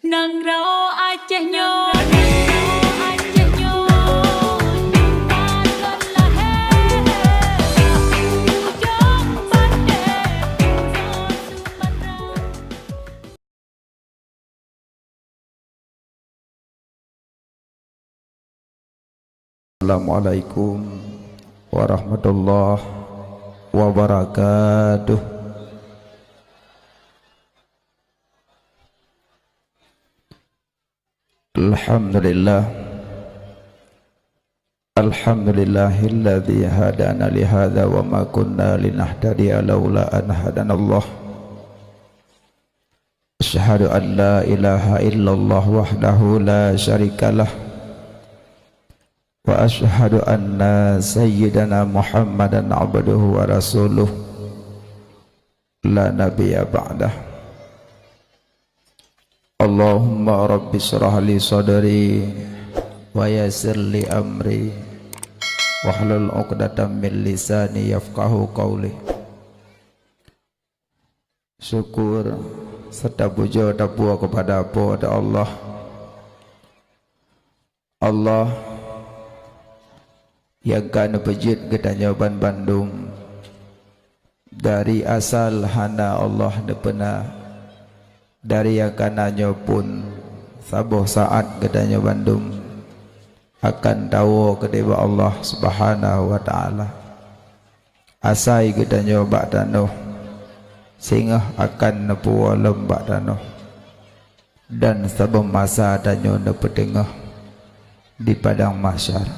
Nang rao Acehnya Assalamualaikum warahmatullahi wabarakatuh. Alhamdulillahilladzi hadana li hadza wa ma kunna linahtadiya laula an hadanallah. Asyhadu an la ilaha illallah wahdahu la syarikalah wa asyhadu anna sayyidana Muhammadan abduhu wa rasuluh la nabiyya ba'dah. Allahumma rabbi shrah li sadri wa yassir li amri wahlul 'uqdatam min lisani yafqahu qawli. Syukur serta puja tabua kepada Allah. Allah yang kan pejit gedanya ban Bandung dari asal hana Allah depena dari yang kananya pun sabuh saat gedanya Bandung akan tahu kedeba Allah Subhanahu wa taala asai gedanya ba'danoh sehingga akan nepuwa lembak danoh dan sabuh masa danyo nepetengah di padang mahsyar.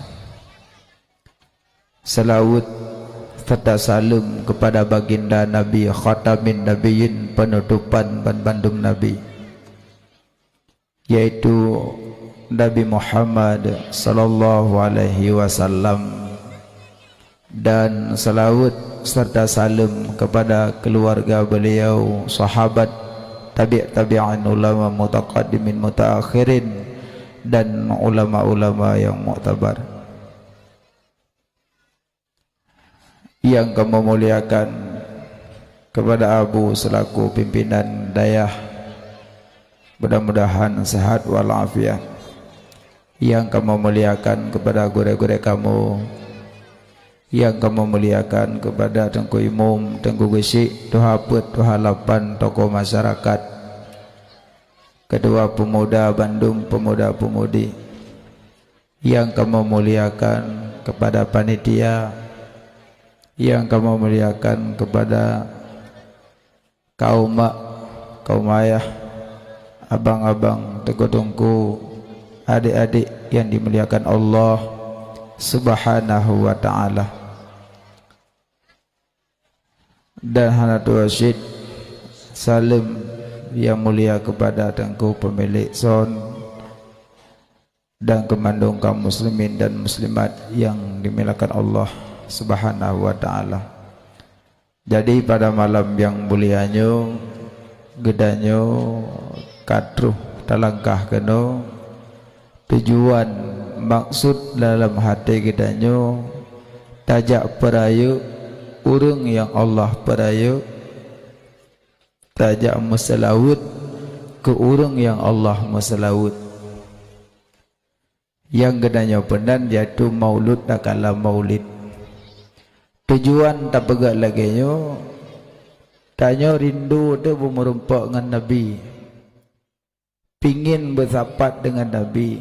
Salawat serta salam kepada baginda Nabi Khatamin Nabiyyin, penutupan ban Bandung Nabi, yaitu Nabi Muhammad sallallahu alaihi wasallam, dan salawat serta salam kepada keluarga beliau, sahabat, tabi'in, ulama mutaqaddimin mutaakhirin, dan ulama-ulama yang muktabar. Yang kami muliakan kepada Abu selaku pimpinan dayah, mudah-mudahan sehat walafiat. Yang kami muliakan kepada guru-guru kamu, yang kami muliakan kepada Tengku Imum, Tengku Gesik, Tuha Put, Tuha Lapan, tokoh masyarakat, kedua pemuda Bandung, pemuda-pemudi. Yang kami muliakan kepada panitia, yang kamu muliakan kepada kaum mak, kaum ayah, abang-abang, tengku-tengku, adik-adik yang dimuliakan Allah Subhanahu wa ta'ala. Dan Hanatul Rasyid salam yang mulia kepada tengku pemilik son dan kemandung kaum muslimin dan muslimat yang dimuliakan Allah Subhanahu wa ta'ala. Jadi pada malam yang mulianya gedanyo katruh talangkah keno tujuan maksud dalam hati gedanyo tajak perayu urang yang Allah perayu tajak meselawut ke urang yang Allah meselawut. Yang gedanyo pendan jatuh maulud dakala maulid. Tujuan tak pegak lagi nyo tanya rindu tu merumpak dengan Nabi, pingin bersapat dengan Nabi,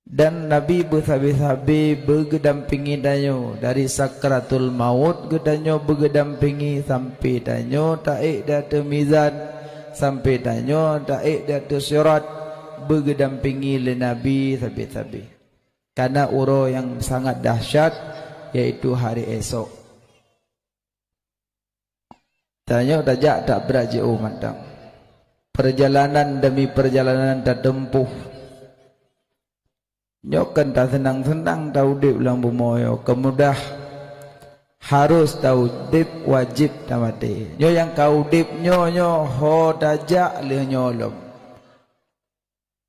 dan Nabi bersabi-sabi bergedampingi danyo dari sakratul maut gedanyo bergedampingi sampai danyo taik datu mizan, sampai danyo taik datu syarat bergedampingi le Nabi sabi-sabi karena uro yang sangat dahsyat, yaitu hari esok. Tanya tajak tak berajau matang. Perjalanan demi perjalanan tak tempuh. Nyokan tak senang-senang tahu dip lang bumoyo. Kemudah harus tahu dip wajib tamati. Nyo yang kau dip nyo ho tajak le nyolom.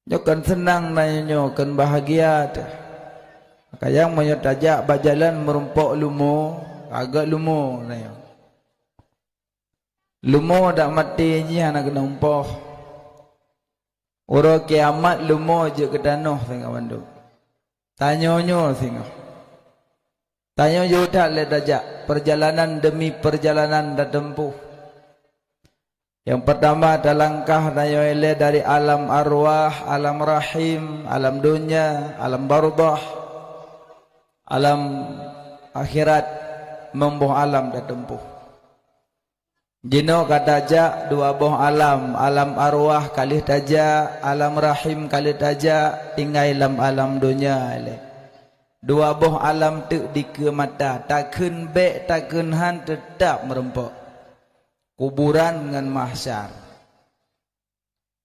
Nyokan senang na nyo kan bahagia ta. Kayang menyot tajak berjalan merumpok lumo, agak lumo nayo. Lumo dak mati ni anak kena umpoh. Ura kiamat lumo je ke danuh tengah banduk. Tanyonyo tengah. Tanyo yudak le dajak. Perjalanan demi perjalanan dah tempuh. Yang pertama ada langkah tanyo ele dari alam arwah, alam rahim, alam dunia, alam barzakh, alam akhirat, membuh alam dah tempuh. Jino kata jak dua boh alam, alam arwah kali taja, alam rahim kali taja, tinggal alam dunia ele. Dua boh alam tu di ke mata, takun be takun han tetap merempok. Kuburan dengan mahsyar.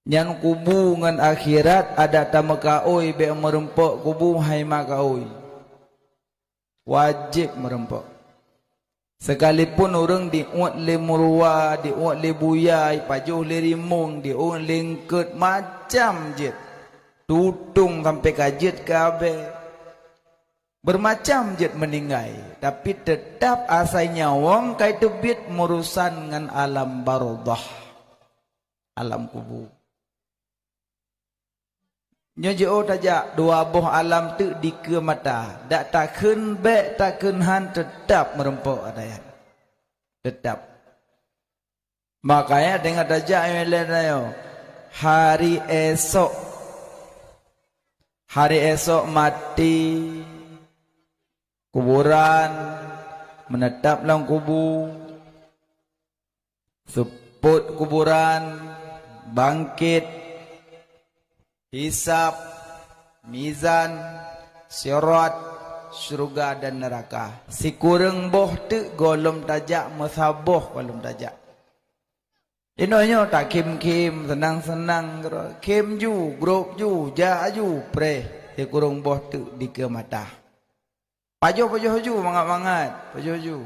Yang kubu dengan akhirat ada tamaka oi be merempok kubu hai maka oi. Wajib merempok. Sekalipun orang diuat le murwa, diuat le buyai, pajuh le rimung, diuat lengket macam je. Tutung sampai kajet kabeh. Bermacam je meninggai, tapi tetap asainya wong kai tebit merusan dengan alam barzakh. Alam kubur. Nyojo tajak dua boh alam tu di ke mata. Dak takun be takun han tetap merempok adayan. Tetap. Makanya dengan tajak yang lain hari esok. Hari esok mati. Kuburan menetap dalam kubur. Seput kuburan bangkit. Hisab, mizan, sirat, syurga dan neraka. Si kurang boh tu golom tajak masaboh golom tajak. Inonya tak kim-kim, senang-senang. Kim ju, grup ju, ja ju, pre. Si kurang boh tu di ke mata. Pajuh-pajuh ju, mangat-mangat. Pajuh ju.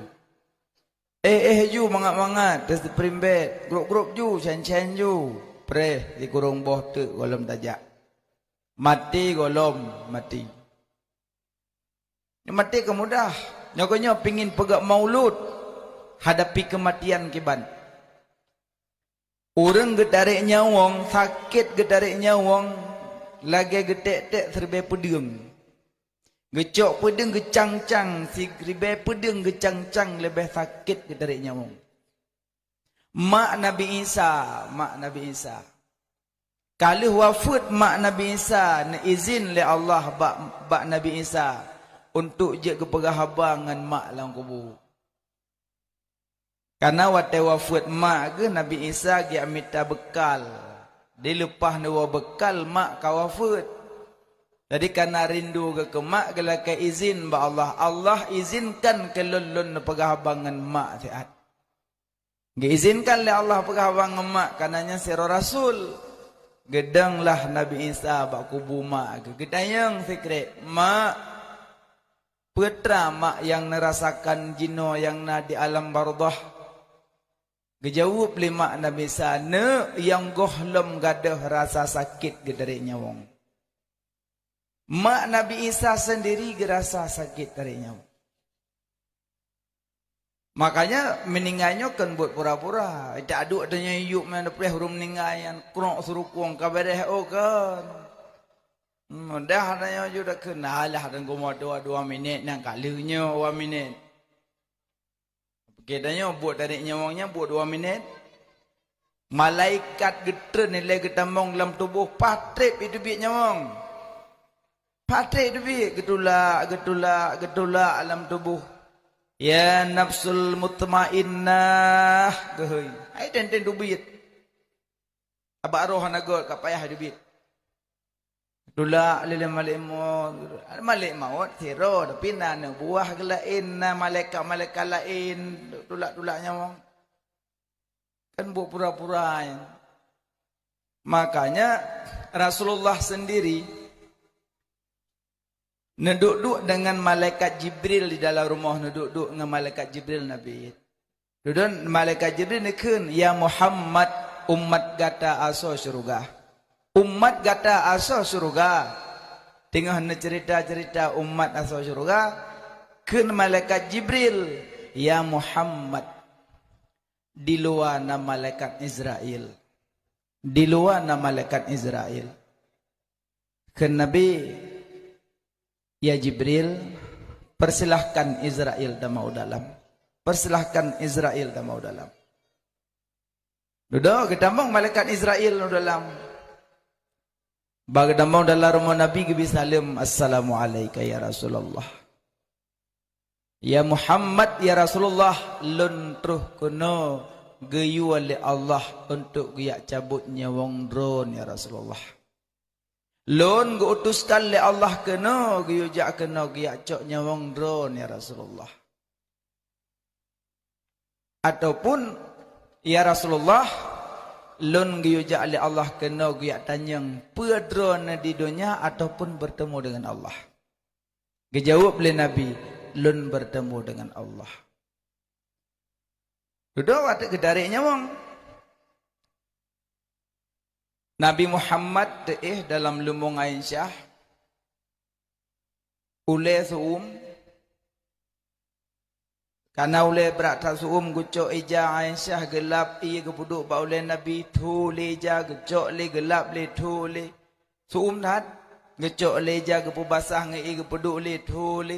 Ju, mangat-mangat. Terus primbet. Grup-grup ju, cen-cen ju. Pre, si kurang boh tu golom tajak. Mati golom mati. Mati kemudah. Nyokonyo pingin pegak maulud. Hadapi kematian kiban. Orang getarik nyawang, sakit getarik nyawang, lagi getek-tek serba pedeng. Gecok pedeng gecang-cang, si serba pedeng gecang-cang lebih sakit getarik nyawang. Mak Nabi Isa. Kalau wafat mak Nabi Isa, na izin le Allah bak Nabi Isa untuk je kepegahabangan mak dalam kubur. Karena waktu wafat mak ke Nabi Isa dia minta bekal. Dia lepas nawa bekal mak ka wafat. Jadi karena rindu ke mak kalau ke izin ba Allah, Allah izinkan ke lulun pegahabangan mak sihat. Diizinkan le Allah pegahabangan mak karenanya sira Rasul. Gedanglah Nabi Isa bak kubu mak ke. Gedayang fikri mak putra mak yang nerasakan jino yang na di alam barzakh. Gejawab lima Nabi Isa ne yang gohlom gadah rasa sakit gedari nyawang. Mak Nabi Isa sendiri gerasa sakit dari nyawang. Makanya meninggalnya kan buat pura-pura. Tak aduk adanya yuk mana pelih huruf meninggal yang kurang suruh kuang kabareh kan. Dah adanya juga kenal lah dan gua dua minit nang kalunya 2 minit. Kedanya buat dari nyawangnya buat 2 minit. Malaikat geter nilai getambang dalam tubuh patrip itu biak nyawang. Patrip itu biak getulak alam tubuh. Ya nafsul mutmainnah gehoi. Ai tenten dubit. Abak roh nagot ka payah dubit. Dula lele malik maut siro tapi nana buah gelain na malaikat lain dulak nyawang. Kan buat pura-pura. Makanya Rasulullah sendiri neduk-duk dengan malaikat Jibril di dalam rumah, neduk-duk dengan malaikat Jibril Nabi. Duduk malaikat Jibril nikun, ya Muhammad umat gata aso syurga. Umat gata aso syurga. Tengah cerita-cerita umat aso syurga. Kun malaikat Jibril, ya Muhammad. Di luar nama malaikat Israel. di luar nama malaikat Israel. Ke Nabi, ya Jibril, persilahkan Israel dah mau dalam. Persilahkan Israel dah mau dalam. Duduk kita mong malaikat Israel nu dalam. Bagi dah mau dalam rumah Nabi gibi salam, assalamualaikum ya Rasulullah. Ya Muhammad ya Rasulullah, lun truh kuno geyu oleh Allah untuk giyak cabutnya wong drone ya Rasulullah. Lun guutuskan oleh Allah kena geyu jak kena giyak coknya wong drone ya Rasulullah. Ataupun ya Rasulullah, lun geyu jak oleh Allah kena giyak tanyang pe drone di dunia ataupun bertemu dengan Allah. Dijawab oleh Nabi, lun bertemu dengan Allah. Duduk waktu kedariknya wong. Nabi Muhammad dalam lumbung Aisyah ule suum. Karena ule berat suum gucok ija Aisyah gelap ia kepuduk ba ule Nabi tu leja gucok le gelap le tu le. Suum dah gucok leja kepu basah ngai kepuduk le tu le.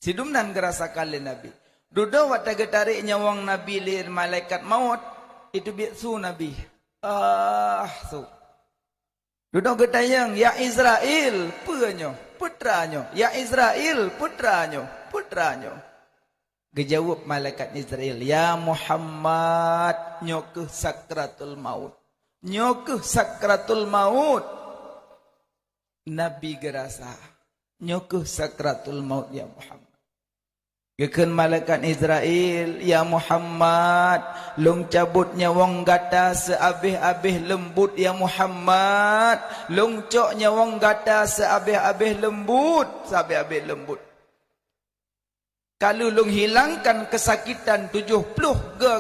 Sidum nan gerasakan le Nabi. Duduk waktu getarik nyawang Nabi lir malaikat maut. Itu biaksu Nabi. Su. Duduk getayang. Ya Israel puanyo. Putranyo. Ya Israel putranyo. Putranyo. Gejawab malaikat Israel. Ya Muhammad. Nyokuh sakratul maut. Nyokuh sakratul maut. Nabi gerasa. Nyokuh sakratul maut ya Muhammad. Gekan malaikat Israel, ya Muhammad, long cabut nyawang gata seabih-abih lembut ya Muhammad, long cok nyawang gata seabih-abih lembut, seabih-abih lembut. Kalau long hilangkan kesakitan 70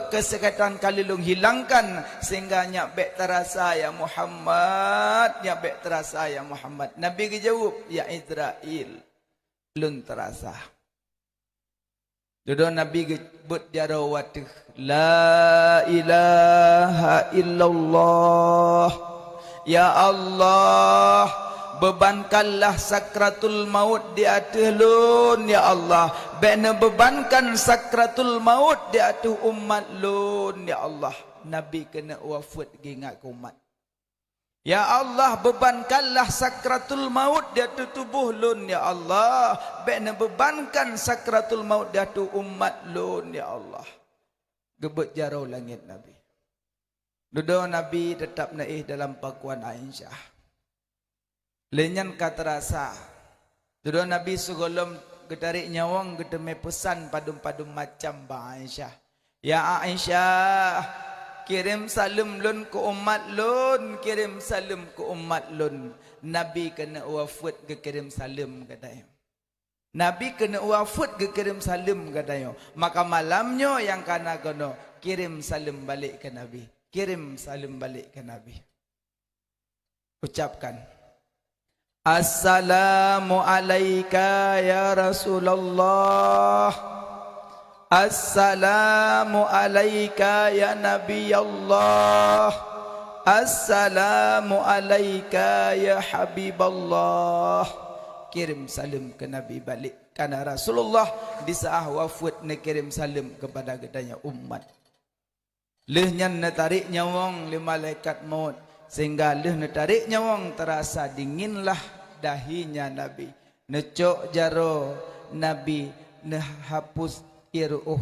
kesakitan kalau long hilangkan sehingga nyak bek terasa ya Muhammad, nyak bek terasa ya Muhammad. Nabi dijawab, ya Israel, long terasa. Duduk Nabi gebut jarawatuh. La ilaha illallah. Ya Allah, bebankanlah sakratul maut di atas lun ya Allah. Bena bebankan sakratul maut di atas umat lun ya Allah. Nabi kena wafat gingat umat. Ya Allah, bebankanlah sakratul maut di atas tubuh lun ya Allah. Bena bebankan sakratul maut di atas umat lun ya Allah. Gebut jarau langit Nabi. Duduk Nabi tetap naik dalam pakuan Aisyah. Lenyan kata rasa. Duduk Nabi segolom getarik nyawang gedeme pesan padum-padum macam ba Aisyah. Ya Aisyah, kirim salam lun ke umat lun, kirim salam ke umat lun. Nabi kena wafat ke kirim salam katanya. Nabi kena wafat ke kirim salam katanya. Maka malamnya yang kana kena kirim salam balik ke Nabi. Kirim salam balik ke Nabi. Ucapkan, Assalamu alayka ya Rasulullah. Assalamu alayka ya Nabi Allah. Assalamu alayka ya Habib Allah. Kirim salam ke Nabi balik. Karena Rasulullah di saat wafat nak kirim salam kepada gedanya umat. Lehnya netarik nyawang li malaikat maut. Sehingga leh netarik nyawang terasa dinginlah dahinya Nabi. Necok jaro Nabi nehapus iruh.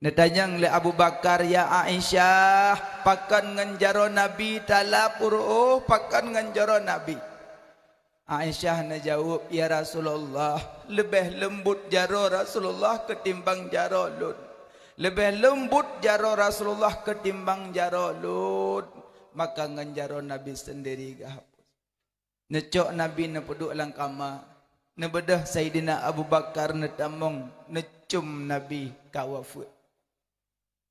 Netanyang le Abu Bakar, ya Aisyah, pakan nganjaro Nabi talap uruh, pakan nganjaro Nabi. Aisyah najawab, ya Rasulullah, lebih lembut jaro Rasulullah ketimbang jaro lun. Lebih lembut jaro Rasulullah ketimbang jaro lun. Maka nganjaro Nabi sendiri gahapus. Necok Nabi nepuduk lang kamar. Nebedah Sayyidina Abu Bakar netamong necum Nabi kawafut.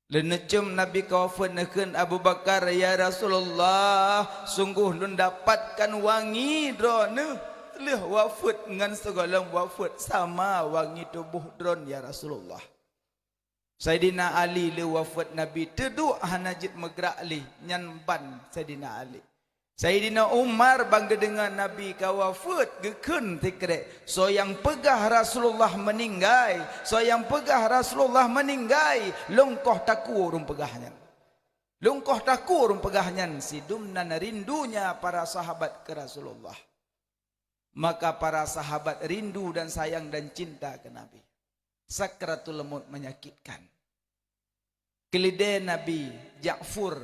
Lenecum Nabi kawafut neken Abu Bakar, ya Rasulullah, sungguh lun dapatkan wangi drone telih wafut dengan segala wafut sama wangi tubuh drone ya Rasulullah. Sayyidina Ali le wafat Nabi teduk hanajit megrak li nyan ban Sayyidina Ali. Sayyidina Umar bangga dengan Nabi ka wafat gekun tikre. So yang pegah Rasulullah meninggai, so yang pegah Rasulullah meninggai, lungkoh taku urung pegahnya. Lungkoh taku urung pegahnya sidumnan rindunya para sahabat ke Rasulullah. Maka para sahabat rindu dan sayang dan cinta ke Nabi. Sakratul maut menyakitkan. Keledai Nabi Ja'fur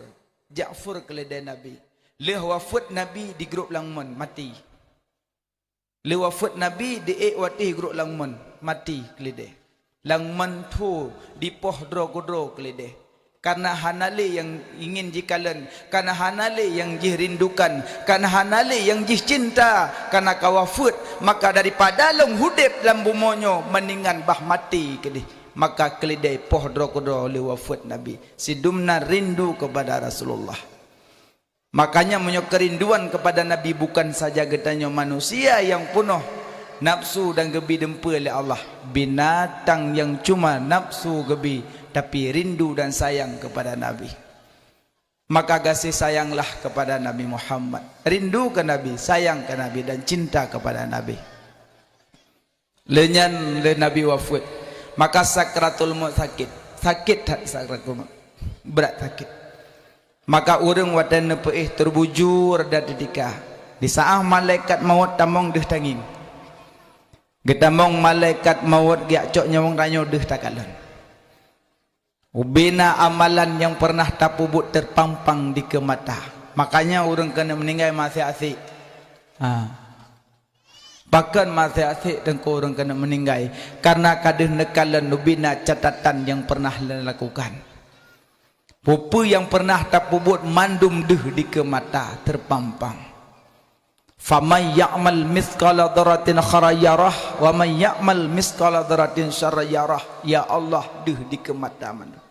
keledai Nabi. Le wafat Nabi di grup langmun mati. Le wafat Nabi di watih grup langmun mati keledai. Langmun tu di poh dro keledai. Karena hanale yang ingin jikalan, karena hanale yang jirindukan, karena hanale yang cinta, karena kawafut, maka daripada long hudip dalam bumonyo mendingan bah mati kedih. Maka keledai poh dro le wafat Nabi. Sidumna rindu kepada Rasulullah. Makanya menyok kerinduan kepada Nabi bukan saja getanya manusia yang penuh nafsu dan gebi dempa oleh Allah. Binatang yang cuma nafsu gebi tapi rindu dan sayang kepada Nabi. Maka kasih sayanglah kepada Nabi Muhammad. Rindu ke Nabi, sayang ke Nabi dan cinta kepada Nabi. Lenyan le Nabi wafat. Maka sakratul maut sakit. Sakit tak sakratul maut? Berat sakit. Maka orang watan nepeih terbujur dan dedikah. Di saat malaikat maut tamong deh tanging. Getamong malaikat maut giak cok nyawang ranyo deh takalan. Ubina amalan yang pernah tapubut terpampang di kemata. Makanya orang kena meninggal masih asik. Bahkan masih asik dan orang kena meninggal. Karena kadah nekalan ubina catatan yang pernah dilakukan. Pupu yang pernah tapubut mandum deh di kemata terpampang. Faman ya'mal mithqala dzarratin khairan yarah wa man ya'mal mithqala dzarratin syarran yarah. Ya Allah deh di kemata mandum.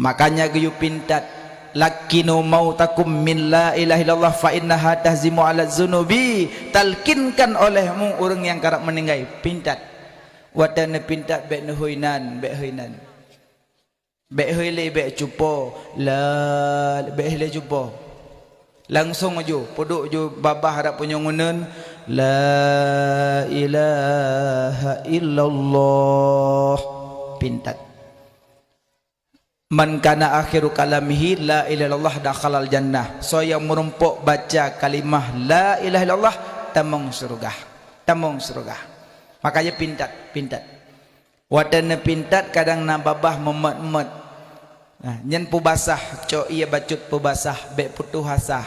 Makanya geyu pintat lakinu mautakum min la ilaha illallah fa innaha tahzimu ala dzunubi. Talkinkan olehmu orang yang karap meninggal pintat. Wadana pintat bek nehoinan bek hoinan. Bek hoile bek cupo la bek hile cupo. Langsung aja podok jo babah harap punya ngunun la ilaha illallah pintat. Man kana akhiru kalamihi la ilaha illallah dakhalal jannah. So yang merumpuk baca kalimah la ilaha illallah tamong surga. Tamong surga. Makanya pintat. Wadana pintat kadang na babah memet-met. Nah, nyen pu basah cok ia bacut pu basah bek putuh hasah.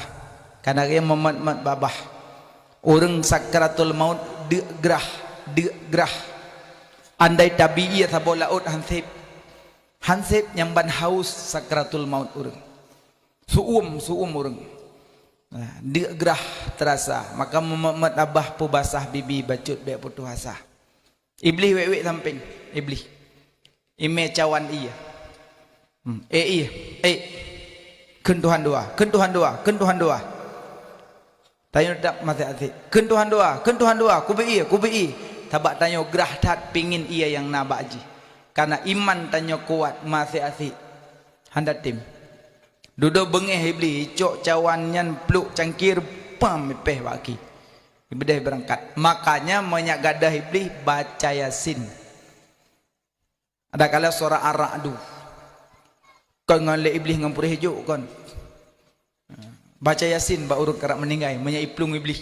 Karena dia memet-met babah. Orang sakratul maut de gerah. Andai tabi'i sabo laut hansip nyamban haus sakratul maut urang. Suum urang. Nah, dia gerah terasa. Maka memet abah pu basah bibi bacut bek putuh hasah. Iblis wek samping. Iblis. Ime cawan iya. Kentuhan dua. Tanya tak masih asik. Kentuhan dua. Kubi. Tabak tanya gerah tat pingin ia yang nabak ji. Karena iman tanya kuat masih asik. Handat tim. Duduk bengih iblis cok cawannya peluk cangkir pam mepeh waki. Iblis berangkat. Makanya banyak gadah iblis baca Yasin. Ada kala surah Ar-Ra'd. Kau ngalek iblis ngampur hijau kan. Baca Yasin ba urung kerap meninggal banyak iplung iblis.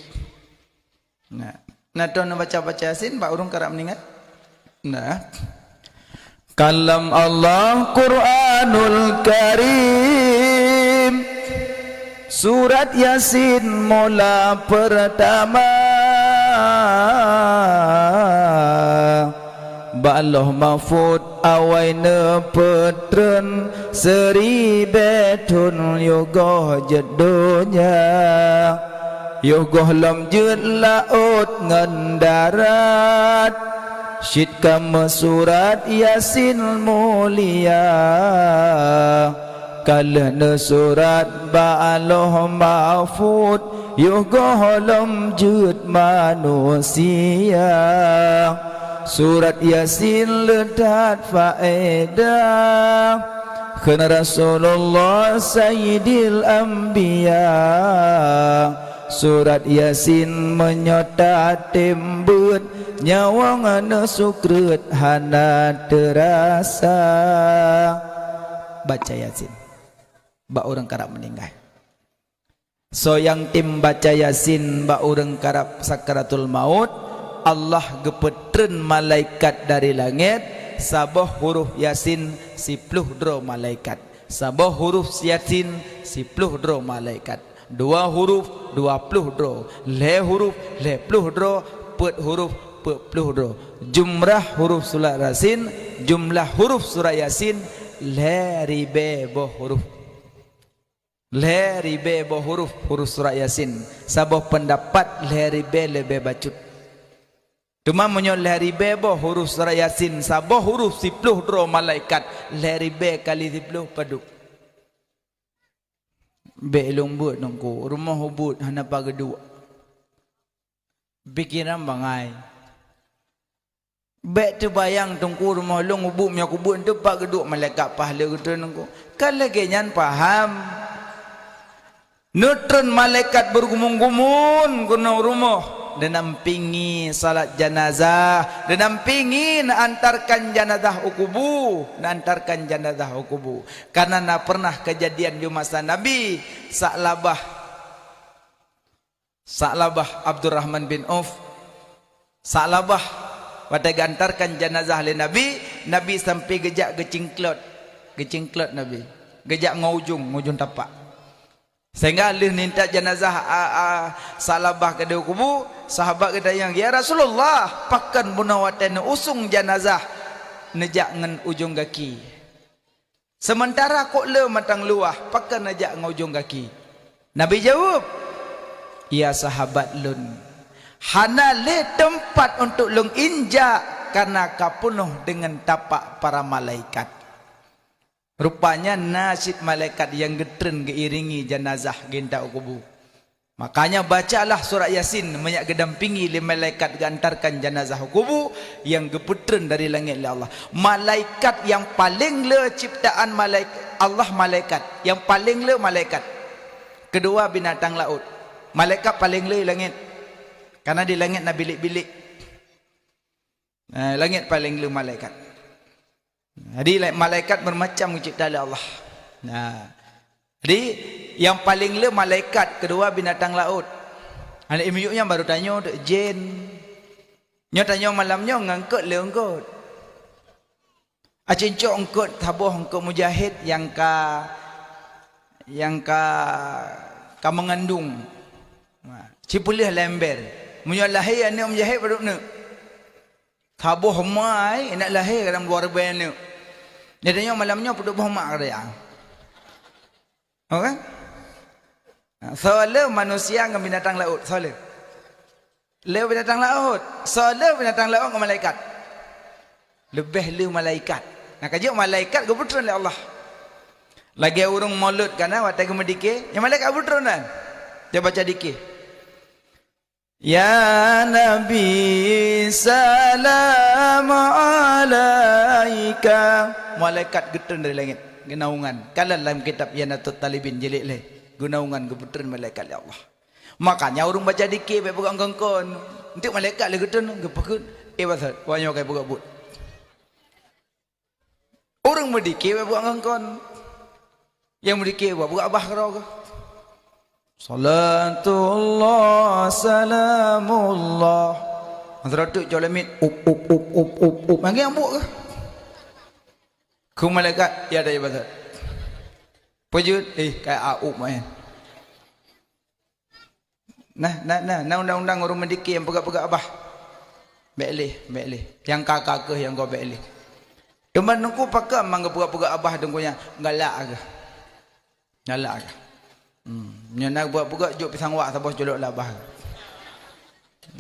Nah tuan baca Yasin ba urung kerap meninggal. Nah kalam Allah Quranul Karim surat Yasin mula pertama Ba'aloh mafud awaina petren seri betun yogoh jedonya yogoh lam jud laut ngan darat syid kama surat Yasin mulia kalana surat Ba'aloh mafud yogoh lam jud manusia Surat Yasin ledat faedah Kena Rasulullah Sayyidil Anbiya. Surat Yasin menyota tembut nyawa ngana sukrut hana terasa. Baca Yasin ba orang karap meninggal. So yang tim baca Yasin ba orang karap sakaratul maut, Allah gepetren malaikat dari langit sabah huruf Yasin 10 dro malaikat. Sabah huruf Yasin 10 dro malaikat. 2 huruf 20 dro. Le huruf 10 dro. Pet huruf 40 dro. Jumlah huruf surat Yasin, jumlah huruf surah Yasin le ribe boh huruf. Le ribe boh huruf surah Yasin. Sabah pendapat le ribe lebe bacut. Cuma menyo le ribe boh huruf surah Yasin sabah huruf 10 dro malaikat. Le ribe kali 10 paduk. Be lumbut nongko rumah hubut hana pagedua. Pikiran bangai. Be tu bayang tongko rumah long hubut nya kubut tu pagedua malaikat pahala gitu nongko. Kalau genyan paham. Nutron malaikat bergumun-gumun guna rumah. Dan nampingi salat janazah, dan nampingi antarkan janazah ukubu, antarkan janazah ukubu. Karena nak pernah kejadian di masa Nabi, Sa'labah Abdurrahman bin Auf, Sa'labah pada gantarkan janazah oleh Nabi, Nabi sampai gejak gecingklot Nabi, gejak ngujung tapak. Sehingga alih minta jenazah Sa'labah ke kubu, sahabat kata yang ya Rasulullah pakan bunawatan usung jenazah nejak ngan ujung kaki. Sementara kok le matang luah pakan nejak ngan ujung kaki. Nabi jawab, ya sahabat lun, hana le tempat untuk lung injak karena kapunuh dengan tapak para malaikat. Rupanya nasib malaikat yang getren geiringi jenazah genta kubu. Makanya bacalah surah Yasin menyak gedampingi le malaikat gantarkan jenazah kubu yang geputren dari langit oleh Allah. Malaikat yang paling le ciptaan Allah malaikat, yang paling le malaikat. Kedua binatang laut. Malaikat paling le langit. Karena di langit na bilik-bilik. Langit paling le malaikat. Jadi malaikat bermacam cipta oleh Allah. Jadi yang paling le malaikat, kedua binatang laut. Anak imiyuknya baru tanya jin. Nyo tanya malamnya ngangkut le ngangkut. Acencok ngangkut tabuh ngangkut mujahid yang ka mengandung. Cipulih lember. Munyo lahir anak mujahid baru nak. Tabuh mai nak lahir dalam 2000 ni. Dia tanya malamnya puduk mak dia. Okey? Soal manusia dengan binatang laut, soal. Le binatang laut, soal binatang laut dengan malaikat. Lebih le malaikat. Nak kaji malaikat kebetulan oleh Allah. Lagi urung maulud kana watai kemedike, yang malaikat kebetulan kan. Dia baca dikir. Ya Nabi salam alaika. Malaikat getun dari langit genaungan. Kalau dalam kitab Yanatut Talibin jilid le genaungan geputeran malaikat ya Allah. Makanya orang baca dikir baik pegang kongkon. Untuk malaikat le getun gepekun basat wanyo kai buka but. Orang mendikir baik pegang kongkon. Yang mendikir buka abah karo ke. Salatullah salamullah. Antara tu jolemit up. Manggil ambuk ke? Ku malaikat ya ada ibadat. Pujud kayak up main. Nah undang-undang orang mendikir yang pegak-pegak abah. Baik leh. Yang kakak ke yang kau baik leh. Cuma nunggu pakai mangga pegak-pegak abah dengkunya galak ke. Nak buat pegak juk pisang wak sabah jolok labah.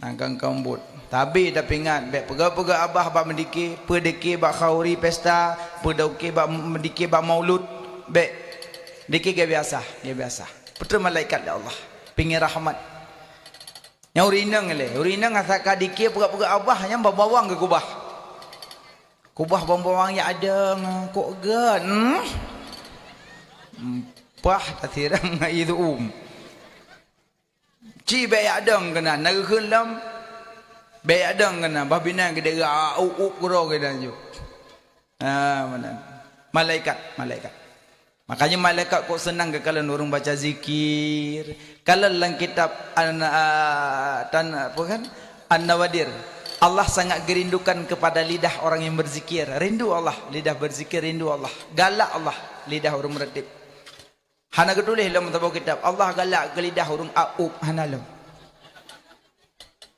Nangkang kambut. Tapi ingat baik pegak-pegak abah bak mendikir, pedikir bak khauri pesta, pedokir bak mendikir bak maulud. Baik. Dikir dia biasa. Betul malaikat ya Allah. Pingin rahmat. Yang urinang le, urinang asaka dikir pura-pura abah yang bawang ke kubah. Kubah bawang yang ada kok gan. Pah tasirang ngai tu Ci be adang kena naga kelam. Be adang kena babina gede ga gro gede ju. Mana? Malaikat. Makanya malaikat kok senang ke kalau orang baca zikir. Kalau dalam kitab An-Nawadir, Allah sangat gerindukan kepada lidah orang yang berzikir. Rindu Allah, lidah berzikir rindu Allah. Galak Allah, lidah orang meretip. Hana ketulis dalam kitab, Allah galak ke lidah orang aup hana lam.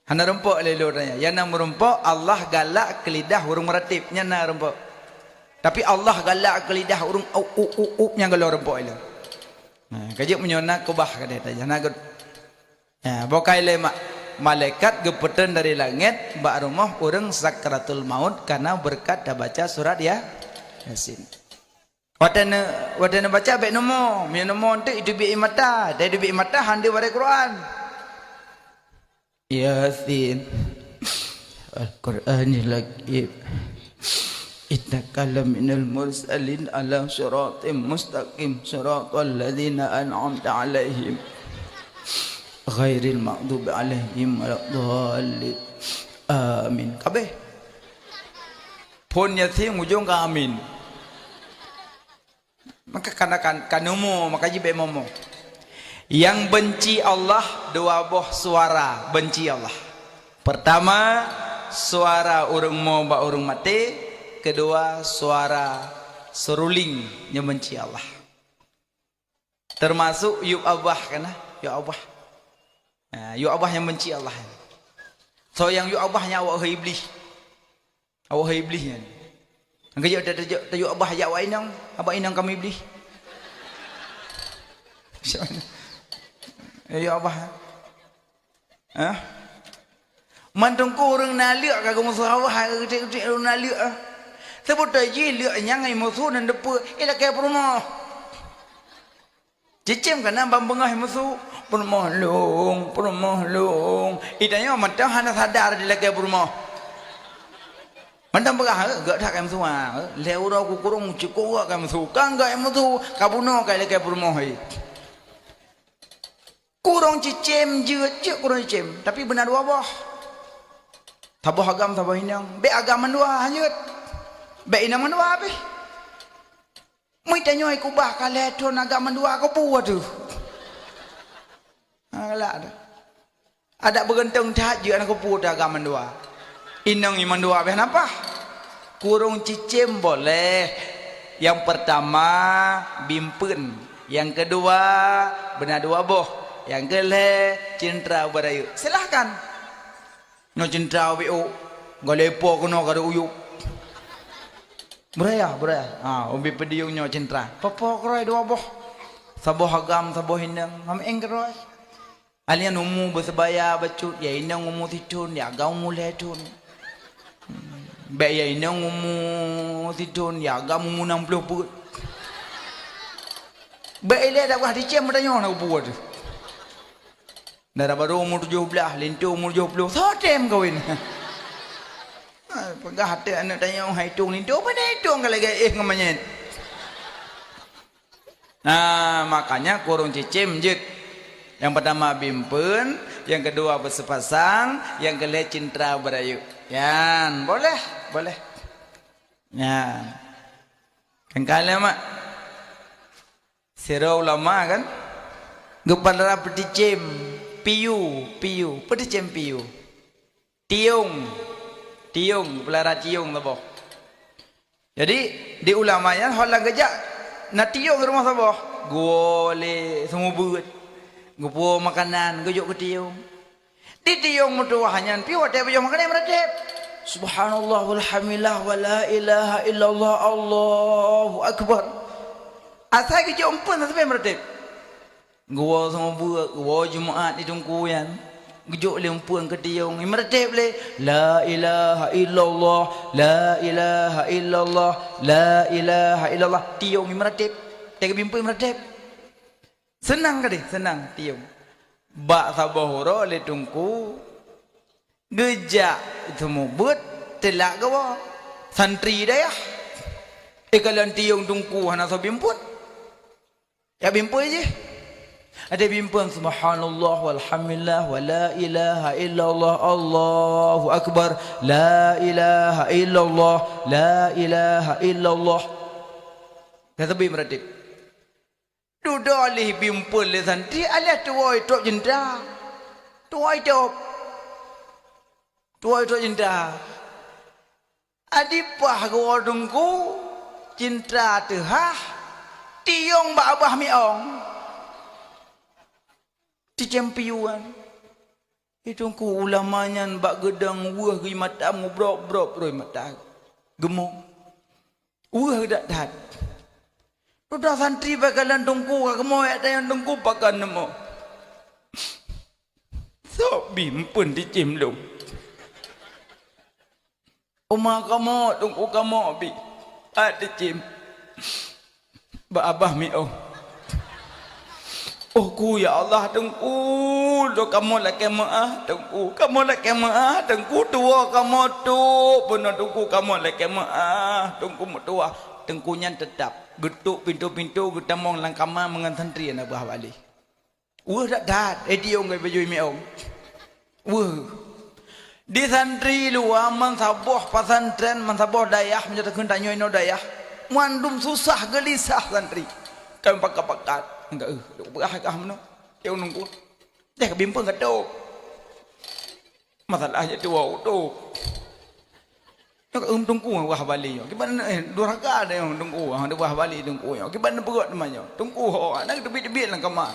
Hana rempok lelo tanya. Yang nak merempok Allah galak ke lidah orang meretip, nya na rempok. Tapi Allah galak ke lidah orang yang kalau rempok itu. Kajik menyona kubah kata tanya. Bokai le malaikat gepetan dari langit mbak rumah orang sakratul maut karena berkat dah baca surat ya Yasin. Wadana baca baik nombor, tu itu bi mata, dari bi mata handi warai Quran. Yasin. Al-Qur'anil Hakim. Innaka laminal mursalin ala siratim mustaqim siratal ladzina an'amta 'alaihim ghairil maghdubi 'alaihim waladdallin. Amin. Kabeh. Pun yasin ujung ke amin. Maka kanumu maka jibe momo. Yang benci Allah dua buah suara benci Allah. Pertama suara urang mau ba urang mati. Kedua suara seruling yang benci Allah. Termasuk yub abah kan? Yub abah. Yub abah yang benci Allah. So yang yub abahnya awak iblis. Awak iblisnya. Angkat dia yub abah ya awak inang, abah inang kami iblis. Yub abah. Mantungku orang naliak kagak musuh awak kecil-kecil orang naliak. Sebut aja lihat yang musuh dan depu ialah kayak rumah. Cicim kan nampak bengah musuh rumah long. Itanya mantap hana sadar dia kayak rumah. Mantap bengah gak tak kayak musuh. Leura aku kurung cukup kayak musuh. Kan gak musuh kabuno kayak rumah. Kurung cicim je kurung cicim. Tapi benar dua boh. Tabuh agam tabuh hinang. Be agam dua hanyut. Baik nama dua apa? Mui tanya aku bah kalau tu naga mendua aku buat tu. Alah ada bergantung tahajud aku buat naga mendua. Inang iman dua apa? Kenapa? Kurung cicim boleh. Yang pertama bimpun. Yang kedua benar dua boh. Yang kele cintra berayu. Silahkan. No cintra wo. Galepo kuno kada uyuk. Beraya. Umbi pediungnya cintra. Papa keroy dua boh. Saboh agam, saboh hindang. Kami engkeroy. Alian umu bersebaya bacut. Ya hindang umu titun. Ya agam umu letun. Baik ya hindang umu titun. Ya agam umu 60 put. Baik lihat aku hati cem bertanya nak buat. Darah baru umur 17. Lintu umur 70. Sotem kawin. Pegah hati anak tanya orang hitung ni. Dia apa dia hitung kalau namanya. Makanya kurung cicim je. Yang pertama bimpun. Yang kedua bersepasang. Yang kedua cintra berayu. Yan. Boleh. Yan. Kan kalian mak. Sirau lama kan. Gepadara peticim. Piu. Peticim piu. Tiung, pelara tiung saboh. Jadi di ulamanya holang gejak nak tiung ke rumah saboh. Gole semua buat. Gupo makanan gejuk ke tiung. Di tiung mutuahnya piu ada bejo makanan meredep. Subhanallah walhamdulillah wala ilaha illallah Allahu akbar. Asal gejuk empun sampai meredep. Gua semua buat, gua Jumaat di tungkuyan. Gejuk le umpuan ke tiung meredep le la ilaha illallah la ilaha illallah la ilaha illallah tiung meredep tega bimpu meredep senang ke deh senang tiung bak sabahura le tungku gejak itu mubut telak ke apa santri dah ya kalau tiung tungku hana so bimput ya bimput je ada bimpun subhanallah walhamdulillah wa la ilaha illallah Allahu akbar la ilaha illallah la ilaha illallah kata bi meratib duduk alih bimpun le santri alah tuai tok jenda tuai tok jenda adipah go dungku cinta tehah tiong ba abah miong di champion itu ku ulamanya bak gedang wah gi matamu brok roi mata gemuk wah dak dat sudah santri bakalan tungku kamu ada yang tungku pakan nemo so bimpun di cimlung Uma kamu tungku kamu bi ada cim ba abah miong oh ku ya Allah tengku do kamu la kemaah tengku kamu la kemaah tengku tua kamu tu pun tengku kamu la kemaah tengku tua tengkunya tetap getuk pintu-pintu getamong langkama mengan santri na bah balik wah dak ediong ngai baju meong wah di santri luar man saboh pasantren man saboh dayah menjadi tanyo ino dayah mandum susah gelisah santri kan pakat enggak berah mano eu nunggu dah bimpun gaduh masalahnya tu tu nak tunggu wah bali gimana durhaka ada yang tunggu ada wah bali tunggu gimana perut namanya tunggu anak debit-debit lang kamar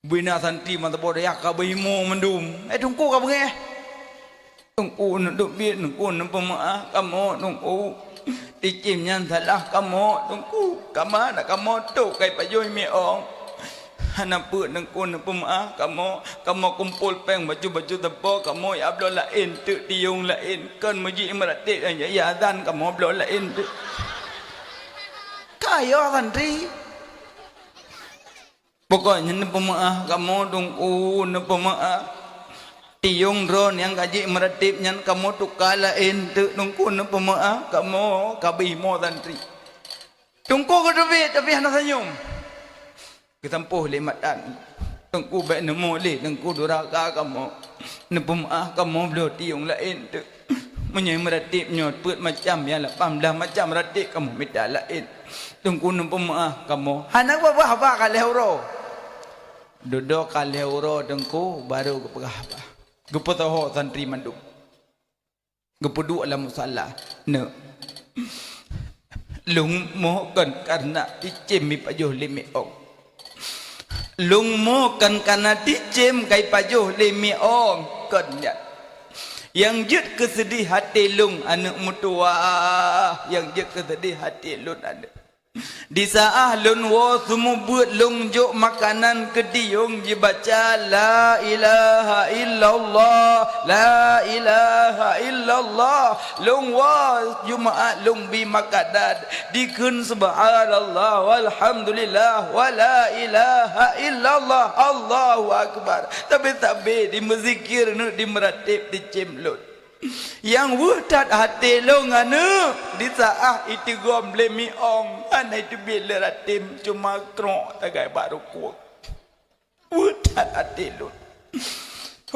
bina santri mata bodoh ya kabimo mendum tunggu ka bengeh tunggu nak debit tunggu nampak maaf kamu tunggu dicimnya salah kamu tunggu kamu nak kamu tu kai payoi meong hana pu nengku nang pemaah kamu kumpul peng baju tepo kamu ya ablo lain tu tiung lain kan maji meratik ya azan kamu ablo lain tu kaya santri pokoknya nang pemaah kamu tunggu nang pemaah tiung ron yang gaji meratip nyan kamu tukar lain tu tungku na pemaah kamu kabimo santri tungku ke tapi hana senyum ketampuh limatan tungku baik nemu le tungku duraka kamu na pemaah kamu belo tiung lain tu menyai meratip nyot put macam yang 18 macam meratip kamu minta lain tungku na pemaah kamu hana apa kalehuro duduk kalehuro tungku baru keperah gepataho santri manduk gepedu alam musalla ne lung mo kan karena icem mi pajuh limi ong lung mo kan karena icem kai pajuh limi ong kan ya yang jut kesedih hati lung anak mutua yang jut kesedih hati lung anak di saat lun wo semua buat lung juk makanan kediung dibaca la ilaha illallah la ilaha illallah lung wo jumaat lung bi makanan dikun subhanallah walhamdulillah wa la ilaha illallah Allahu akbar tapi di mezikir nu di meratib di cemlut yang wudat hati longana di saat itu gom lemi ong anai tu bila ratim cuma krok tagai baru kuat wudat hati long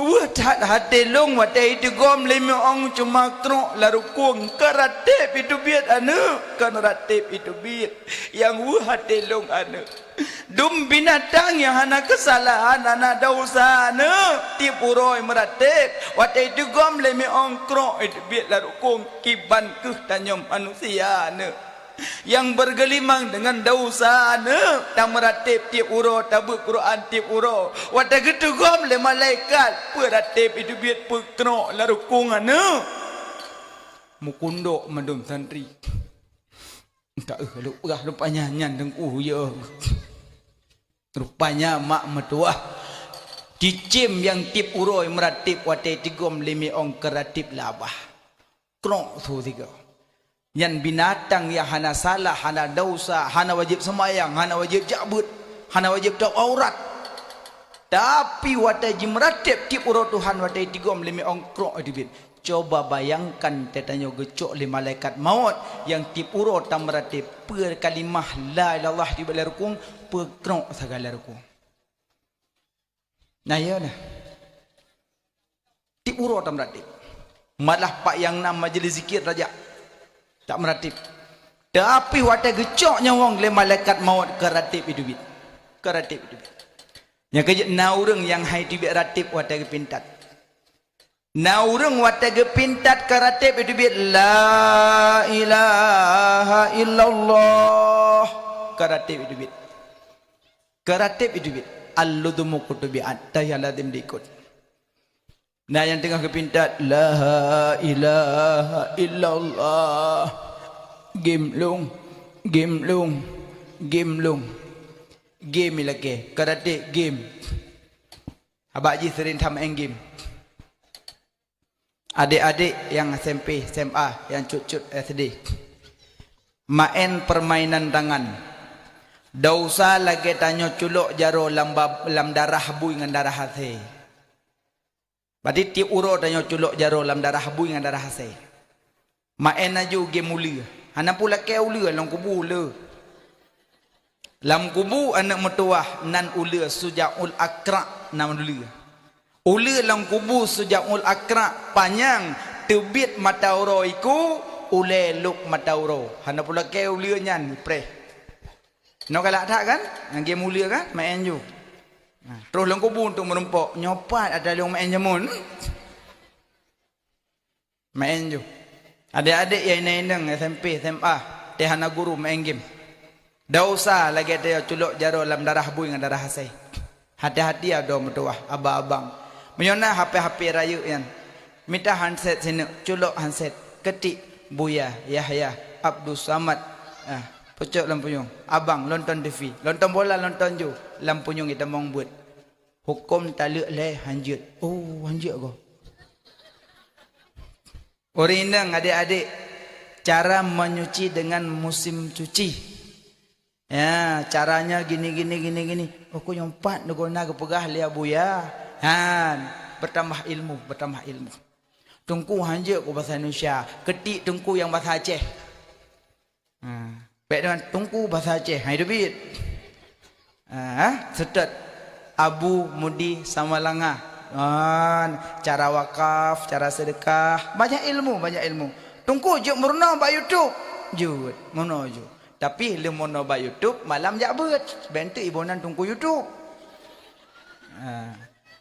wudat hati long wadai itu gom lemi ong cuma krok laru kuang karatip itu biat anu kan ratip itu biat yang wudat hati long anu dum binatang yang hana kesalahan hana dosa ne tipuroi meratip watai itu gom lemi ongkro itu biat laru kong kiban ke tanyom manusia ne yang bergelimang dengan dosa ne tang meratip tiap uro tabuk Quran tiap uro watai itu gom le malaikat peratip itu biat pekro laru kong ne mukundok mandum santri tak rupanya nyandeng ya rupanya mak metuah dicim yang tip uroi meratip watai tigom limi ong keratip labah krong tu tiga yang binatang yang hana salah hana dosa hana wajib semayang hana wajib jabut hana wajib tak aurat Tapi watai jimratip tip uro Tuhan watai tigom limi ongkrok edibit. Coba bayangkan tetanya gecok li malaikat maut yang tip uro tamratip per kalimah la ilallah di balai rukung pekrok segala rukung. Nah ya nah. Tip uro tamratip. Malah pak yang nama majlis zikir raja tak meratip. Tapi watai gecoknya wong li malaikat maut keratip edibit. Keratip edibit. Yang kejut naureng yang hai tibik ratib watai gepintat. Naureng watai gepintat keratib itu bit la ilaha illallah. Keratib itu bit. Keratib itu bit. Al-ludumu kutubi at-tayyaladim diikut. Nah yang tengah kepintat la ilaha illallah. Gimlung, gimlung, gimlung. Game lagi, karate game. Abang Haji sering main game. Adik-adik yang SMP, SMA, yang cut-cut SD, main permainan tangan. Dausa lagi tanya culuk jaro lam darah bui dengan darah hati. Berarti tiap uro tanya culuk jaro lam darah bui dengan darah hati. Main aja game mulia. Hana pula ke ulia lang kubu le. Lam kubu anak metuah nan ula sujaul akra nam ula. Ula lam kubu sujaul akra panjang tebit matauro iku ule luk matauro. Hana pula ke ula nyan pre. No galak tak kan? Yang game mulia kan? Main ju. Terus lam kubu untuk merempok nyopat ada yang main jamun. Main ju. Adik-adik yang nendang SMP, SMA, tehana guru main game. Dausa lagi ada culuk jaro dalam darah bui dengan darah hasai. Hati-hati ada metuah abang-abang. Menyona HP-HP raya yang minta handset sini, culuk handset, ketik Buya, Yahya, Abdul Samad, pucuk lampunyung. Abang nonton TV, nonton bola, nonton ju. Lampunyung kita mau buat. Hukum taluk leh hanjut. Oh, hanjut kau. Orang adik-adik cara menyuci dengan musim cuci. Ya, caranya gini. Aku nyompat nugona kepegah lia buya. Han, bertambah ilmu. Tungku hanja ku bahasa Indonesia, ketik tungku yang bahasa Aceh. Baik dengan tungku bahasa Aceh. Ha itu bit. Setet Abu Mudi Samalanga. Cara wakaf, cara sedekah, banyak ilmu. Tungku juk murna ba YouTube. Jut, mono juk. Tapi lemono ba YouTube malam jak bet. Bentuk ibunan tungku YouTube.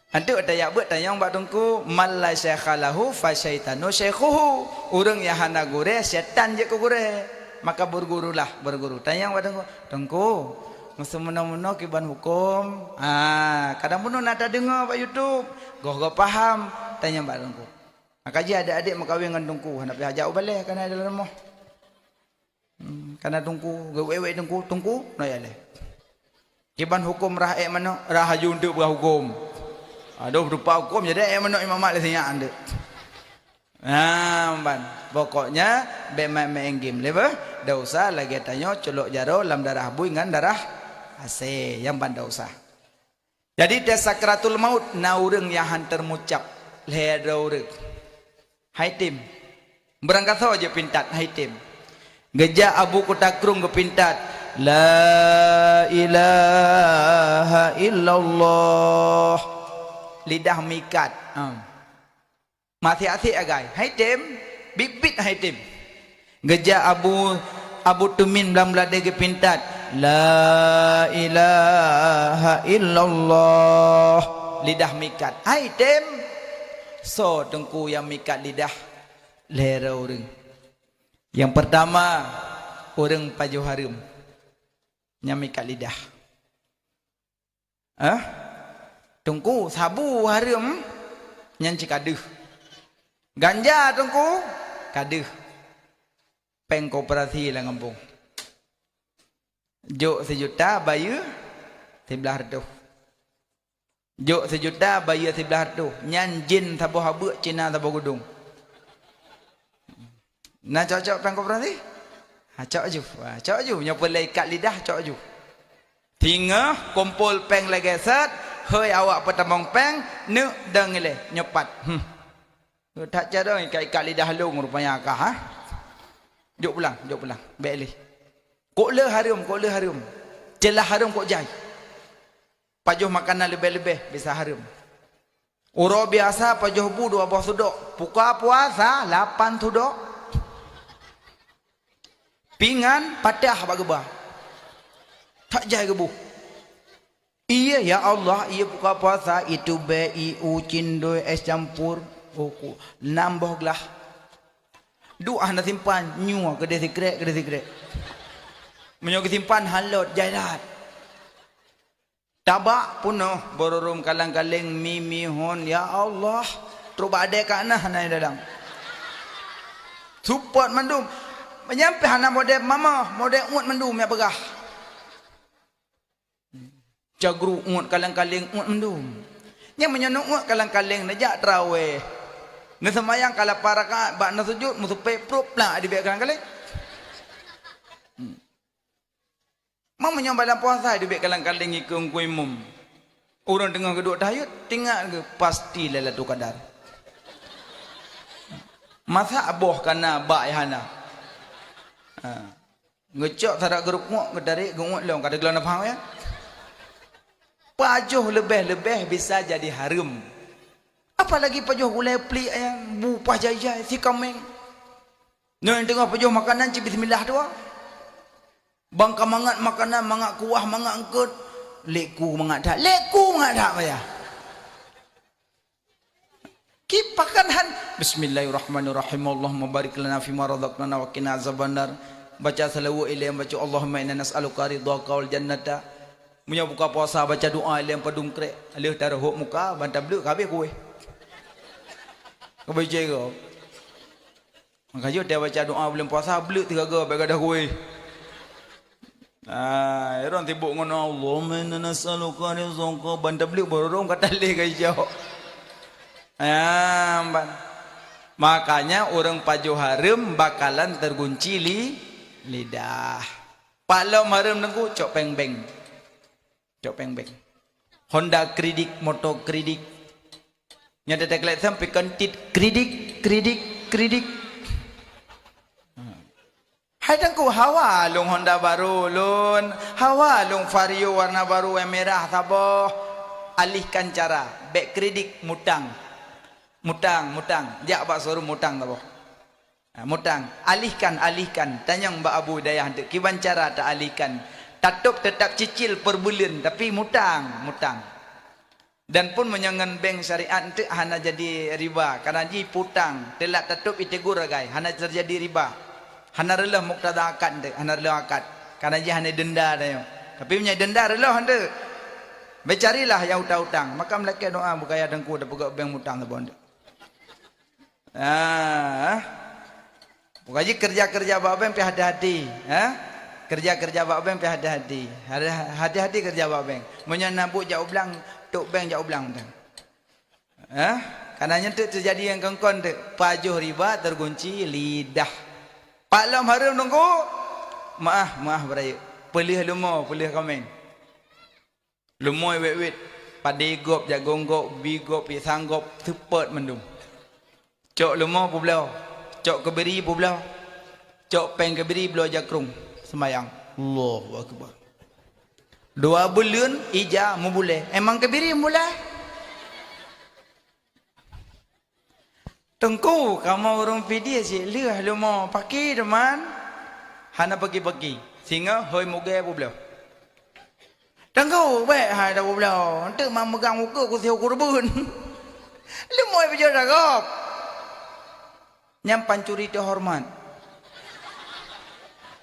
Antu ada yak bet tayang ba tungku mal la syekhalahu fa syaitanu syekhuhu. Urang yang hana gure setan je ku gure. Maka berguru. Tayang ba tungku. Tungku Masa-muna-muna kiban hukum. Kadang pun nak dengar pak YouTube. Goh paham. Tanya mbak tungku. Kaji adik-adik makawin dengan tungku. Nak pergi jauh balik kerana ada rumah. Karena tungku. Gewe-we tungku. Nak ya le. Kiban hukum rakyat mana? Rahaju untuk berhukum. Aduh berupa hukum jadi mana imam mak lesnya anda. Ban. Pokoknya main game lepas. Dah usah lagi tanya celok jaro lam darah bui dengan darah ase yang ban dah usah. Jadi dia sakratul maut na urang yang hantar mucap le urang. Hai tim. Berangkat saja pintat hai tim. Gejak Abu Kutakrung ke pintat. La ilaha illallah. Lidah mikat. Masih asik agai. Hai tim. Bibit hai tim. Gejak Abu Tumin belam-belade ke pintat. La ilaha illallah. Lidah mikat. Hai tim. So tengku yang mikat lidah. Lera orang. Yang pertama. Orang pajuh harum. Yang mikat lidah. Tengku sabu harum. Yang cikaduh. Ganja tengku. Kaduh. Peng koperasi lah ngempung. Jok 1 juta bayar 1100. Jok 1 juta bayar 1100. Nyan jin tabuh habuk Cina tabuh gudung. Nah cocok peng koperasi? Cok ju. Nyopo lai kat lidah cok ju. Tinggal kumpul peng lagi set. Hei awak petambang peng, ne dengile nyepat. Tak cara ikat lidah long rupanya akah ha. Jom pulang. Baik leh. Kok le harum. Celah harum kok jai. Pajuh makanan lebih-lebih bisa harum. Orang biasa pajuh bu 2 buah sudok. Buka puasa 8 sudok. Pingan patah bagebah. Tak jai gebu. Iya ya Allah, iya buka puasa itu iu cindoi es campur buku nambah gelah. Doa nak simpan nyua ke desikret. Menyo ke simpan halot jairat. Tabak punuh bororum kalang-kaling mimihon ya Allah. Teruba adek kana hanai dalam. Support mandum. Menyampai hana model mama, model uat mandum ya begah. Jagru uat kalang-kaling uat mendum. Yang menyenuk uat kalang-kaling najak terawih. Ni semayang kalau para bak na sujud musupe prop lah di biak kalang-kaling. Mau menyambal dalam puasa di biak kalang-kaling ikung kuimum. Orang tengah kedua tahayud tinggal ke pasti lelatu kadar. Masa aboh kana bak yahana. Ngecok sarak gerup uat kedarik guat long kada gelana faham ya. Pajuh lebih-lebih bisa jadi harum. Apalagi pajuh gulai pelik yang bupah jaya si kameng. Yang tengah pajuh makanan cik bismillah tu. Bangka mangat makanan, mangat kuah, mangat angkut. Leku mangat dak ya. Kipakan han. Bismillahirrahmanirrahim. Allahumma barik lana fima razaqtana wa qina azabannar. Baca salawat ilayhi baca Allahumma inna nas'aluka ridhaka wal jannata. Punya buka puasa baca doa yang padung krek alih taruh muka bantam blek habis kuih kebaca kau makanya dia baca doa bulan puasa blek 3 ga bagi dah kuih orang tibuk ngono Allahumma inna nas'aluka rizqa bantam blek borong kata leh kau makanya orang pajuh harum bakalan tergunci lidah palom harum nengku cok peng-peng. Honda kridik, motor kridik. Nyata teklet sampai kentit kridik. Hai tangku hawa long Honda baru lun. Hawa long Vario warna baru yang merah saboh. Alihkan cara. Bek kridik mutang. Jak bak suruh mutang saboh. Mutang. Alihkan. Tanyang Mbak Abu Dayah. Kiban cara tak alihkan. Tatuk tetap cicil per bulan tapi mutang dan pun menyangan bank syariat itu hana jadi riba karena ji putang telat tatuk itegur gai hana terjadi riba hana relah muktada akad tu hana relah akad karena ji hana denda dah tapi punya denda relah hande becarilah yang hutang maka mereka doa bukaya dengku dah pegak bank mutang tu bonde bukaji kerja babeng pi hati-hati kerja bak bank pi hati-hati kerja bak bank munnya nabuk jauh belang tok bank jauh belang tu kananya tu terjadi yang kengkon tu pajuh riba tergunci lidah pak lam harum nunggu maaf beraya pelih lumo pelih kameng lumo wet padegop jagonggop bigop pisanggop tepet mendum cok lumo publau cok keberi publau cok peng keberi belau jakrung semayang Allahu Akbar 2 bulan ija mu boleh emang kebiri mulai tengku kamu orang video si liah lu mau pakai teman hana pagi sehingga hoi muge pula tengku baik hai dah pula untuk memegang muka ku siu kurban lu mau pergi dah kau nyampan curi terhormat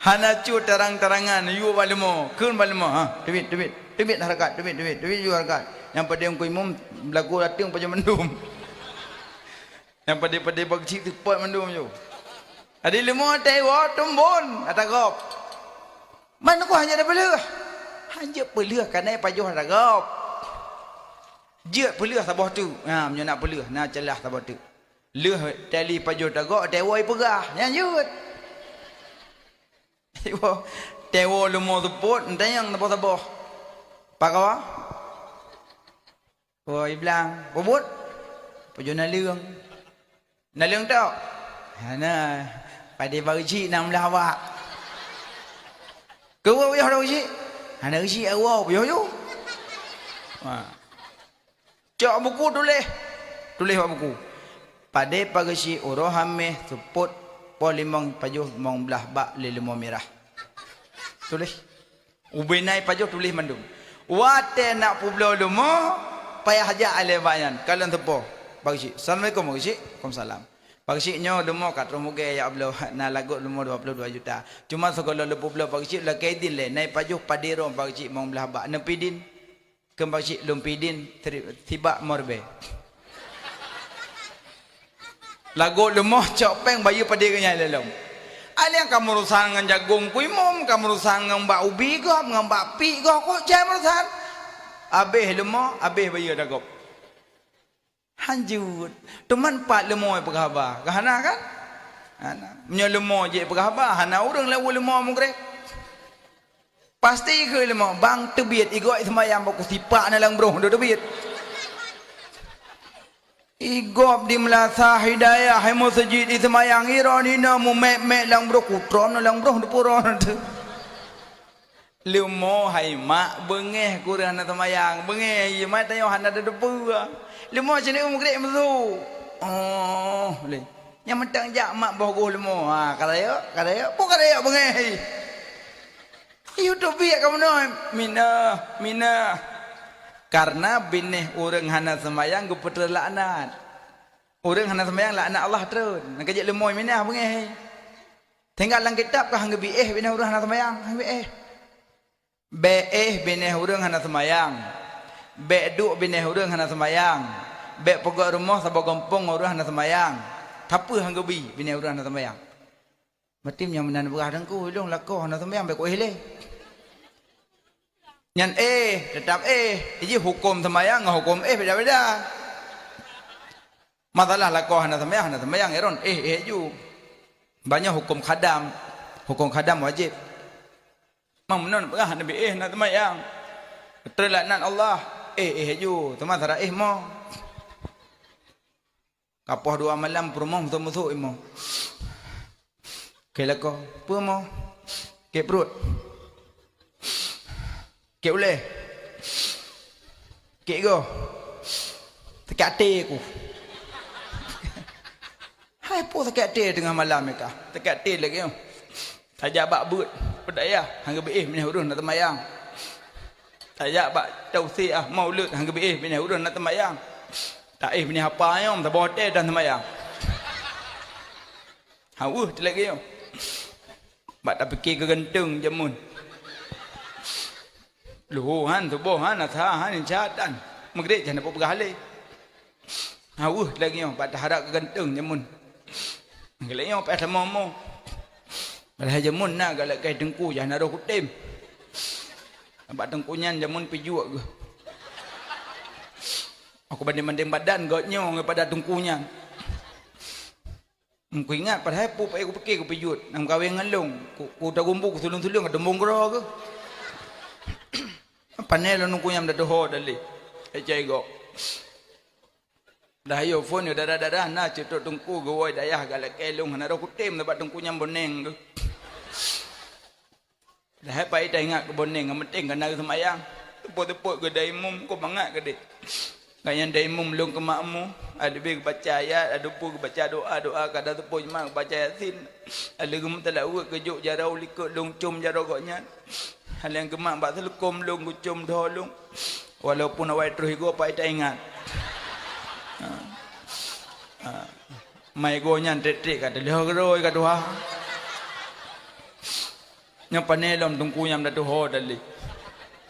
hana cu terang-terangan you balemo kun balemo duit harakat duit you harakat yang pada yang kuimum berlaku datang pada mendum yang pada bagi tepat mendum you ada lemo tewa tumbon ada gop mana ku hanya ada pelih kerana pajuh ada gop je pelih sabah tu menyo nak pelih nak celah sabah tu leh tali pajuh ada gop tewa pegah yang yut tewo lumo support entah yang sabah-sabah pakawa Oi bilang, bobot. Pajo naleung. Naleung tau. Hana pada bagi nam lawak. Kau yo đâu chứ? Hana uji awak yo yo. Ha. Cak buku tulis. Tulis buku. Pada pagi orohame support polimong pajo mong belah bak le lemah merah. Tulis. Ubinai pajo tulis mandum. Wate nak publo lumo payah aja ale bayan. Kalian tepo. Pagi. Assalamualaikum pagi. Waalaikumsalam. Pagi nyo lumo kat romuge ya Allah na lagu lumo 22 juta. Cuma sekolah lepu publo pagi la kaidin le nai pajo padiro pagi mong belah bak nepidin. Kembali lumpidin tiba morbe. Lagu lemah copeng bayu pada kenyai lelom. Ali yang kamu rusan dengan jagung kuimom, kamu rusan dengan bak ubi ko, dengan bak pi ko, kok jangan rusan. Abeh lemah, abeh bayu dagop. Hanjut. Teman pak lemah pegahaba. Kahana kan? Hana. Menyo lemah je pegahaba, hana urang lawu lemah mugrek. Pasti ke lemah bang tebiat igoi semayang baku sipak na lang bro do tebiat. Igop di Melasa Hidayah hai masjid di semayang ironina mu mek lang bro kutron na lang bro do puron. Lemo hai mak bengeh kurang na semayang bengeh ye mai tayo hana de depu. Lemo sini grek mesu. Oh le. Yang mentang jak mak bogoh lemo. Ha kadaya bu kadaya bengeh. YouTube biar kamu noi mina karena binih orang hana semayang gupeter laknat orang hana semayang laknat Allah terus nak kejak lemoy minah bengeh tinggal dalam kitab kah hang biih binih orang hana semayang hang biih binih orang hana semayang beduk binih orang hana semayang bek pegak rumah sabak gompong orang hana semayang apa hang bi binih orang hana semayang matim yang menan berah dengku ilung lako hana semayang bek kuih Nyan tetap Iji hukum semayang hukum beda-beda. Masalah lakoh hana semayang eron ju. Banyak hukum khadam. Hukum khadam wajib. Mang menon pegah nabi na semayang. Terlaknat Allah ju. Teman sara mo. Kapoh 2 malam perumah musuh mo. Ke lakoh pu mo. Ke perut. Kek boleh. Kek go. Tekak hati aku. Hai po tekak hati tengah malam mereka. Tekak hati lagi. Tajak bak but. Pedaya. Hangga beih minah urun nak temayang. Tajak bak tausiah maulud. Hangga beih minah urun nak temayang. Tak minah apa yang. Tak bawa hotel dan temayang. Hawuh tu lagi. Bak tak fikir ke gentung jamun. Luhan tubuhan atahan insyatan magre jangan apa pegale hawuh lagi yo pada harap ganteng jamun gelai yo pa sama mo balai jamun na galak kai dengku jangan ada kutim nampak dengkunyan jamun pijuk ke aku banding badan gotnyo kepada dengkunya aku ingat pada hapu pa aku fikir aku pijut nang kawin ngalung ku tak gumbu ku sulung-sulung ada monggro ke panel nung kuyam dah doh dali ejai go dah yo phone yo darah na cetok tungku gowoi dayah galak kelung hana ro kutim dapat tungku nyam boneng tu dah pai dah ingat ke boneng penting kena semayang tepuk-tepuk ke daimum ko bangat ke dik kayan daimum lung ke makmu ada be baca ayat ada pu baca doa kada tepuk mak baca yasin ada gum telawut ke juk jarau likut lung cum jarau goknya hal yang gemak bak selekum lung gucum dolung walaupun awai terus go pai tak ingat mai go nyan trik kata lehoroi kata wah nyam panelom tungku nyam dah ho dali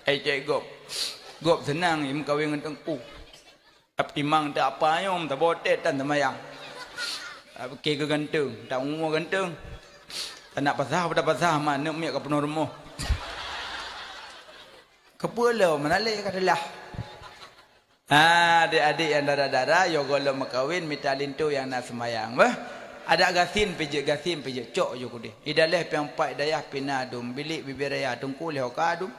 cek gop senang im kawin dengan tengku tapi mang tak apa yom tak botet dan semayang ke gantung tak umur gantung tak nak pasah pada pasah mana miak ke penuh rumah kepala menalik katalah adik-adik yang darah-darah yo golo makawin mitalin tu yang nak semayang bah ada gasin pijak cok yo kude idaleh piang pai dayah pinadum bilik bibiraya tungku leh kadum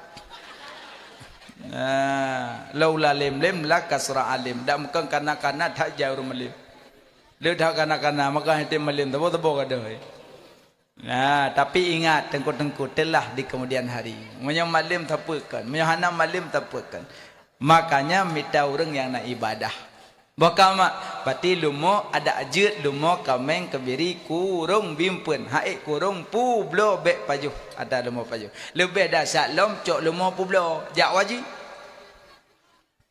Laula lim la kasra alim. Dak mukang kana-kana tak jauh malim. Dia dak kana-kana maka hati malim tabo-tabo kada. Tapi ingat tengkut-tengkut telah di kemudian hari. Munyo malim tapukan, munyo hana malim tapukan. Makanya minta orang yang nak ibadah. Bukan mak, berarti lumo ada ajut lumo kameng kebiri kurung bimpun. Haik kurung pu blo bek pajuh. Ada lumo pajuh. Lebih dahsyat lom cok lumo pu blo. Jak wajib.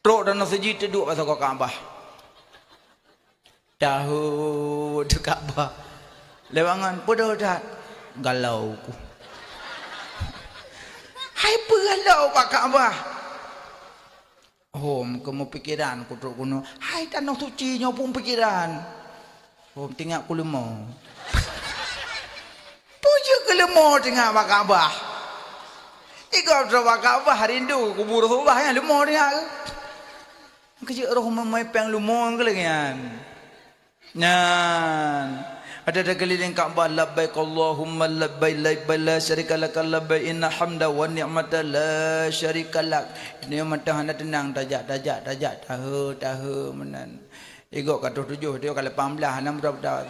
Truk dan seji teduk pasal kau Kaabah. Tahu tu Kaabah. Lewangan podo dah galau ku. Hai galau pak Kaabah. Hom kamu pikiran ku truk kuno. Hai tanah suci nyo pun pikiran. Hom tinggal ku lemah. Puja ke lemah tinggal pak Kaabah. Ikau tu pak Kaabah rindu kubur subah yang lemah tinggal. Kerja roh memai peng lemah ke lagi kan. Nyan. Ada keliling Kaabah labbaik Allahumma labbaik la syarika lak labbaik innal hamda wan ni'mata la syarika lak. Ini mata hana tenang tajak tahu menan. Ego kata 7 dia kalau 18 hana berapa.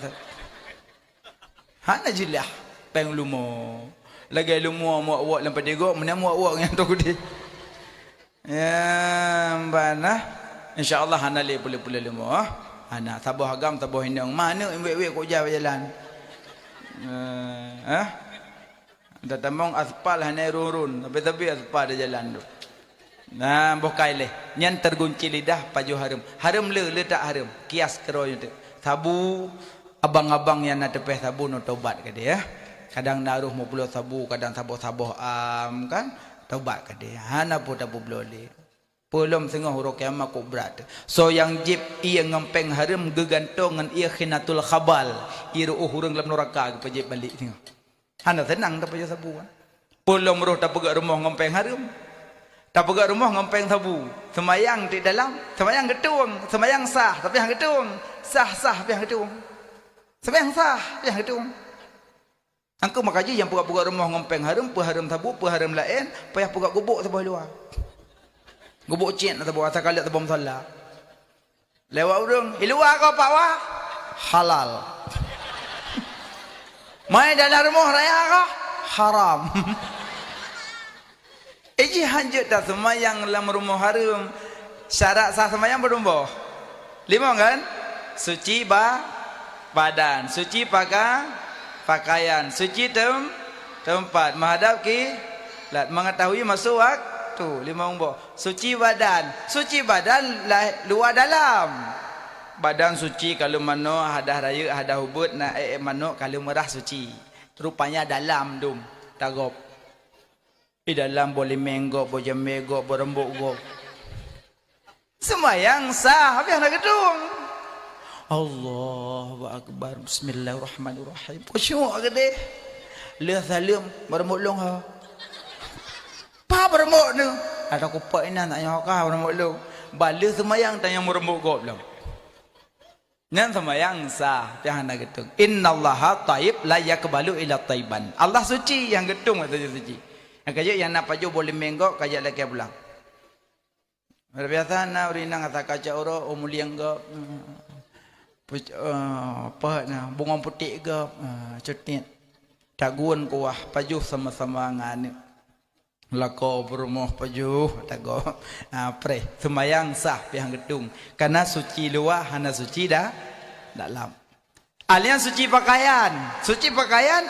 Hana jilah peng lumo. Lagi lumo muak-muak lampai ego menan muak-muak yang tu dia. Ya bana insyaallah hana le pula lumo. Anak tabah agam tabah hindang mana wek-wek kok jalan. Dah tambang aspal hana rurun tapi aspal dah jalan tu. Bokai leh. Nyan tergunci lidah paju harum. Harum le tak harum. Kias keroy tu. Sabu abang-abang yang nak tepeh sabu no taubat ke dia. Kadang naruh mau puluh sabu, kadang sabuh-sabuh kan taubat ke dia. Hana pun tak boleh. Pelum tengah huruf kiamat kok berat. So yang jib ia ngempeng harum gegantongan ia khinatul khabal. Ia hurung dalam neraka ke jib balik tengok. Hana tenang tak payah sabu kan. Pelum roh tak pegak rumah ngempeng harum. Tak pegak rumah ngempeng sabu. Semayang di dalam, semayang getung, semayang sah tapi yang getung. Sah tapi yang getung. Semayang sah tapi yang getung. Angku makaji yang pegak-pegak rumah ngempeng harum, harum sabu, harum lain, payah pegak gubuk sebelah luar. Gubuk cik nak tahu asal kali tak bom salah. Lewat urung, luar kau pak wah halal. Mai dalam rumah raya kau haram. Iji hanjut dah semayang dalam rumah haram. Syarat sah semayang berumah 5 kan? Suci badan, suci pakaian, suci tempat, menghadap kiblat, mengetahui masuk waktu. Tu 5 umbo. Suci badan lah luar dalam. Badan suci kalau mano hadah raya hadah hubut nak mano kalau merah suci. Rupanya dalam dum tagop. Di dalam boleh menggok, boleh megok, berembuk gok. Semayang sah habis nak gedung. Allahu akbar. Bismillahirrahmanirrahim. Khusyuk gede. Le salim berembuk long ha. Pa berembuk tu. Ada kupak ini tak nyawa kah berembuk lu. Bala semayang tanya merembuk kau belum. Nan semayang sah jangan nak getung. Innallaha taib la yakbalu illa taiban. Allah suci yang getung atau suci. Yang kajak yang nak paju boleh menggok kajak lagi pulang. Biasa nak urinang kata kaca oro umuliang gak. Apa nak bunga putih gak. Cetit. Tagun kuah paju sama-sama ngane. Lako berumah pajuh tago pre semayang sah pihang gedung karena suci luar hana suci dah dalam. Alian suci pakaian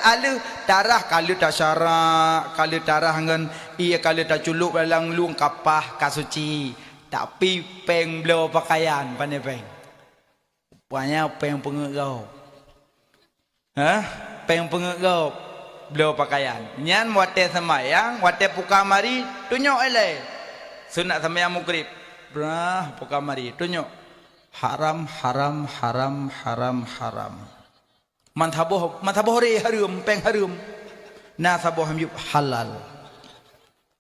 alu darah kalau tak syarak kalau darah ngan ia kalau tak culuk dalam luang kapah ka suci tapi peng belo pakaian pandai peng rupanya peng pengegau peng pengegau beliau pakaian. Nyan wate semayang, wate pukamari, tunjuk eleh. Sunat semayang maghrib. Brah pukamari, tunjuk. Haram. Mantaboh hari harum, peng harum. Na saboh hamyub halal.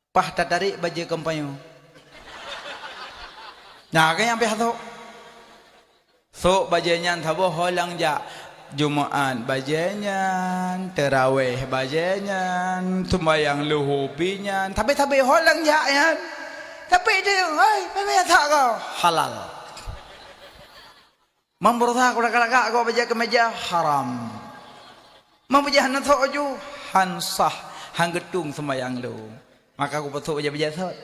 Pah tatarik baju kampanye. Nah, kan yang pihak tu. So bajunya saboh holang ja. Jumaat bajenyan, terawih bajenyan, sembahyang luhubinya, tapi holang jayan. Tapi dia, hei, tak kau halal. Memberusaha kuda-kuda kau baca kemeja haram. Membaca hana ju hansah hanggetung semayang lu. Maka aku petuk baca sot.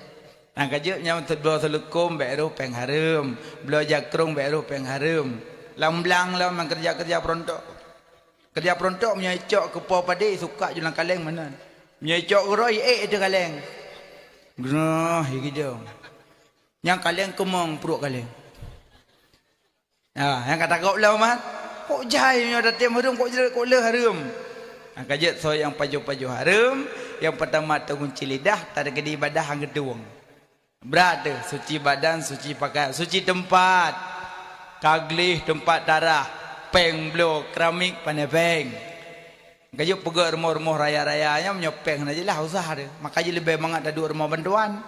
Nang kajutnya untuk dua selukum beru peng harum, belajar kerung beru peng harum. Lamblang lah memang kerja perontok. Kerja perontok menyecok ke po padi suka julang kaleng mana. Menyecok roy itu kaleng. Gunah gitu. Yang kaleng kemong perut kaleng. Yang kata kau lah mat. Kok jahil punya datim harum kok le harum. Yang kajut so yang paju-paju harum, yang pertama tu kunci lidah, tak ada kedi ibadah hang gedung. Berada suci badan, suci pakaian, suci tempat. Kaglih tempat darah, peng blo keramik pandai peng. Kajut pergi rumah-rumah raya-rayanya menyopeng aja lah usaha dia. Makanya lebih banget ada dua rumah bantuan.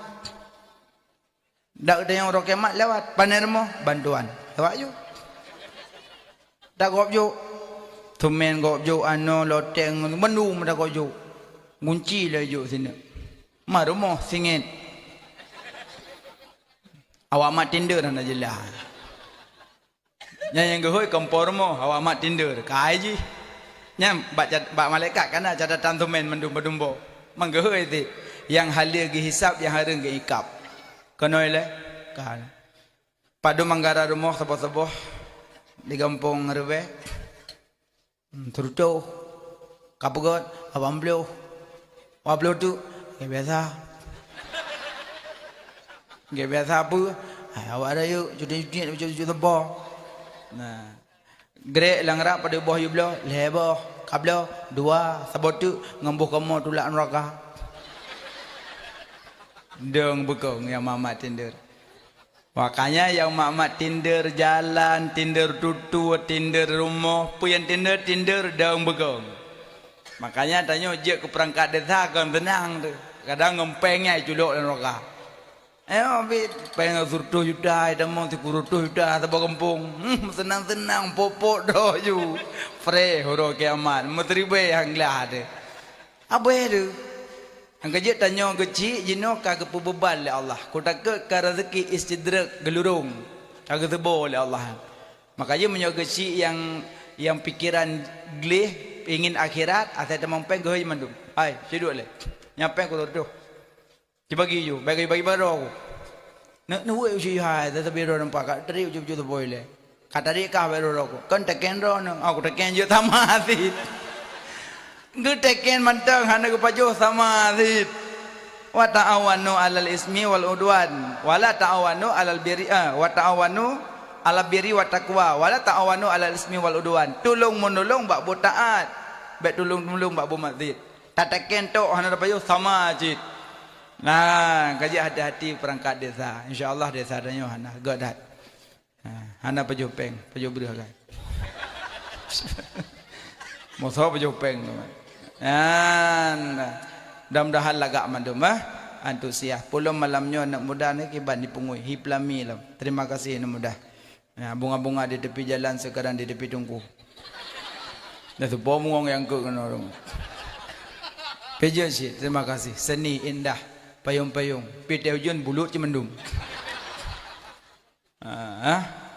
Tak ada yang orang kemat lewat pandai rumah bantuan. Lewat je. Tak gop je. Tumen gop je ano loteng menu dah gop je. Kunci lah je sini. Mah rumah singit. Awak mat tinder dah jelas. Yang gehoi kompor mo awak mat tinder kai ji. Nya bak malaikat kana catatan tumen mendum-dumbo. Manggehoi ti yang halia gi hisab yang hareng gi ikap. Kanoi le kan. Padu manggara rumah seboh-seboh di kampung Rebe. Teruto kapugot abamblo. Wablo tu biasa. Ge biasa apa? Awak ada yuk cuti tebah. Nah. Grek langrap pada bawah yublo, leboh, kablo, dua, sabotu, ngembuh kamu tulak neraka. Deng bekong yang mamat tinder. Makanya yang mamat tinder jalan, tinder tutu, tinder rumah, puyan tinder deng bekong. Makanya tanya je ke perangkat desa kan tenang tu. Kadang ngempengnya culuk neraka. Bit pengen surtuh juta, demong tipurutuh juta, tabak kampung. Senang-senang popok doh ju. Free horo kiamat, meteribe hang lah ada. Apa itu? Hang kerja tanya kecil, jino kagak beban oleh Allah. Ku takut ke rezeki istidrak gelurung, kagak tebo oleh Allah. Makanya menyok kecil yang pikiran glih, ingin akhirat, asal demong peng goy mandum. Hai, siduk le. Nyapeng ku tuh. Dibagi you, bagi baru aku. Nak nuwe uji hai, tetapi ro nampak kat teri uji tu boleh. Kata dia kah baru aku. Kan teken ro nang, aku teken je sama hati. Gu teken mantang hana ku pajo sama hati. Wa ta'awanu 'alal ismi wal udwan, wa la ta'awanu 'alal birri wa ta'awanu 'alal birri wa taqwa, wa la ta'awanu 'alal ismi wal udwan. Tolong menolong bak bu taat, bak tolong bak bu maksiat. Tak teken tok hana pajo sama hati. Nah, kaji hati-hati perangkat desa. InsyaAllah desa dan Yohana. Godat. Hana pejopeng. Pejobri kan. Musuh pejopeng. Mudah-mudahan lagak mandum. Antusias. Pulau malamnya anak muda ni kibat dipungui. Hiplami lah. Terima kasih anak muda. Bunga-bunga di tepi jalan sekarang di tepi tungku. Dah tu pomong yang ke kena orang. Peja sih. Terima kasih. Seni indah. Payung-payung, pita hujan bulu cemendum.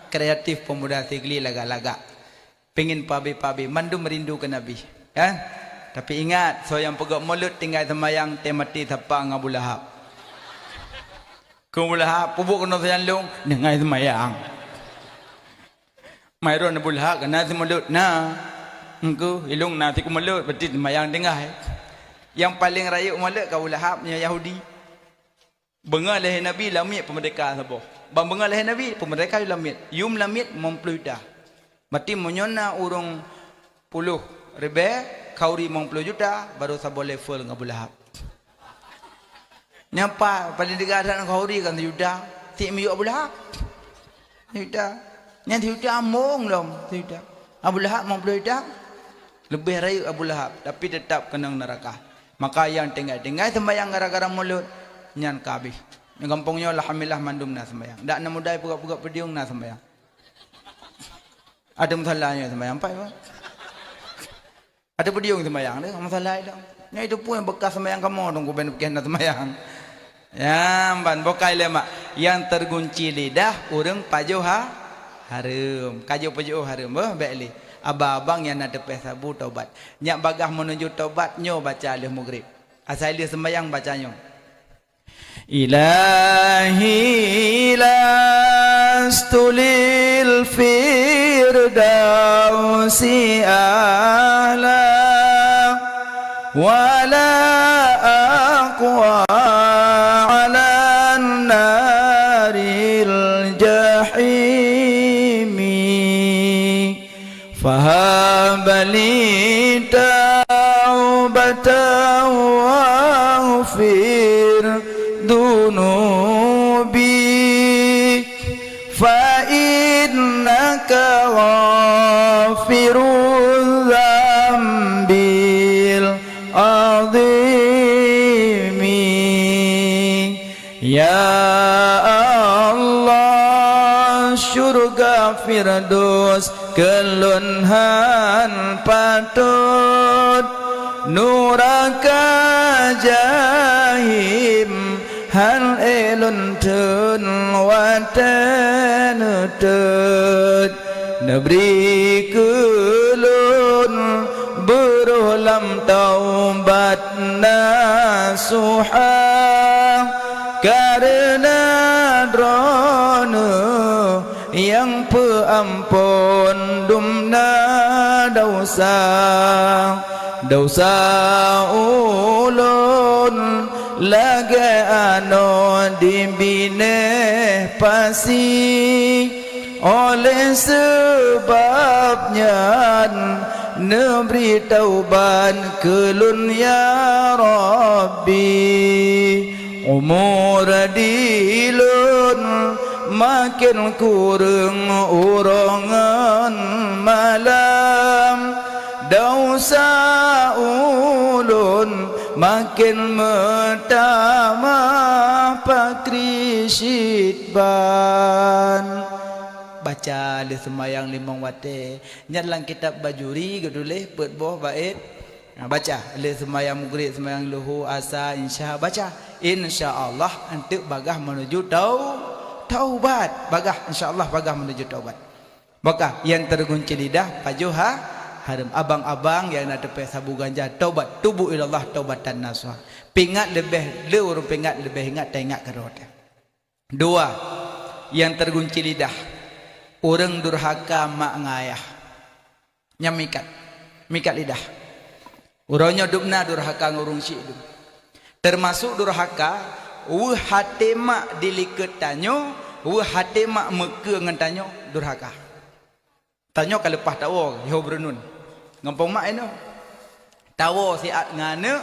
Kreatif pemuda Tigli laga-laga. Pengin pabi-pabi, mandu merindukan Nabi. Tapi ingat, so yang pegak mulut tinggal semayang temati tapang Abu Lahab. Abu Lahab pubuk kena sayang dengan semayang. Mayron Abu Lahab kena semulut. Nah, engkau ilung nanti ku mulut berarti semayang tinggal. Yang paling raya mulut Abu Lahab nya Yahudi. Bengal lahir Nabi lamit pemerdeka sabo. Bang bengal lahir Nabi pemerdeka lamit. Yum lamit mempluida. Mati menyona urung 10 ribu kauri 50 juta baru sabo level Abu Lahab. Nyapa pada negara kauri kan juta. Tik miyu Abu Lahab. Juta. Yang juta among lom juta. Abu Lahab 50 juta. Lebih raya Abu Lahab tapi tetap kena neraka. Maka yang tinggal sembahyang gara-gara mulut nyan kabih. Yang kampungnya alhamdulillah mandum na sembahyang. Dak na mudai pugak-pugak pediung na sembahyang. Ada masalahnya sembahyang apa ya? Ada pediung sembahyang dia masalah itu. Nya itu pun yang bekas sembahyang kamu tunggu ben bikin na sembahyang. Ya, ban bokai lemak. Yang tergunci lidah urang pajuh harum. Kajo pajuh harum baik li. Abang-abang yang nak tepeh sabu taubat. Nyak bagah menuju taubat nyo baca alih maghrib. Asal dia sembahyang bacanya. Ilahi lastulil firdausi ahla wala aqwa ala naril jahimi fahabali taubatan waghfir dunubi fa innaka ghafirul dzambil azimi ya Allah syurga firdaus kelunhan patut nuraka jahim hal elun tun watan tut nebri kulun berulam taubat nasuha karena drona yang peampun dumna dosa ulun lagi ano dibine pasi oleh sebabnya neberi tauban kelun ya Rabbi umur dilun makin kurang urangan malam dosa ulun makin metama pakri syidban baca le semayang limang wate nyatlang kitab bajuri gedule pet boh bait baca le semayang maghrib semayang luhu asa insya baca insyaallah antuk bagah menuju taubat bagah insyaallah bagah menuju taubat bagah yang tergunci lidah pajuha harum abang-abang yang nak tepeh sabu ganja taubat tubu ilallah taubatan nasuha pingat lebih le urang pingat lebih ingat tak ingat kerot dua yang tergunci lidah orang durhaka mak ngayah nyamikat mikat lidah urangnya dubna durhaka ngurung syidum termasuk durhaka hati mak diliket tanyo hati mak meke ngan tanyo durhaka tanyo ka lepas tawo yo bernun ngampong mak eno tawo siat ngane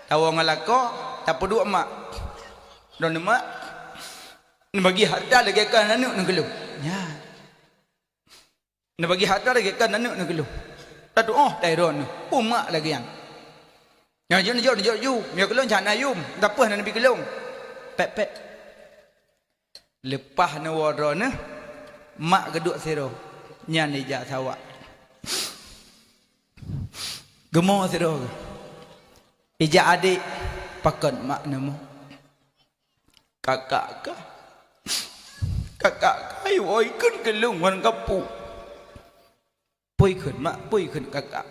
tawo ngalako tak peduk mak don mak bagi harta lagi kan anak nak gelung ya nak bagi harta lagi kan anak nak gelung tak doa tairon mak lagi yang jom ya gelung jangan ayum tak apa nak nabi gelung pek lepas na wadrona mak geduk siro nyan ijak sawak gemo siro ijak adik pakon mak namo kakak kayu oi kun gelung wan kapu pui kun mak pui kun kakak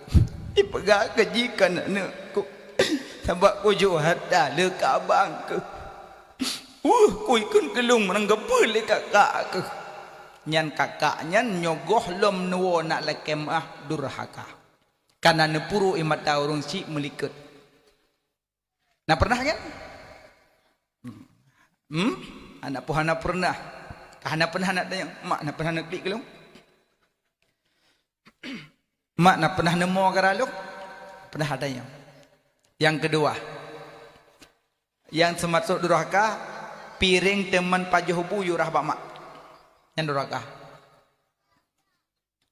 ipega kejikan anakku sabak ku jo hada le ka abang ke kui kun gelung man gapu le kakak ke nyan kakak nyan nyogoh lom nuwo nak lekem durhaka karena nepuru imata urung si meliket nah pernah kan anak puhana pernah kahana pernah nak tanya mak nak pernah nak klik gelung mak nak pernah nemu garaluk pernah adanya yang kedua yang termasuk durhaka piring teman pajuh buyu rahbak mak yang durhaka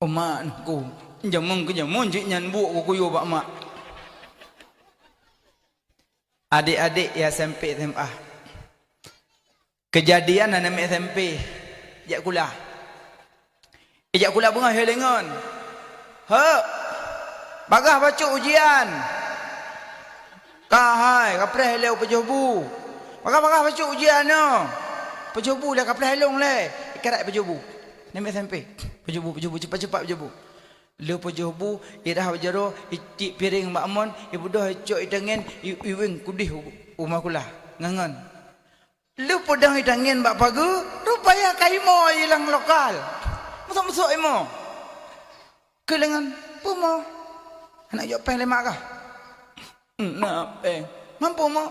mak ku jamong ke jamong jik nyan bu ku kuyu bak mak adik-adik ya SMP SMA kejadian anak SMP jak kula bunga helengon bagah baca ujian kahai kapreh leu pejobu Bakal baca ujian no. Pejubu lah kapal helong le. Ikarat pejubu. Nembe sampai. Pejubu cepat pejubu. Lu pejubu irah bajaro itik piring mak mon, ibu dah cok itangin iwing kudih rumah kula. Ngangan. Lu pedang itangin bak pagu, rupaya kaimo ilang lokal. Masuk imo. Kelengan pumo. Anak jok peng lemak kah? Nak peng. Mampu mo?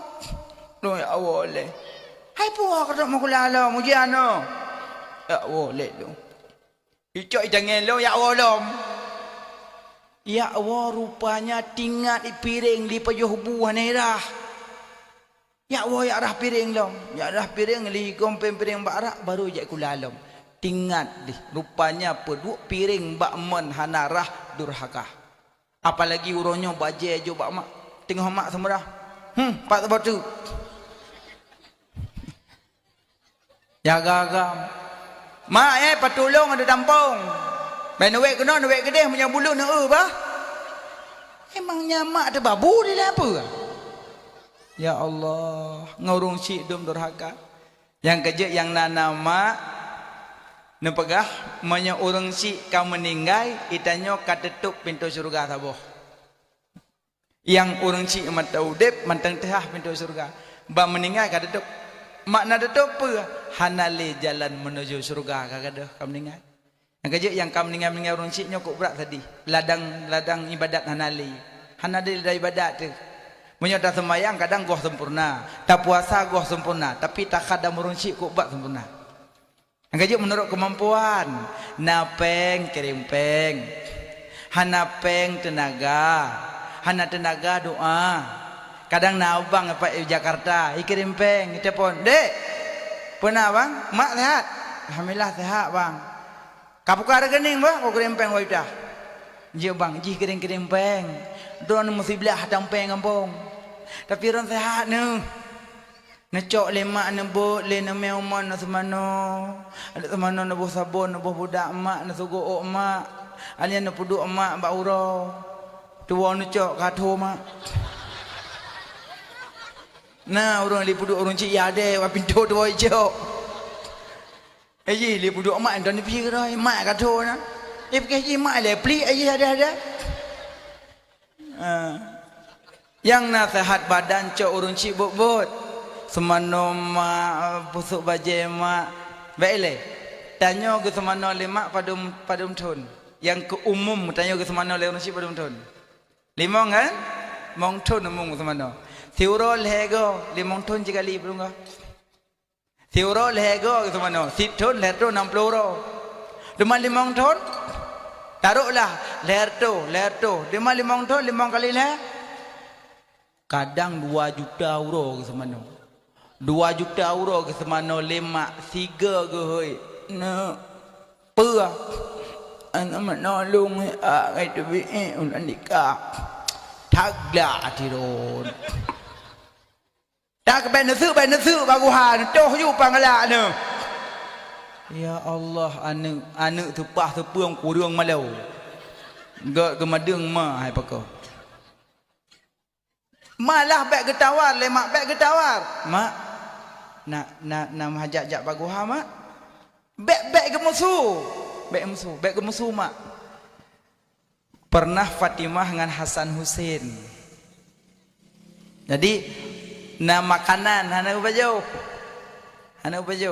Lo ya awole. Hai puah kada mo kula lo mujian no. Ya awole lo. Icok itangin lo ya awolom. Ya Allah rupanya tinggal di piring di pajuh buah nerah. Ya Allah ya arah piring lom. Ya arah piring li kompeng piring barak baru je kulalom. Tinggal di rupanya peduk piring bak men hanarah durhaka. Apalagi uronyo baje jo bak mak. Tengok mak semurah. Pak batu. Jaga-jaga. Mak patulong ada tampung. Ben duit kena duit gede punya bulu nak apa? Emangnya mak ada babu dia apa? Ya Allah, ngurung cik dum durhaka. Yang kerja yang nana mak nepegah manya urang cik kau meninggal itanyo katetup pintu surga saboh. Yang urang cik mata udip mantang teh pintu surga. Ba meninggal katetup. Makna tetup apa? Hanale jalan menuju surga kagada kau meninggal. Yang kerja yang kamu meninggal orang cik nyokok berat tadi. Ladang ibadat hanali. Hanali ladang ibadat tu. Menyata sembahyang kadang goh sempurna. Tak puasa goh sempurna. Tapi tak kadang orang cik kok buat sempurna. Yang kerja menurut kemampuan. Napeng kerimpeng. Hanapeng tenaga. Hana tenaga doa. Kadang nabang apa Jakarta. Ikerimpeng. Telepon. Dek. Pernah bang? Mak sehat? Alhamdulillah sehat bang. Kapukar rekening bah, kau kerempeng kau dah. Je bang, je kerempeng. Don mesti belah tampeng kampung. Tapi orang sehat ni. Necok lemak nebut, le namai umon na semano. Ada semano nabuh sabun, nabuh budak mak, na sugo mak. Alian na puduk mak bak urau. Tua necok katho mak. Nah, orang li puduk orang cik ya ade, wa pintu tua icok. Aji li puduk mak dan pergi rai mak kata na. Pergi mak le pli aji ada. Yang nasihat badan cok urun cik bot. Semano mak pusuk baje mak. Baikle. Tanya ke semano le mak padum thun. Yang ke umum tanya ke semano le urun cik padum thun. Limong kan? Mong thun mong semano. Tiurol hego limong thun jikali belum Tiuro lego gitu mana? 10 ton, lerto 60 euro. Demam 5 ton. Taruhlah lerto. Demam 5 ton, 5 kali le. Kadang 2 juta euro gitu mana? 2 juta euro gitu mana? Lemak 3 ke hoi. Nah, apa? Anak menolong ai tu ulan nikah. Tagla tiron. Tak ben nesu bagu han toh yu pangala ne. Ya Allah anu tepah tepuang kurung malau. Gak gemadeng ma hai pako. Malah bek getawar lemak bek getawar. Mak nak hajak bagu ha mak. Bek gemusu. Bek gemusu mak. Pernah Fatimah dengan Hasan Husain. Jadi makanan hana ubajau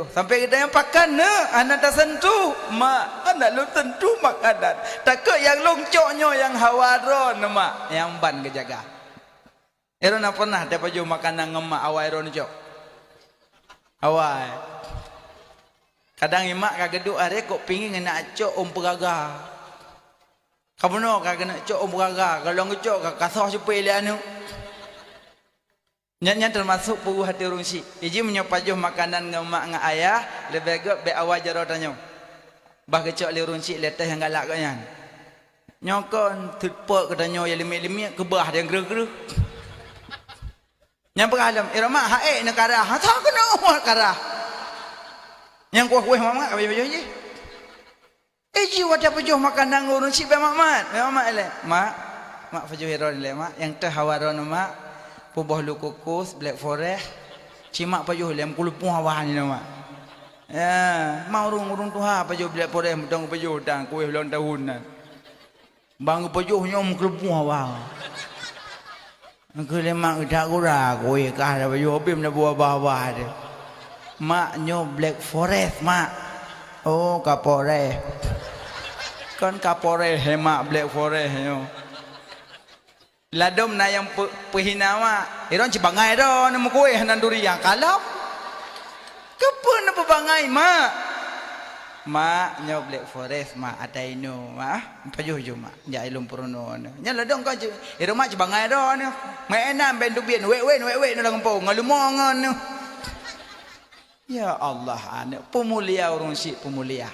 sampai kita yang pakan anak tak sentuh mak anak lu tentu makanan tak ke yang longcoknya yang hawaron mak yang ban kejaga eron pernah dapat baju makanan ngemak awai ron jok awai kadang imak kageduk are kok pingin nak cok peraga kamu no kagak nak cok peraga kalau ngecok kasah supaya dia anu Nyanya termasuk puguh hati orang si. Iji menyopajuh makanan ngemak dengan ayah. Lebih agak be awal jarau tanya. Bah kecok li orang si letih yang galak kau nyan. Nyokon terpuk katanya yang limit-limit kebah dia yang gerah-gerah. Yang berhalam. Iramak haik nak karah. Tak kena awal karah. Yang kuah-kuah mamak baju-baju je. Iji wadah pujuh makanan orang si be mak. Be mak elek. Mak pujuh hiron elek mak. Yang terhawaron mak. Pubah lu kukus, black forest. cimak pajuh lem kulupuh awah ni nama. Ya, mau urung tuha pajuh bila poreh mutang pajuh dan kuih ulang tahunan. Bang pajuh nyom kulupuh awah. Aku lemak tak kurang kuih kah dah pajuh bim dah buah bawah dia. Mak nyo Black Forest mak. Oh kapore. Kan kapore hemak Black Forest nyo. Ladom na yang pehina mak. Iron cibangai ro nama kuih nan durian kalap. Kepa na pabangai mak. Mak nyo Black Forest mak ataino mak. Pajuh jo mak. Ja ilum purono. Nya ladom kan iron mak cibangai ro ni. Mai enam ben dubien we na langpo ngalumongan ni. Ya Allah anak pemulia orang syik pemulia.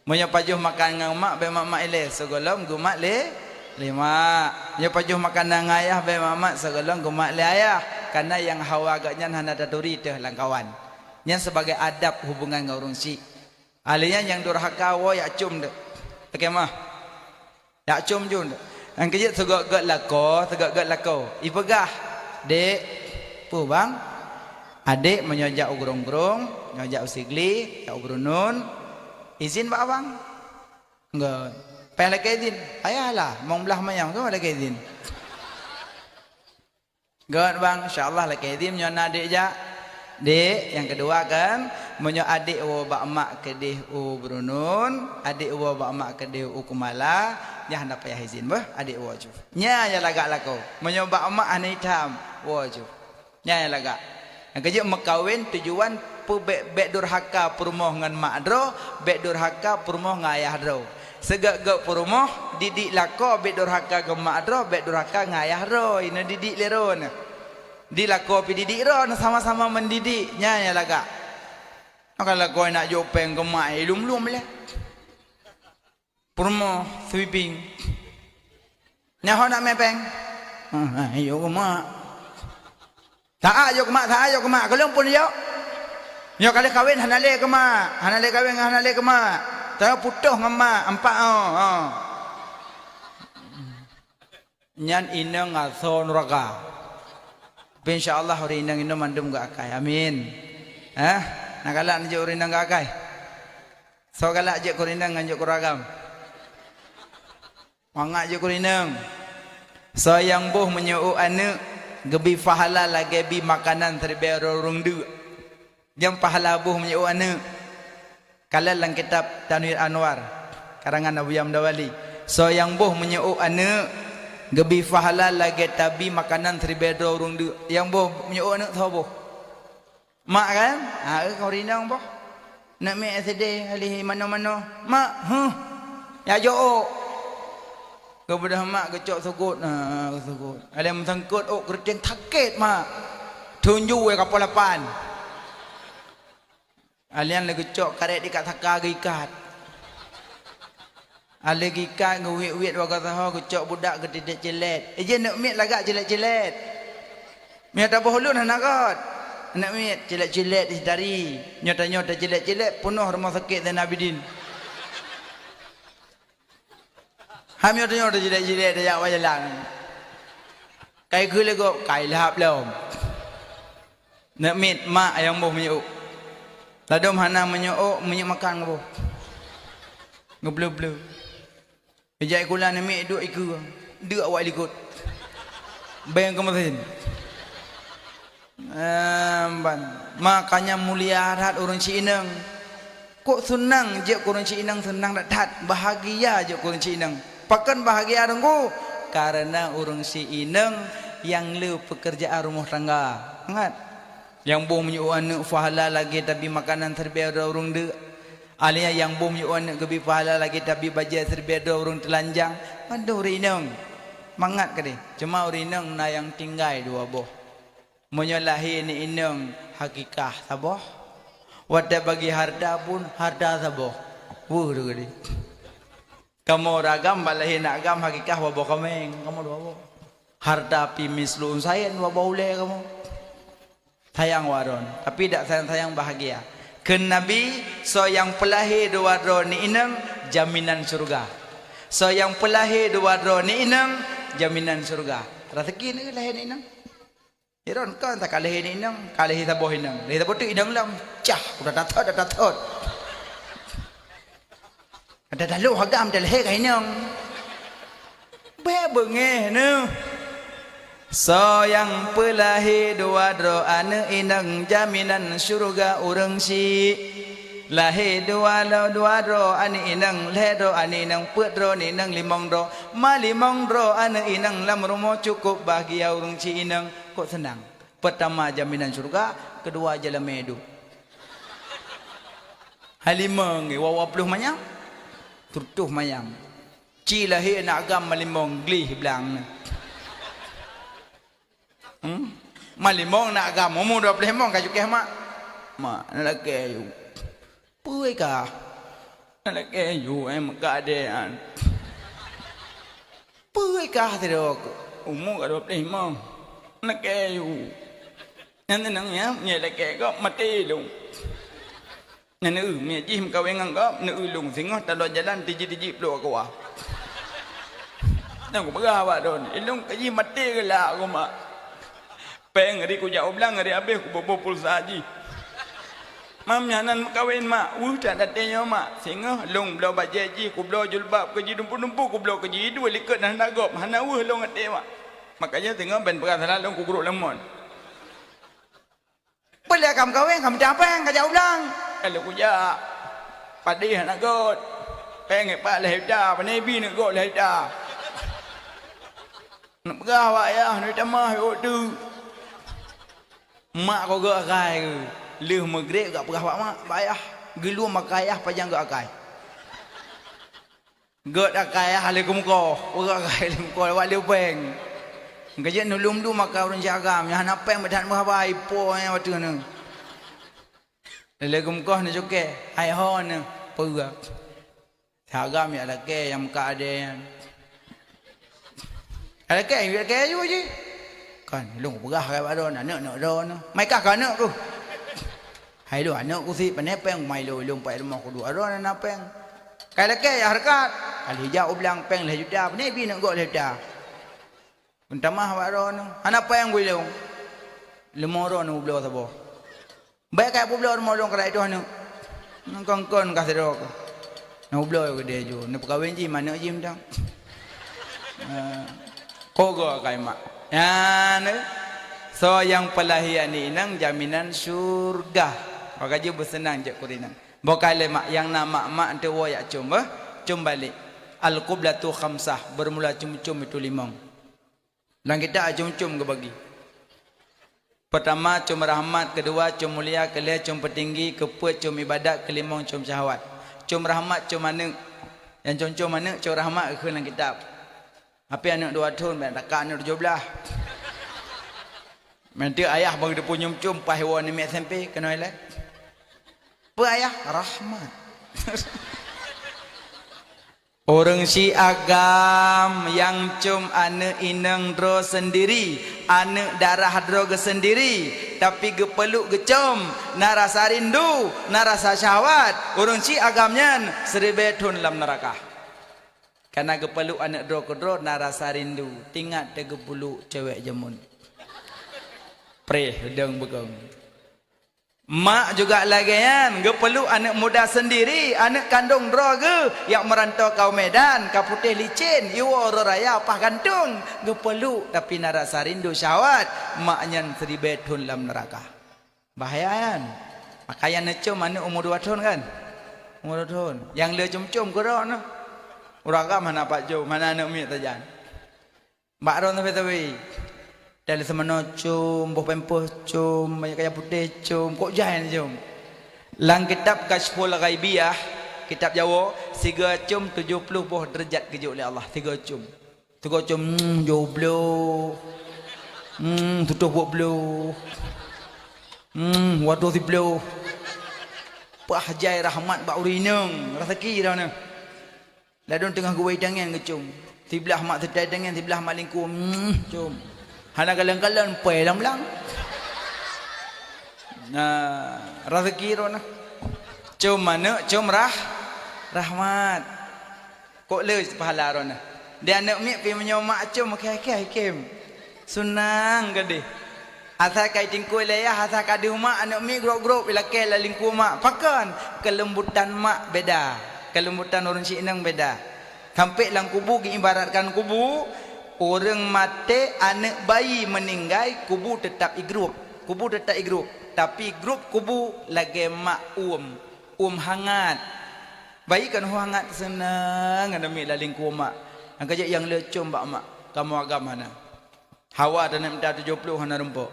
Monya pajuh makan dengan mak be mak ile segolong gumak le lima. Nya pajuh makan dengan ayah be mak segolong gumak le ayah. Karena yang hawa agaknya hana daduri teh langkawan. Nya sebagai adab hubungan dengan orang syik. Alinya yang durhaka wo ya cum dek. Okey mah. Ya cum jun. Ang kejit segak lako. Ipegah dek pu bang. Adik menyojak ugrung-grung, nyojak usigli, ya ugrunun. Izin pak abang? Enggak. Payah lagi izin. Ayahlah, mau belah mayang ke lagi izin? Enggak bang, insyaAllah lagi izin menyona adik jak. Dek, yang kedua kan, menyo adik uwa bak mak kedih ugrunun, adik uwa bak mak kedih ukumala, ya hendak payah izin bah, adik uwa ju. Nya ya lagak lako. Menyo bak mak ane hitam, uwa ju. Nya ya lagak. Yang kerja mekawin tujuan bek durhaka perumoh dengan mak dro, bek durhaka perumoh dengan ayah dro. Segak-gak perumoh didik lako bek durhaka ke mak dro, bek durhaka dengan ayah dro. Ini didik leron. Di lako pi didik ron sama-sama mendidiknya ya laga. Kalau kau nak jopeng ke mak lum-lum lah. Perumoh sweeping. Nyaho nak mepeng. Ayo ke mak. Tak ayo ke mak, kalau pun yo. Yo kali kahwin hanale ke mak, hanale kahwin dengan hanale ke mak. Tak putuh dengan mak, empat Nyan inang aso neraka. Insyaallah hari inang ino mandum gak akai. Amin. Nak galak njuk hari inang gak akai. So galak je kurinang nganjuk kuragam. Mangak je kurinang. So yang boh menyuuk anak gebi pahala lagi bi makanan terbiar orang dua. Yang pahala buh menyuuk anak. Kalau dalam kitab Tanwir Anwar karangan Abu Yamdawali. So yang buh menyuuk anak gebi pahala lagi tabi makanan terbiar orang dua. Yang buh menyuuk anak tahu buh. Mak kan? Kau rinang buh. Nak mi SD alih mana-mana. Mak, ya jo. Kepada mak kecok sukut, sukut. Ada yang sangkut, kerjaan takut mak. Tunjuk kapal lapan. Alian lagi kecok karet dekat takar gikat. Ale gikat ngewit-wit waga tahu kecok budak gede celet. Je nak mit lagak celet-celet. Mi tak boleh nak kot. Nak mit celet-celet dari. Nyata-nyata celet-celet penuh rumah sakit dan Abidin. Hamil tu nyoda jilat-jilat dah jawab jalan. Kai ke lego, kai lahap lom. Nak mit mak yang boh menyuk. Ladom hana menyuk makan boh. Ngeblu-blu. Ejak kula nak mit duk iku. Duk awak likut. Bayang ke mesin. Makanya mulia hati orang Cina. Kok senang je orang Cina senang dak bahagia je orang Cina. Pakan bahagia dengku karena orang si ineng yang lu pekerjaan rumah tangga. Ingat yang bom menyuruh anak fahala lagi tapi makanan terbiar orang de. Alia yang bom menyuruh anak gebi fahala lagi tapi baja terbiar orang telanjang. Aduh rineng. Mangat ke dia. Cuma rineng na yang tinggal dua boh. Menyalahi ni ineng hakikah saboh. Wadah bagi harta pun harta saboh. Tu ke dia. Kamu ragam balahin agam hakikah wabah kameng kamu dua bo. Harta pi mislu sayang wabah ule kamu. Sayang waron tapi tak sayang bahagia. Ken Nabi so yang pelahir dua ron ni inang jaminan surga. So yang pelahir dua ron ni inang jaminan surga. Rezeki ni lahir ni inang. Iron kan tak kalih ini nang, kalih taboh inang. Leh taboh tu inang lam. Cah, udah datot. Ada dalu hagam dah leh kai nang. Be bengeh nu. So yang pelahi dua dro ane inang jaminan syurga urang si. Lahi dua dro ane inang leh dro ane inang put dro ni inang limong dro. Ma limong dro ane inang lam rumah cukup bahagia urang si inang. Kok senang? Pertama jaminan syurga, kedua jalan medu. Halimong wawa puluh mayam. Turtuh mayam. Cilahi nak agam malimong glih belang. Malimong nak agam umur 20 mong kajuk ke mak. Mak nak lagi you. Puai ka. Nak lagi you em keadaan. Puai ka terok. Umur 20 mong. Nak kayu, nanti nangnya nyelek kau mati lung. Nanti jim kau engang kau, nanti lung singoh talon jalan tiji peluk kau. Nang kau berapa don? Ilung kaji mati ke lah kau mak. Peng hari kau jauh belang hari habis kau bawa pulsa haji. Mam nyanan kawin mak, tak datanya mak. Singoh lung belau bajet ji, kau belau julbab kaji dumpu kau belau kaji dua likat dan nagop, hana lung hati mak. Makanya tengok ben perang salah long kukuruk lemon. Boleh kamu kawin kamu capek enggak jauh belang. Kalau kuja padi nak got. Pengen pak leh dah, penebi nak got leh dah. Nak perah awak ya, nak tamah yo tu. Mak kau gak akai ke. Leh magrib gak perah awak mak, bayah. Gelu makayah panjang gak akai. Got akai ahli kumko, gak akai kumko awak leh peng. Kajian nulung tu maka orang jagam yang nak peng berdan berapa ipo yang waktu ni. Lelaki kau ni juga, hai hon ni, perga. Jagam ya lelaki yang muka ada yang. Lelaki juga je. Kan, lung perah kau ada anak dah. Mai kah anak ku. Hai lu anak ku si penepeng mai lung pai rumah ku dua ada nak peng. Kai lelaki ya harkat. Kali jauh bilang peng leh juta, penebi nak gok leh juta. Untamah awak ron, anak apa yang boleh? Lemoro nu belau sabo. Baik kaya belau rumah long kerai tu anu. Nangkon kasih dok. Nu belau ke dia ju. Nu perkahwin ji mana ji mendang. Kogo kai mak. Ya ne. So yang pelahian ni nang jaminan surga. Maka je bersenang je kurinang. Bokale mak yang nama mak ente wo ya cum balik. Al qiblatu khamsah bermula cum-cum itu limang. Dan kita cum-cum ke bagi. Pertama cum rahmat, kedua cum mulia, kelima cum petinggi, keempat cum ibadat, kelima cum syahwat. Cum rahmat cum mana? Yang cum mana? Cum rahmat ke dalam kitab. Apa anak 2 tahun, tak anak 17. Nanti ayah bagi dia punya cum pahewan ni mek SMP kena elak. Apa ayah? Rahmat. Orang si agam yang cum ane inang dro sendiri, ane darah dro ke sendiri, tapi ge peluk ge cum, na rasa rindu, na rasa syahwat. Orang si agamnya seribetun dalam neraka. Karena ge peluk ane dro ke dro, na rasa rindu, tingat te ge peluk cewek jemun. Preh deng begong. Mak juga lagi kan, ge perlu anak muda sendiri, anak kandung droga yang merantau kau Medan, kau Putih Licin, iwo raya apa gantung, ge perlu tapi narasa rindu syahwat, maknya seribetun dalam neraka. Bahaya kan? Makanya necum anak umur 2 tahun kan? Umur 2 tahun. Yang le cum-cum ke ron. Uraga mana Pak Jo, mana anak mi tajan. Mbak ron tapi. Dari semana cum, buh pempuh cum, banyak kaya putih cum, kok jahan cum. Lang kitab Kashful Ghaibiyah, kitab Jawa, 3 cum 70 buh derajat kejuk oleh Allah, 3 cum. 3 cum, joblo. Tutup buat blo. Waduh si blo. Pahjai rahmat bak urineng, rezeki dah ni. Ladon tengah gua tangan kecum. Sebelah mak sedai tangan, sebelah mak lingkum, cum. Hana kalang-kalang pelang-pelang. Nah, rezeki rona. Cum mana? Cum rahmat. Kok le pahala rona. Dia anak mi pi menyomak cum kai-kai kem. Sunang gede. Asal kai tingkul layah, asal kadi mak anak mi grup-grup bila ke la lingku mak. Pakan kelembutan mak beda. Kelembutan orang Cik Nang beda. Sampai lang kubu ibaratkan kubu, orang mati anak bayi meninggal, kubu tetap igrup. Kubu tetap igrup. Tapi grup kubu lagi mak hangat. Bayi kan hangat senang anak mi la lingku mak. Angka yang lecom bak mak. Kamu agam mana? Hawa dan minta 70 hana rempok.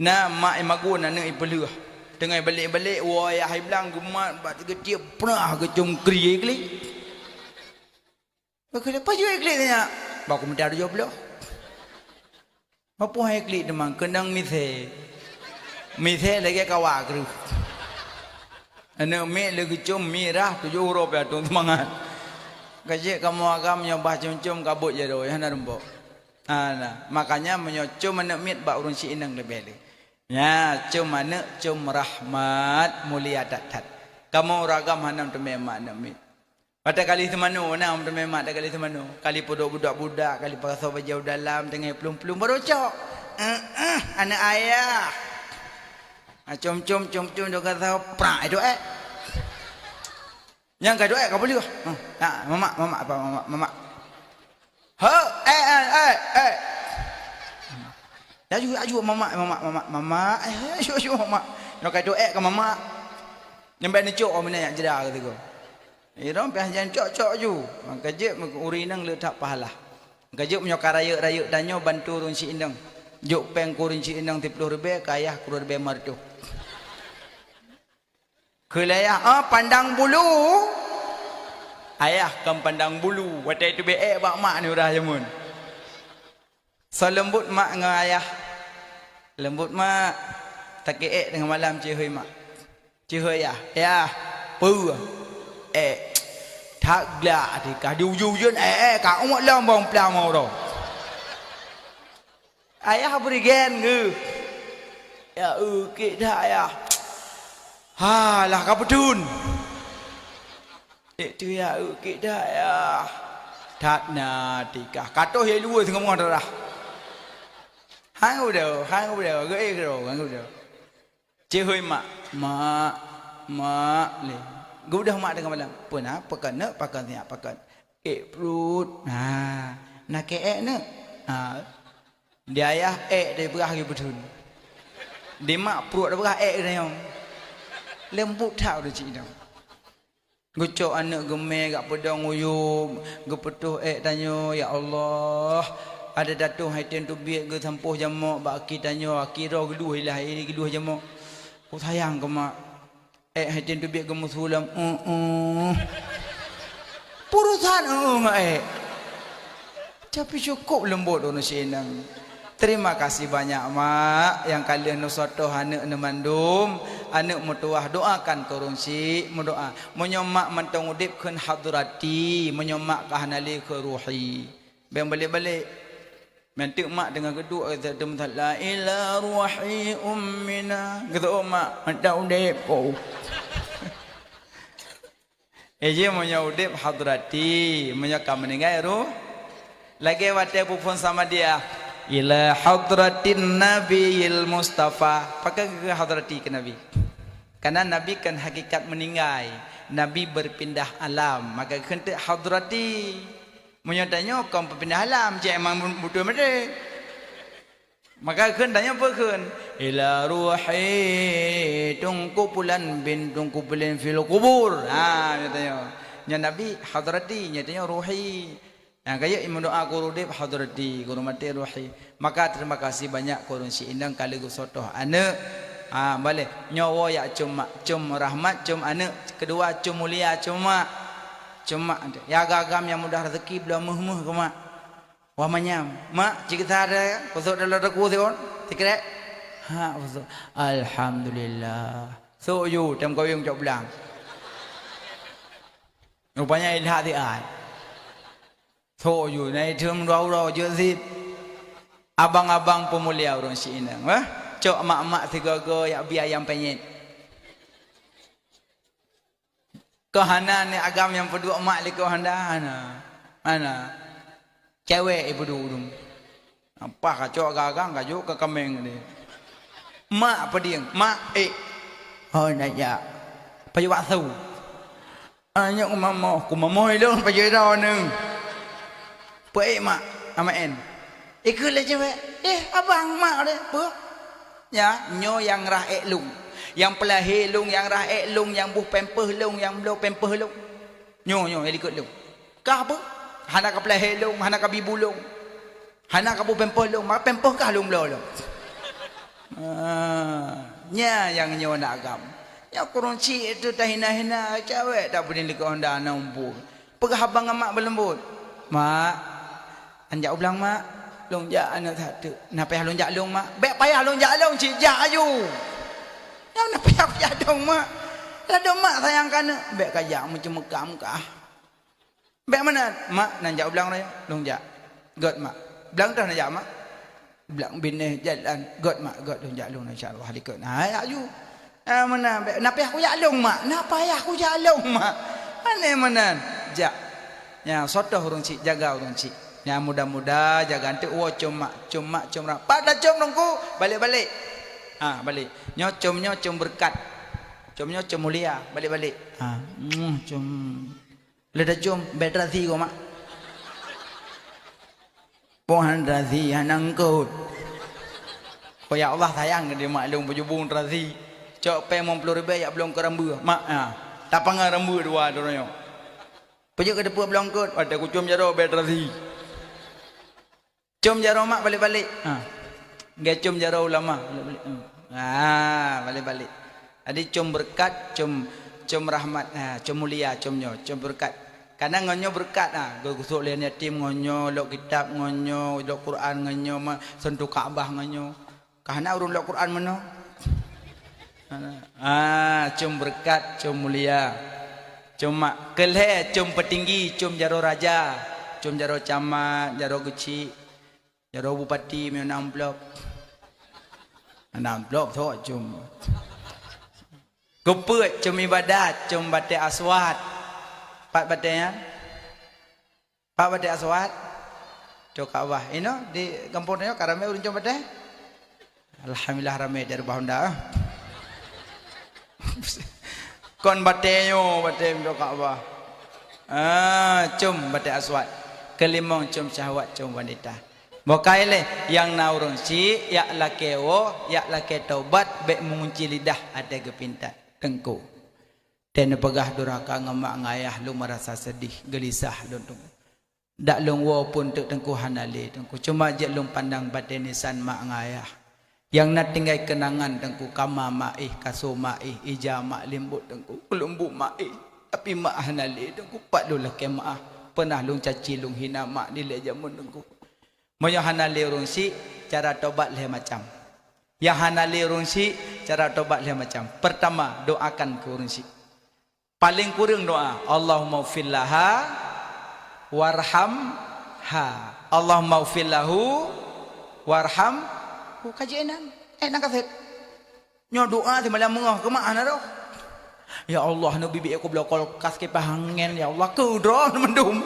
Nah mak imagu nak ipeluh. Tengah balik-balik wah ayah bilang gemat bak kecil pernah kecum kri klik. Bakal apa juga klik tanya. Bak aku minta 70. Apa hai klik demang kendang mithe. Mithe lagi kawak kru. Anak mek lagi kecum mirah 7 huruf ya tu semangat. Kajik kamu agam nyobah cum-cum kabut je doh hana rempok. Nah, makanya menyocom anak mit bak urun si inang lebih le. Ya, cum anak cum rahmat mulia tat. Kamu ragam hanam tememak anak mit. Pada kali semano nam tememak pada kali semano. Kali podok budak-budak, kali pasal baju dalam tengah pelum-pelum baru cok. Anak ayah. Cum-cum do kata prak itu Yang kedua kau boleh ke? Mama. Ha, Aju mama. Aju mama. Nak kata ke mama. Nyampe ni cok mana yang jeda kata ko. Ira peh jangan cok ju. Kerja urinang letak pahala. Kerja menyokar raya danyo bantu run si indang. Juk peng kurun si indang 30 ribu kayah kurun ribu martu. Kelayah pandang bulu. Ayah kam pandang bulu. Watai tu bak mak ni urah jamun. Selembut mak dengan ayah. Lembut mak tak dengan malam cihoi mak. Cihoi ya. Pu. Tak glak di kadu jujun kau mak lambang pelamau ro. Ayah beri gen ke. Ya kita ayah. Ha lah kau betun. Itu ya kita ya. Tak nak tikah. Katoh ye luar tengah ngomong dah. Hang udah, gay kero, hang udah. Cihoi mak le. Gudah mak dengan malam. Pernah pakan ni pakan. Perut. Nak nak. Dia ayah dia berah ke betun. Dia mak perut dia berah dia yang. Lembut tak dah cik dah. Gocok anak gemeh gak pedang uyum, gepetuh tanya ya Allah. Ada datuh haitin tu biar ke sampuh jamak bak aki tanya akira geluh ilah ini geluh jamak. Oh sayang ke mak. Haitin tu biar ke musulam. Purusan Tapi cukup lembut orang senang. Terima kasih banyak mak yang kalian nusotoh anak nemandum, anak mutuah doakan korun si mendoa. Menyomak mentang udip kun hadrati, menyomak kahanali ke ruhi. Bang balik-balik. Mentik mak dengan kedua kata tempat la ila ruhi ummina. Kata mak mentang udip kau. Eje menyudip hadrati, menyokam meninggal ruh. Lagi wate pupun sama dia. Ila hadratin nabiyil mustafa. Pakai ke hadrati ke nabi. Karena nabi kan hakikat meninggal. Nabi berpindah alam. Maka kena hadrati. Menyatanya kau berpindah alam. Cik emang butuh mereka. Maka kena apa kan? Ila ruhi tungkupulan bin tungkupulan fil kubur. Nyatanya. Yang nabi hadrati. Nyatanya ruhi. Yang kaya iman doa kurudip hadrati kurumati ruhi. Maka terima kasih banyak kurun si indang kali gusotoh anak. Boleh nyawa ya cuma rahmat cuma anak. Kedua cuma mulia cuma ya gagam yang mudah rezeki belum muh ke mak. Wah manyam mak cerita ada kusuk dalam reku tion tikret. Kusuk alhamdulillah. So you tem kau yang cok belang. Rupanya ilha ti ai. So you nai thum rau je zip. Abang-abang pemulia orang si inang. Cok mak-mak tiga-tiga yang biar yang penyet. Kehanan ni agam yang pedua mak li kehanda mana? Cewek ibu dudung. Apa kacau gagang kajuk ke kameng ni. Mak apa dia? Mak oh nak ya. Payu waktu. Anyok ku mamoy dong payu dah ni. Pe mak amaen. Ikut lah cewek. Abang mak dia. Apa? Ya, nyo yang rah lung. Yang pelahir lung, yang rah lung, yang buh pempeh lung, yang blow pempeh lung. Nyo yang ikut lung. Kah apa? Hana ka pelahir lung, hana ka bibu lung. Hana ka buh pempeh lung, mak pempeh kah lung blow lung. Nya yang nyo nak agam. Ya kurang cik itu dah hina-hina cewek tak boleh dekat Honda nampu. Pegah abang mak berlembut. Mak, anjak ulang mak. Long jak anak satu. Nak payah long jak long mak. Bek payah long jak long cik jak aju. Yang nak payah jak dong mak. Lah dong mak sayangkan. Bek kajak macam mekam kah. Bek mana? Mak nak jak ulang raya. Long jak. God mak. Belang dah nak jak mak. Belang bini jalan. God mak. God long jak long insya-Allah dikut. Nah aju. Mana bek nak payah aku jak long mak. Nak payah aku jak long mak. Mana jak. Ya sotoh urang cik jaga urang cik. Ya mudah-mudah jaga nanti cuma pada com dongku balik-balik. Balik. Nyocom berkat. Com mulia balik-balik. Com. Leda com bedrazi ko mak. Pohan razi hanangkut. Ko ya Allah sayang dia maklum bujubung razi. Cok pe 50,000 ya belum ke rambu. Mak tak pangan rambu dua dorang. Pujuk ke depan belongkut. Ada ku com jaro bedrazi. Com jaro mak balik-balik. Dia com jaro ulama balik-balik. Balik-balik. Adi com berkat, com rahmat, com mulia, com berkat. Karena ngonyo berkat gusuk lian yatim ngonyo, lok kitab ngonyo, lok Quran ngonyo, sentuh Kaabah ngonyo. Karena urun lok Quran meno. Com berkat, com mulia. Cuma keleh, com petinggi, com jaro raja, com jaro camat, jaro kecil. Jaro bupati punya amplop. Amplop tu cum. Keput cum ibadat, cum batik aswad. Pak batiknya. Pak batik aswad. Cok Kaabah. Ini di kampungnya karame urun cum batik. Alhamdulillah ramai dari Honda. Kon batiknya batik cok Kaabah. Cum batik aswad. Kelimong cum syahwat cum wanita. Bokai le yang naurun si yak lakewo yak lake taubat bek mengunci lidah ada kepintat tengku. Dan pegah duraka ngamak ngayah lu merasa sedih gelisah lu. Dak lung wo pun tek tengku hanale tengku cuma je lung pandang batin nisan mak ngayah. Yang nak tinggal kenangan tengku kama maih kaso maih ija mak limbut tengku kelumbu maih tapi mak hanale tengku pat lu lake maah pernah lung caci lung hina mak nilai jamun tengku. Moyo hanale rungsi cara tobat leh macam. Yang hanale rungsi cara tobat leh macam. Pertama doakan ke rungsi. Paling kurang doa Allahumma fillaha warhamha. Allahumma fillahu warhamhu kajian. Nak kafir. Nyo doa di malam mengah ke mana dah? Ya Allah no bibi aku blokol kas ke pahangen ya Allah ke drone mendum.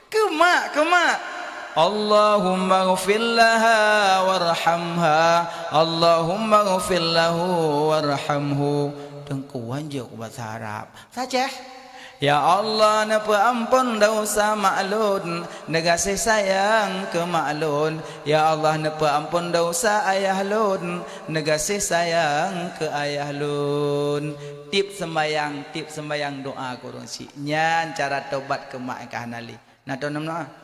Ke mak. Allahumma ghfir laha warhamha. Allahumma ghfir lahu warhamhu. Tengkuan je aku bahasa Arab. Saja. Ya Allah napa ampun dosa maklun, negasih sayang ke maklun. Ya Allah napa ampun dosa ayah lun, negasih sayang ke ayah lun. Tip sembayang doa kurang si. Nyan cara tobat ke mak kahanali. Nah tu nama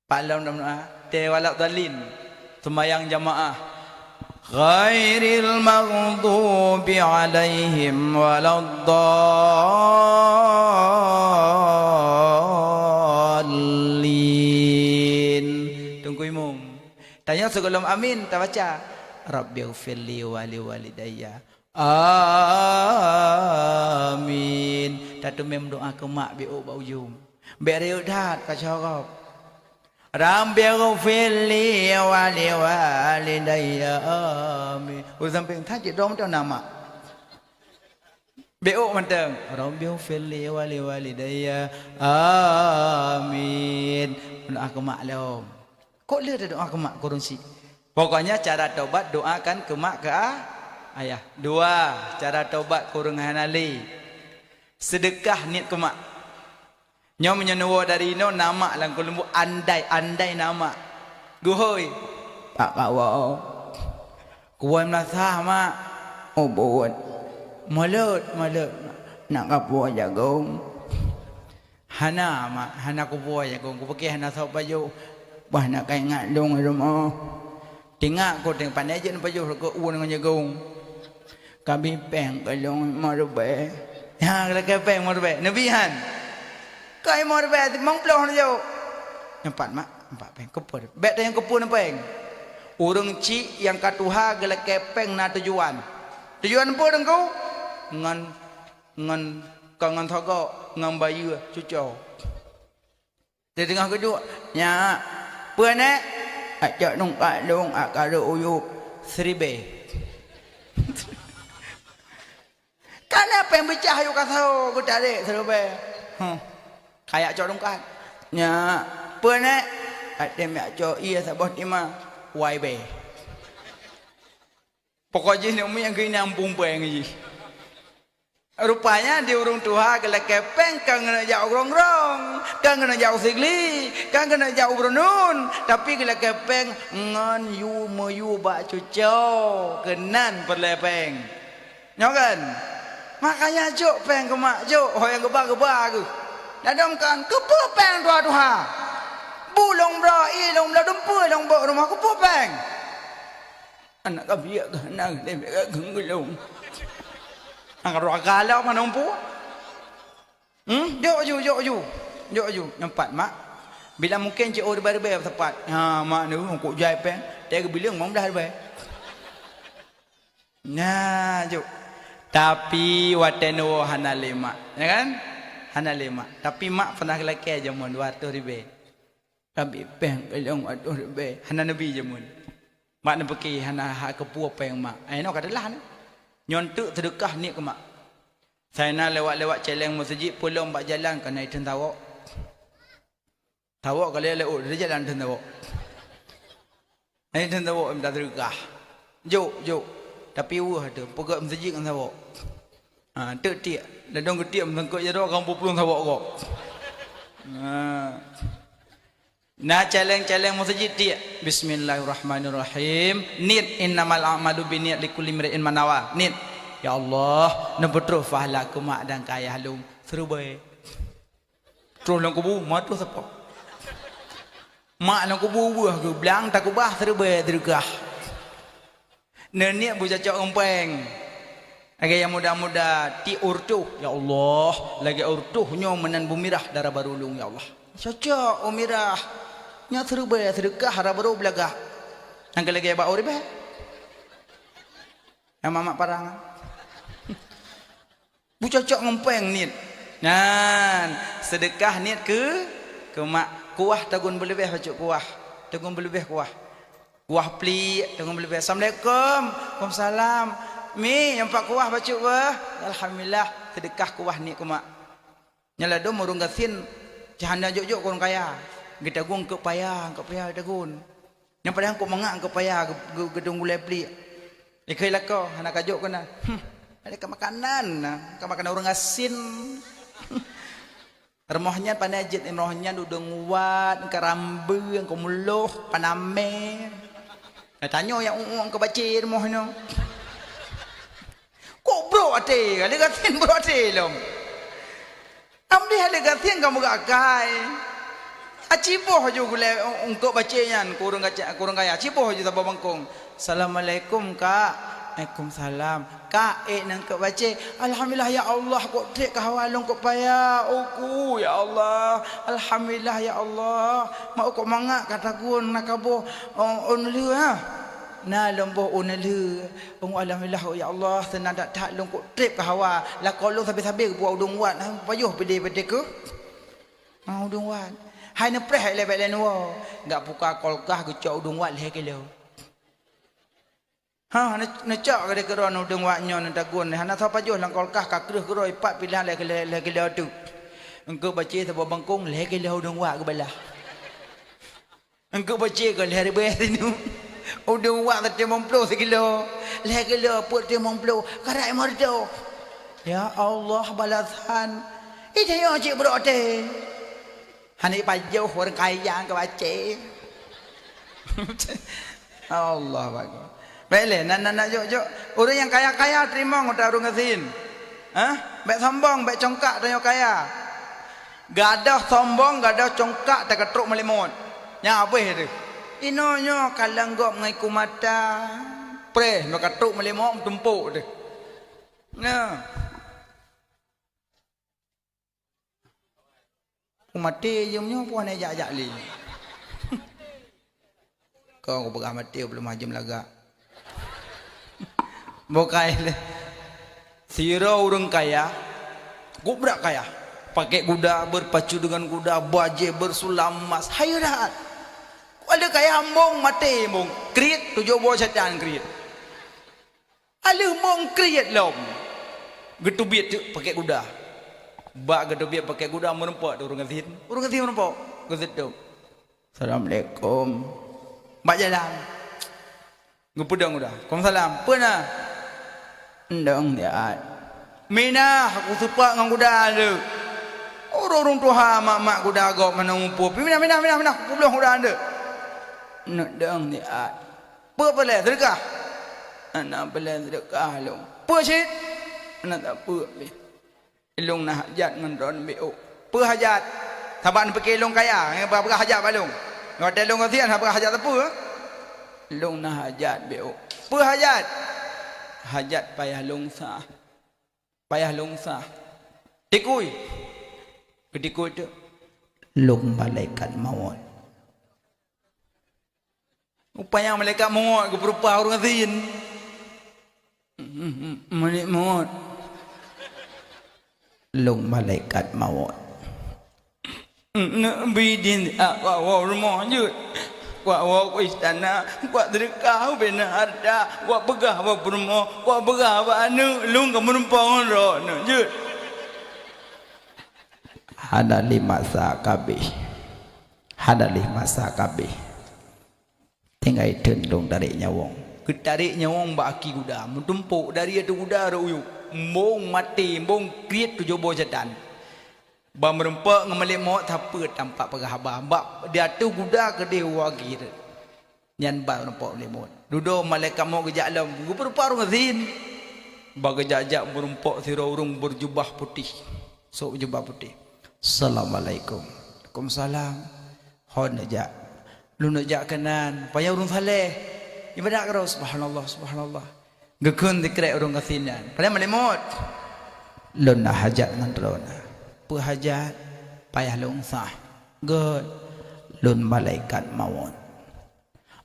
Pak Lam nama te walak dalin sembahyang jamaah ghairil maghdubi alaihim waladdallin. Tunggu imam tanya sebelum amin tak baca rabbighfirli wa liwalidayya amin. Tatu mem doa ke mak biu bau jum beriu dat kacau Rabbighfirli wa liwalidayya amin. Sampai tak dom tu nama. Beo manteng. Rabbighfirli wa liwalidayya amin. Nak aku maklum. Kok le doa ke mak kurungsi. Pokoknya cara taubat doakan ke mak ke ayah. Dua, cara taubat kurung hanali. Sedekah niat ke mak. Nyo menyenuwa dari no nama lang lembu andai nama. Guhoi. Pak kawo. Kuwan masa mak. Oh buat. Malut. Nak kapo jagong. Hana mak, hana kupo jagong. Ku pakai hana sau baju. Bah nak kai ngat dong rumah. Tengok ko teng pandai je baju ko uon dengan jagong. Kami peng kalong marbe. Ya kalau ke peng marbe. Nabi han. Kai marbe mong ploh jo. Empat mak, empat peng kepur. Bet yang kepur peng. Urang ci yang katuha gele kepeng na tujuan. Tujuan apa dengku? Ngan kangen thogo ngam bayu cucu. Di tengah kedua, nya puane ajak nong kalong akaro uyup seribe. Kana peng becah yo kasau ku tarik seribe. Kayak cok nong kan. Nya puane adem ya cok iya sabah tima YB. Pokoknya ni umi yang kini ampung peng je. Rupanya di urung tuha kalau kepeng kan kena jauh rongrong, kan kena jauh sigli, kan kena jauh bernun. Tapi kalau kepeng ngan yu meyu bak cucau kenan perlepeng. Nyokan. Makanya cuk peng ke mak cuk, ho yang gebah ke. Dadam kan kepo peng tuha. Bulong bra ilong bla dempu long bok rumah kepo peng. Anak kabiak kan dem ka genggulung. Angkat ragalau mana umpu? Jok. Nampak mak. Bila mungkin cik orang berbe tepat. Ha mak ni kok jai peng. Dia ke bilang mau dah berbe. Nah, jok. Tapi wateno hanale mak, ya kan? Hanale mak. Tapi mak pernah lelaki jamun 200 ribu. Tapi peng kelong 200 ribu. Hana nabi jamun. Mak nak pergi hana hak kepuah peng mak. Ai no kadalah ni. Nyontuk sedekah ni ke mak. Saya nak lewat-lewat celeng masjid pulang bak jalan kena itu tawak. Tawak kalau lewat dia jalan itu tawak. Itu tawak minta sedekah. Jok. Tapi wah tu pegak masjid kan tawak. Ha tek ladang getiak mengkok jero kamu pulang tawak kok. Nah celeng masjid dia. Bismillahirrahmanirrahim. Nit innamal a'malu binniyat likulli imrin ma nawa. Nit. Ya Allah, nebetro fahala ku mak dan kaya halung. Seru bae. Terus lang kubu mak tu siapa? Mak lang kubu buah ke belang tak kubah seru bae dergah. Nenek bujacak empeng. Lagi yang muda-muda ti urtuh. Ya Allah, lagi urtuhnya menan bumirah darah barulung ya Allah. Cocok umirah. Nya seru bae sedekah darah baru belagah. Angka lagi ba ori bae. Yang mamak parangan. Bucocok ngempeng niat. Nan, sedekah niat ke mak kuah tagun berlebih bacuk kuah. Tagun berlebih kuah. Kuah pli tagun berlebih. Assalamualaikum. Waalaikumsalam. Mi yang pak kuah bacuk bah. Alhamdulillah sedekah kuah niat ke mak. Nyala do murung gasin jahanda jok-jok kurang kaya. Kita gung ke payah dagun. Yang padahal kau mengak ke payah gedung gulai pli. Ikai kau anak kajuk kena. Ada ke makanan, ke makanan orang asin. Remahnya panajit, remahnya duduk nguat, ke rambu, ke muluh, paname. Tanya yang ke baca remahnya. Kok bro ate, ada gatin bro ate lom. Amdi ada gatin kamu gakai. Acipoh aja gulai untuk bacanya, kurang kaya. Acipoh aja tabah bangkong. Assalamualaikum kak. Waalaikumsalam. Kak nang kau baca. Alhamdulillah ya Allah kok trek ke hawalong kok payah. Oku ya Allah. Alhamdulillah ya Allah. Mak kok mangak kata gun nak kabo onlu ha. Na lombo onlu. Alhamdulillah ya Allah senang tak long kok trek ke hawa. La kolong sampai buat udung wat. Payuh pede ke. Udung wat. Hai na preh lebek len wo. Enggak buka kolkah ke cok udung wat leh kilo. Ha nak cak ke keron udung wat nyon tagun. Hana sapa jo lang kolkah ka kreh keroi pat pilihan leh kilo tu. Engkau baca sebab bangkong leh kilo udung wat ke belah. Engkau baca ke leh rebeh tinu. Udah wak tadi memplo sekilo. Leh kilo put dia memplo. Karai mardo. Ya Allah balasan. Itu yang cik berode. Hani pajau orang kaya ke baca. Allah bagus. Baiklah, nak jok. Orang yang kaya-kaya terima ngota urung ngasin. Baik sombong, baik congkak tanya kaya. Gadah sombong, gadah congkak tak ketruk melimut. Nya apa itu? Inonyo kalang gop ngai kumata. Preh nak ketruk melimut tumpuk tu. Nah. Mati jumnya puan ajak li. Kau pegah mati belum majum laga. Bokai le. Sira orang kaya, gubrak kaya. Pakai kuda, berpacu dengan kuda, baje bersulam emas. Hayo dah. Ada kaya mong mati mong kriet tujuh buah setan kriet. Ada mong kriet lom. Getubit pakai kuda. Bak getubit pakai kuda merempak tu orang ngasin. Orang ngasin merempak. Ngasin tu. Assalamualaikum. Bak jalan. Ngepedang kuda. Waalaikumsalam. Pernah. Ndang dia. Mina aku sepak dengan kuda tu. Orang tua mak kuda agak mana umpuh. Mina. Aku belum kuda anda. Ndang dia. Apa boleh sedekah? Anak boleh sedekah lu. Apa sih? Anak tak apa. Ilung nak hajat dengan ron beuk. Apa hajat? Saban pergi ilung kaya. Apa hajat balung? Ngata ilung kasihan apa hajat apa? Ilung nak hajat beuk. Apa hajat? Hajat payah longsa. Payah longsa. Tikui. Ketikui tu long malaikat maut. Upaya malaikat maut ke berupa orang azin. Malaikat maut. Long malaikat maut. Bidin wa rumah je. Wa istana, wa sedekah bina harta, wa pegah wa bermo, wa pegah wa anu lung ka menumpang ro je. Hada lima kabeh. Hada lima kabeh. Tinggal tendung dari nyawong. Ketarik nyawong ba aki kuda, mentumpuk dari ada kuda ro uyuk. Mbong mati, mbong kriet tujuh buah setan. Ba merempak ngemelik maut thapa tampak pegah abah. Bak dia tu kuda ke dia wagi tu. Nyan ba merempak melimut. Duduk malaikat maut kejak alam. Berupa orang azin. Ba kejak merempak sira urung berjubah putih. Sok jubah putih. Assalamualaikum. Waalaikumsalam. Hon najak. Lu najak kanan. Payah urung saleh. Ibadah karo subhanallah. Gekun dikrek urung kasinan. Padahal melimut. Luna hajat ngan rona. Hajat payah lungsah god lun malaikat maut.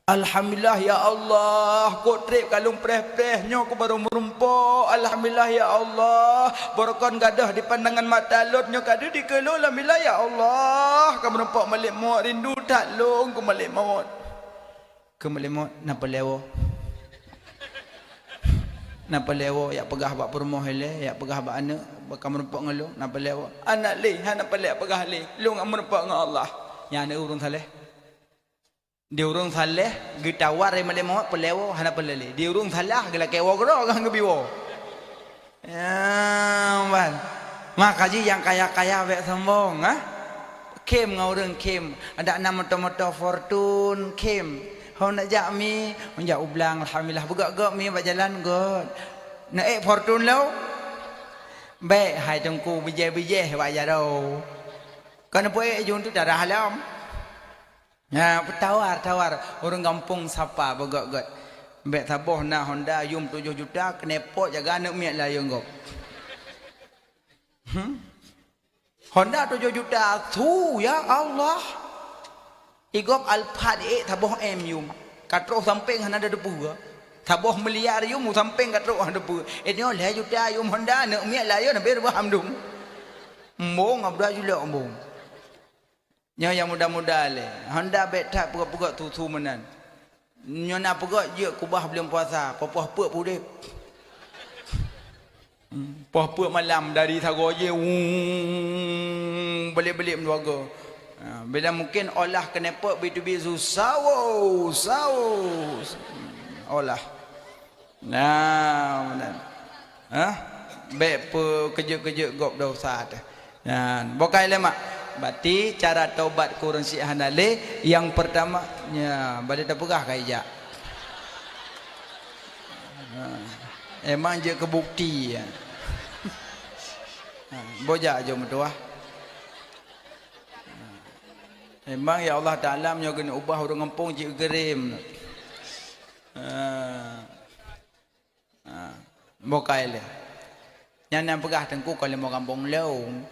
Alhamdulillah ya Allah, kok trip kalung preh-preh nyo ko baru merumpo. Alhamdulillah ya Allah, borokon gadah di pandangan mata lut nyo gadah di kelo. Alhamdulillah ya Allah, ka merumpo malik maut rindu tak long ko malik maut. Ke malik maut napa lewo? Napa lewo ya pegah bak permoh hele, ya pegah bak anak, bakal merempak dengan lu, napa lewo? Anak le, napa le pegah le. Lu ngam merempak dengan Allah. Yang ada urung saleh. Dia urung saleh, gitawar ai male maut pelewo, napa le. Dia urung salah gela kewo gro gang gebiwo. Ya, man. Makaji yang kaya-kaya wek sombong, ha? Kem ngau urang kem, ada nama motor Fortune kem. Kau nak jak mi, menjak ublang alhamdulillah begak-gak mi buat jalan god. Nak Fortune lau. Baik hai tengku bijih-bijih buat jaro. Kan apa jun tu darah halam. Ya, tawar orang kampung sapa begak-gak. Baik saboh na Honda yum 7 juta kenepot jaga anak miak lah yang gop. Honda 7 juta tu ya Allah. Igop Alphard taboh yum. Katro samping hana ada depu ga. Taboh miliar yum samping katro hana depu. Etnyo le juta yum Honda nak miak layo na ber hamdum. Mbong abda jula mbong. Nya yang muda-muda le. Honda betak pegak-pegak tu menan. Nyo nak pegak je kubah belum puasa. Popoh pek pudek. Poh pek malam dari Sago je. Balik-balik menduaga. Bila mungkin olah kenapa bitu-bitu saus. Olah. Nah, benar. Baik kerja gop dosa tu. Nah, bukai lemak. Berarti cara taubat kurang si hanale yang pertama nya balik dah pegah kai jak. Emang je kebukti ya. Bojak je metuah. Memang ya Allah Ta'ala kena ubah orang kampung cik gerim. Bukai le. Yang pegah tengku kalau mau kampung leung.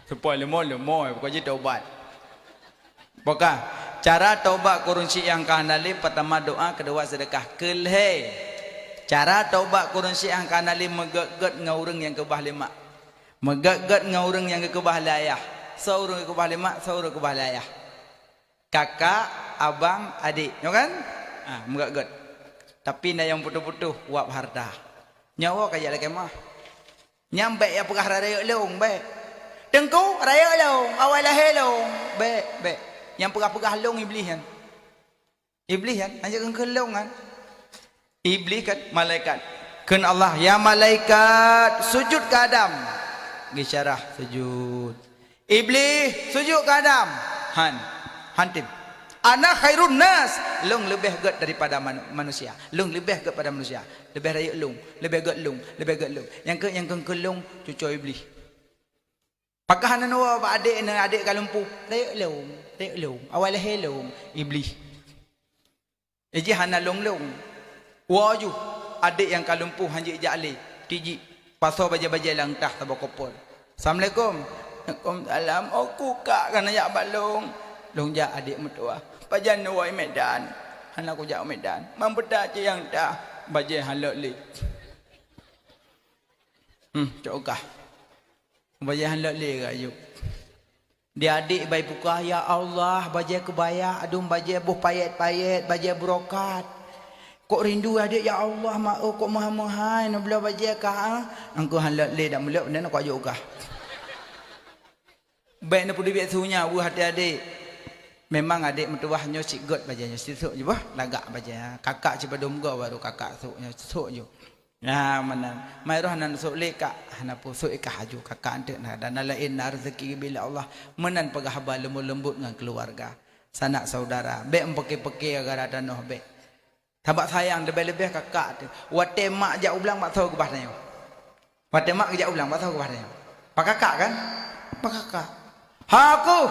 Supaya lemah bukan je taubat. Bukan. Cara taubat kurun syik yang kanali pertama doa, kedua sedekah. Kelhe. Cara taubat kurun syik yang kanali megat-gat ngau orang yang kebah lemak. Megat-gat ngau orang yang kebah layah. Seorang ke bawah lemak, seorang ke bawah ayah. Kakak, abang, adik, you kan? Menggak-gat. Tapi na yang putus-putus wap harta. Nyawa kaya lagi mah. Nyampe ya pegah raya long, baik. Tengku raya long, awal lahir long, baik. Yang pegah-pegah long iblis kan. Iblis kan, hanya ke long kan. Iblis kan malaikat. Ken Allah, ya malaikat sujud ke Adam. Gisyarah sujud. Iblis sujud ke Adam. Hantim. Ana khairun nas. Long lebih gat daripada manusia. Long lebih gat pada manusia. Lebih raya long, lebih gat long. Yang ke long cucu iblis. Pakah nanu adik kalumpu. Raya long. Awal lahir long iblis. Eji hana long. Waju adik yang kalumpu hanji jali. Tiji pasal baja-baja langtah tabakopol. Assalamualaikum. Waalaikumsalam. Aku kak kan ajak balong. Long jak adik mertua. Pajan nuai Medan. Anak aku jak Medan. Mampu tak je yang dah. Bajai halak li. Cokah. Bajai halak li kayu. Dia adik bayi pukah. Ya Allah. Bajai kebaya. Adum bajai buh payet-payet. Bajai berokat. Kok rindu adik ya Allah. Ma'u kok maha-mahai. Nak belah bajai kah? Angku halak li dah meluk. Nak kau ajuk kah? Baik nak pergi biasunya buah hati adik. Memang adik mertuahnya si god bajanya sisuk je bah lagak baja. Kakak cepat domga baru kakak suknya suk je. Nah mana mai roh nan suk le kak hana pu suk ikah haju kakak ante nah dan lain rezeki bila Allah menan pegah haba lembut dengan keluarga. Sanak saudara. Baik empeke-peke agar ada noh baik. Tabak sayang lebih-lebih kakak tu. Wate mak jak ulang mak tahu ke bahnya. Wate mak jak ulang mak tahu ke bahnya. Pak kakak kan? Pak kakak. Aku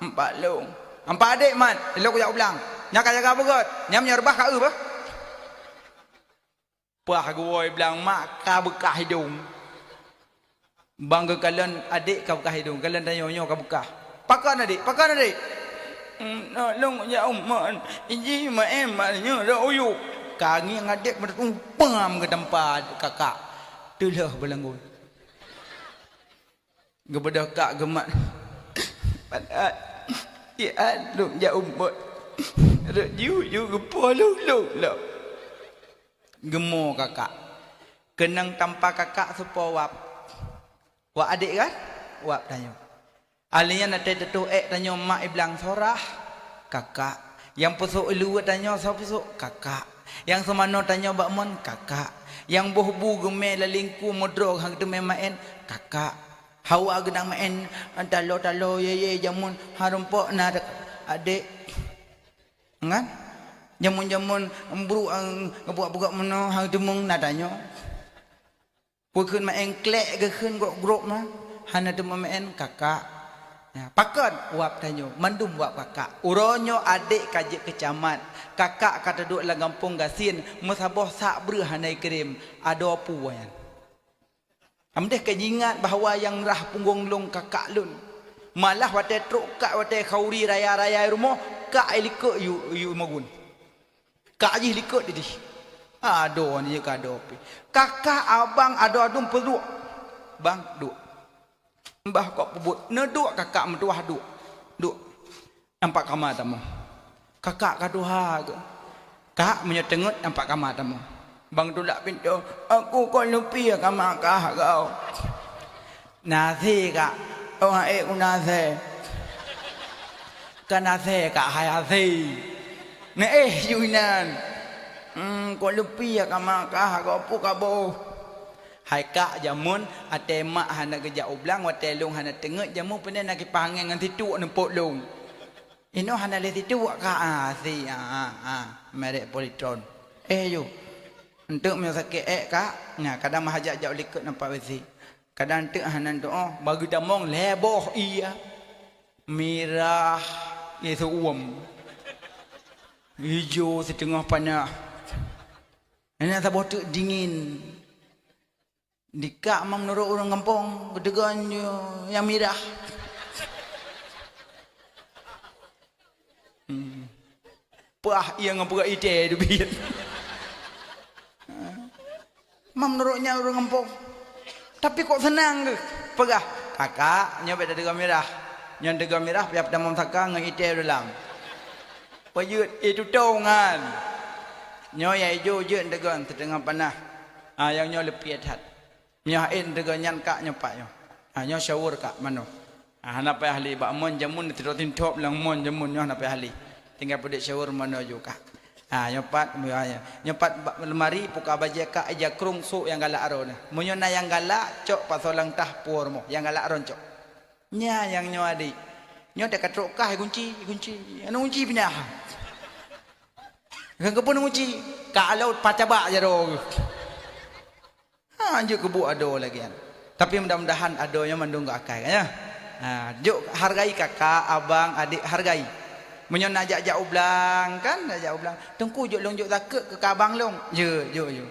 empat long. Empat adik man. Elok jak ulang. Nya jaga begot. Nya menyarbah ka bah. Pah goi bilang mak ka bekah hidung. Bangga kalian adik ka bekah hidung. Kalian tanya-nyo ka bekah. Pakan adik. Long ya umman. Iji ma em nya ro uyu. Kangi adik bertumpam ke tempat kakak. Tulah belanggun. Kepada kak gemat padat ya lu ja umat reju gepo lu gemo kakak kenang tanpa kakak sepo wap adik kan wap tanya alinya nate tetu tanya mak iblang sorah kakak yang pesuk elu tanya sapa pesuk kakak yang semano tanya bakmon kakak yang bohbu geme lalingku modro hang teme main kakak hawa gedang main talo ye jamun harumpok na adik ngan jamun embru buka meno hang temung nadanya pukun main klek ke keun grok mah hana temu main kakak ya pakon uap tanyo mandum uap kakak uronyo adik kajik kecamat kakak kata duk la kampung gasin musabah sak bre hanai kirim ada puan. Amdeh kejingat bahawa yang rah punggung long kakak lun. Malah wate truk kak wate khauri raya-raya rumah kak likut you magun. Kak je likut di. Ado ni kado pi. Kakak abang ado-adum perlu. Bang duk. Mbah kok pebut. Ne duk kakak mentuah duk. Duk. Nampak kamar tamu. Kakak kaduha ke. Kak menyetengut nampak kamar tamu. Bang tulak pintu, aku kau lupi ya kamar kah kau. Nasi kak, Orang unase. Kanase ka hayasi. Ne yunan. Ko lupi ka maka ka opo ka bo. Hai ka jamun ate mak hana geja ublang wa telung hana tengek jamu penen nak pangen ngan titu nempok long. Ino hana le titu ka si merek politron. Yo. Untuk mio sakit ka. Nah kadang mahajak jak likut nampak besi. Kadang tek hanan doa bagi damong leboh iya. Merah itu hijau setengah panah. Ini sabah tek dingin. Dikak mam menurut orang kampung kedegan yang merah. Pah ia ngapura ide tu biar. Mam menurutnya orang kampung. Tapi kok senang ke? Pegah. Kakak nyobek degan merah. Yang degan merah piap damam saka ngan ide dalam. Payut itu tongan. Nyo ya ijo je degan setengah panah. Yang nyo lepi atat. Nyo in degan nyan kak nyopak nyo. Nyo syawur kak mano. Hana payah ahli bak mon jamun tidur tintop lang mon jamun nyo hana payah ahli. Tinggal pedek syawur mano juga. Nyopat lemari puka baja kak aja krung su yang galak aron. Munyo na yang galak cok pasolang tah pur mo. Yang galak aron cok. Nya yang nyo adik. Nyo dak katrok kah kunci. Anu kunci pindah. Kan kepun kunci. Kak laut pacabak je ro. Anjuk kebu ado lagi kan. Tapi mudah-mudahan adonya mandung ke akai kan ya. Juk hargai kakak, abang, adik hargai. Munyo nak ajak ublang kan, ajak ublang. Tengku juk long juk takut ke abang long. Yo. Yo.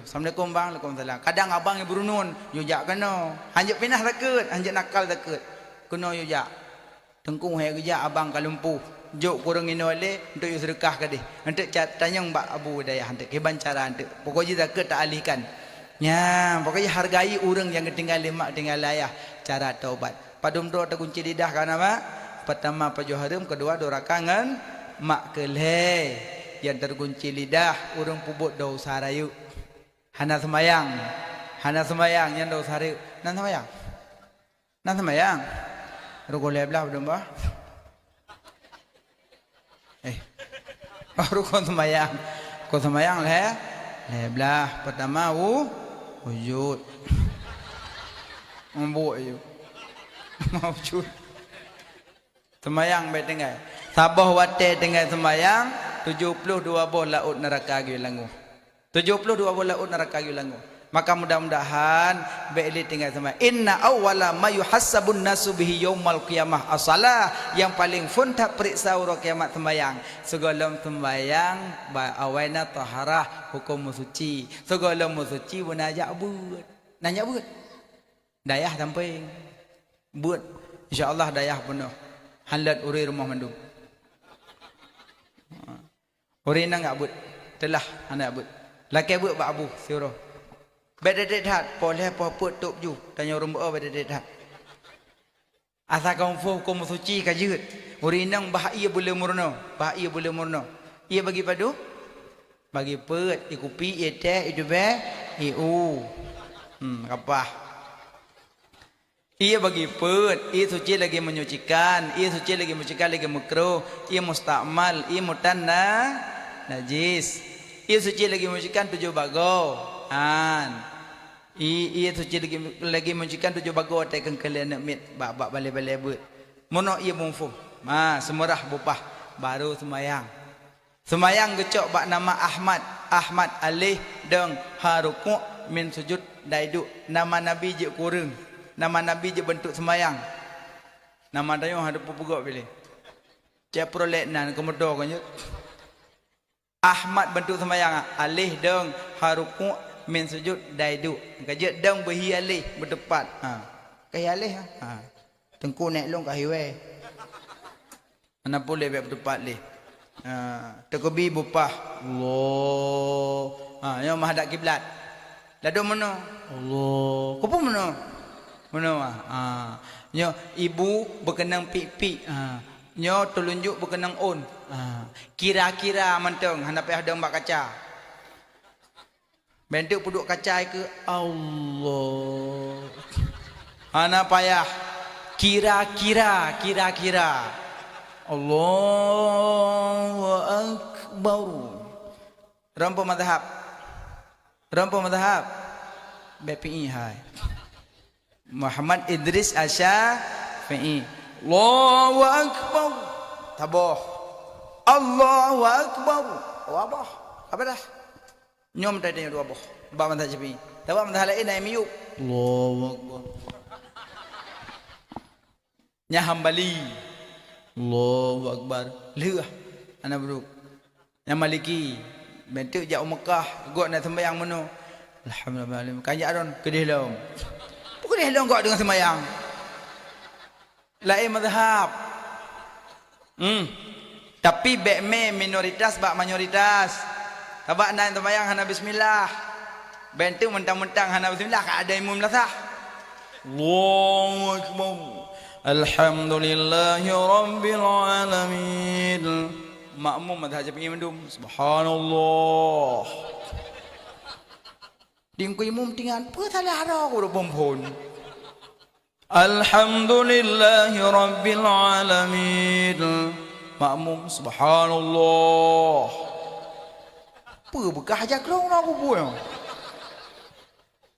Assalamualaikum bang, waalaikumsalam. Kadang abang yang berunun, yo jak kena. Anjuk pinah takut, anjuk nakal takut. Kena yo jak. Tengku hai kerja abang kalumpuh. Juk kurang ino le untuk yo sedekah ke dia. Untuk tanyang bak abu daya hantik keban cara hantik. Pokoknya takut tak alihkan. Ya, pokoknya hargai orang yang tinggal mak tinggal ayah. Cara taubat. Padum doa terkunci lidah kan apa? Pertama pajuh harum, kedua dora kangen mak keleh yang terkunci lidah urang pubut dosa rayu. Hana semayang yang dosa rayu. Nan semayang. Ruko leblah belum bah? Ruko semayang. Ko semayang leblah. Pertama wujud. Membuk you. Wujud. Semayang baik tinggal. Sabah wate tinggal semayang 72 boh laut neraka gilangu. 72 boh laut neraka gilangu. Maka mudah-mudahan baik tinggal semayang. Inna awwala ma yuhassabun nasu bihi yaumal qiyamah as-salah. Yang paling funtak periksa uro kiamat semayang. Segala semayang ba awaina taharah hukum suci. Segala suci munajat buat. Nanya buat. Dayah samping. Buat. Insya-Allah dayah penuh. Halat uri rumah mandum. Uri nang abut. Telah anak abut. Laki abut bak abu siuro. Bededet hat poleh poput tuk ju. Tanya rumah bededet hat. Asa kaum fu hukum suci kajut. Uri nang bahaya boleh murno. Ia bagi padu. Bagi pet, ikupi, teh, itu be, kapah. Ia bagi pet, ia suci lagi menyucikan, ia suci lagi menyucikan lagi makruh, ia mustakmal, ia mutanna najis. Ia suci lagi menyucikan 7 bago. Ia suci lagi menyucikan 7 bago tekan kalian mit bak balik-balik but. Mono ia mumfu. Semerah bupah baru semayang. Semayang gecok bak nama Ahmad alih deng haruku min sujud daidu. Nama Nabi je kurang. Nama Nabi je bentuk semayang. Nama dayung ada pupugak pilih. Cek prolek nan kemudo kan je. Ahmad bentuk semayang. Alih deng haruku min sujud daidu. Kajak deng berhi alih berdepat. Kaya alih. Tengku naik long ke highway. Mana boleh berdepat lih. Terkebi bupah. Allah. Yang menghadap kiblat. Lalu mana? Allah. Kau pun mana? Nyo ibu berkenang pik-pik. Nyo telunjuk berkenang on. Kira-kira menteng hendak ada mbak kaca. Bentuk puduk kaca ke Allah. Hana payah. Kira-kira. Allahu Akbar. Rampu madhab. BPI hai. Muhammad Idris Asyafi'i. Allahu Akbar. Taboh. Allahu Akbar. Wabah. Apa dah? Nyom tadi dua boh. Ba madhab Syafi'i. Tawa madhab lain ai miyuk. Allahu Akbar. Nya Hambali. Allahu Akbar. Leuah ana buruk. Nya Maliki. Bentuk jak Mekah, gok nak sembahyang meno. Alhamdulillah. Kaya don kedih lom. Kedih lom gok dengan sembahyang. Lain mazhab. Tapi bekme minoritas bak mayoritas. Tabak nan sembahyang hana bismillah. Bentuk mentang-mentang hana bismillah ka ada imam lah. Allahu Akbar. Alhamdulillahi Rabbil Alamin. Makmum mazhab Syafi'i mendum. Subhanallah. Ding ku imam tinggal apa salah ada aku bompon. Alhamdulillahi Rabbil Alamin. Makmum subhanallah. Apa bekah aja kelong aku buang.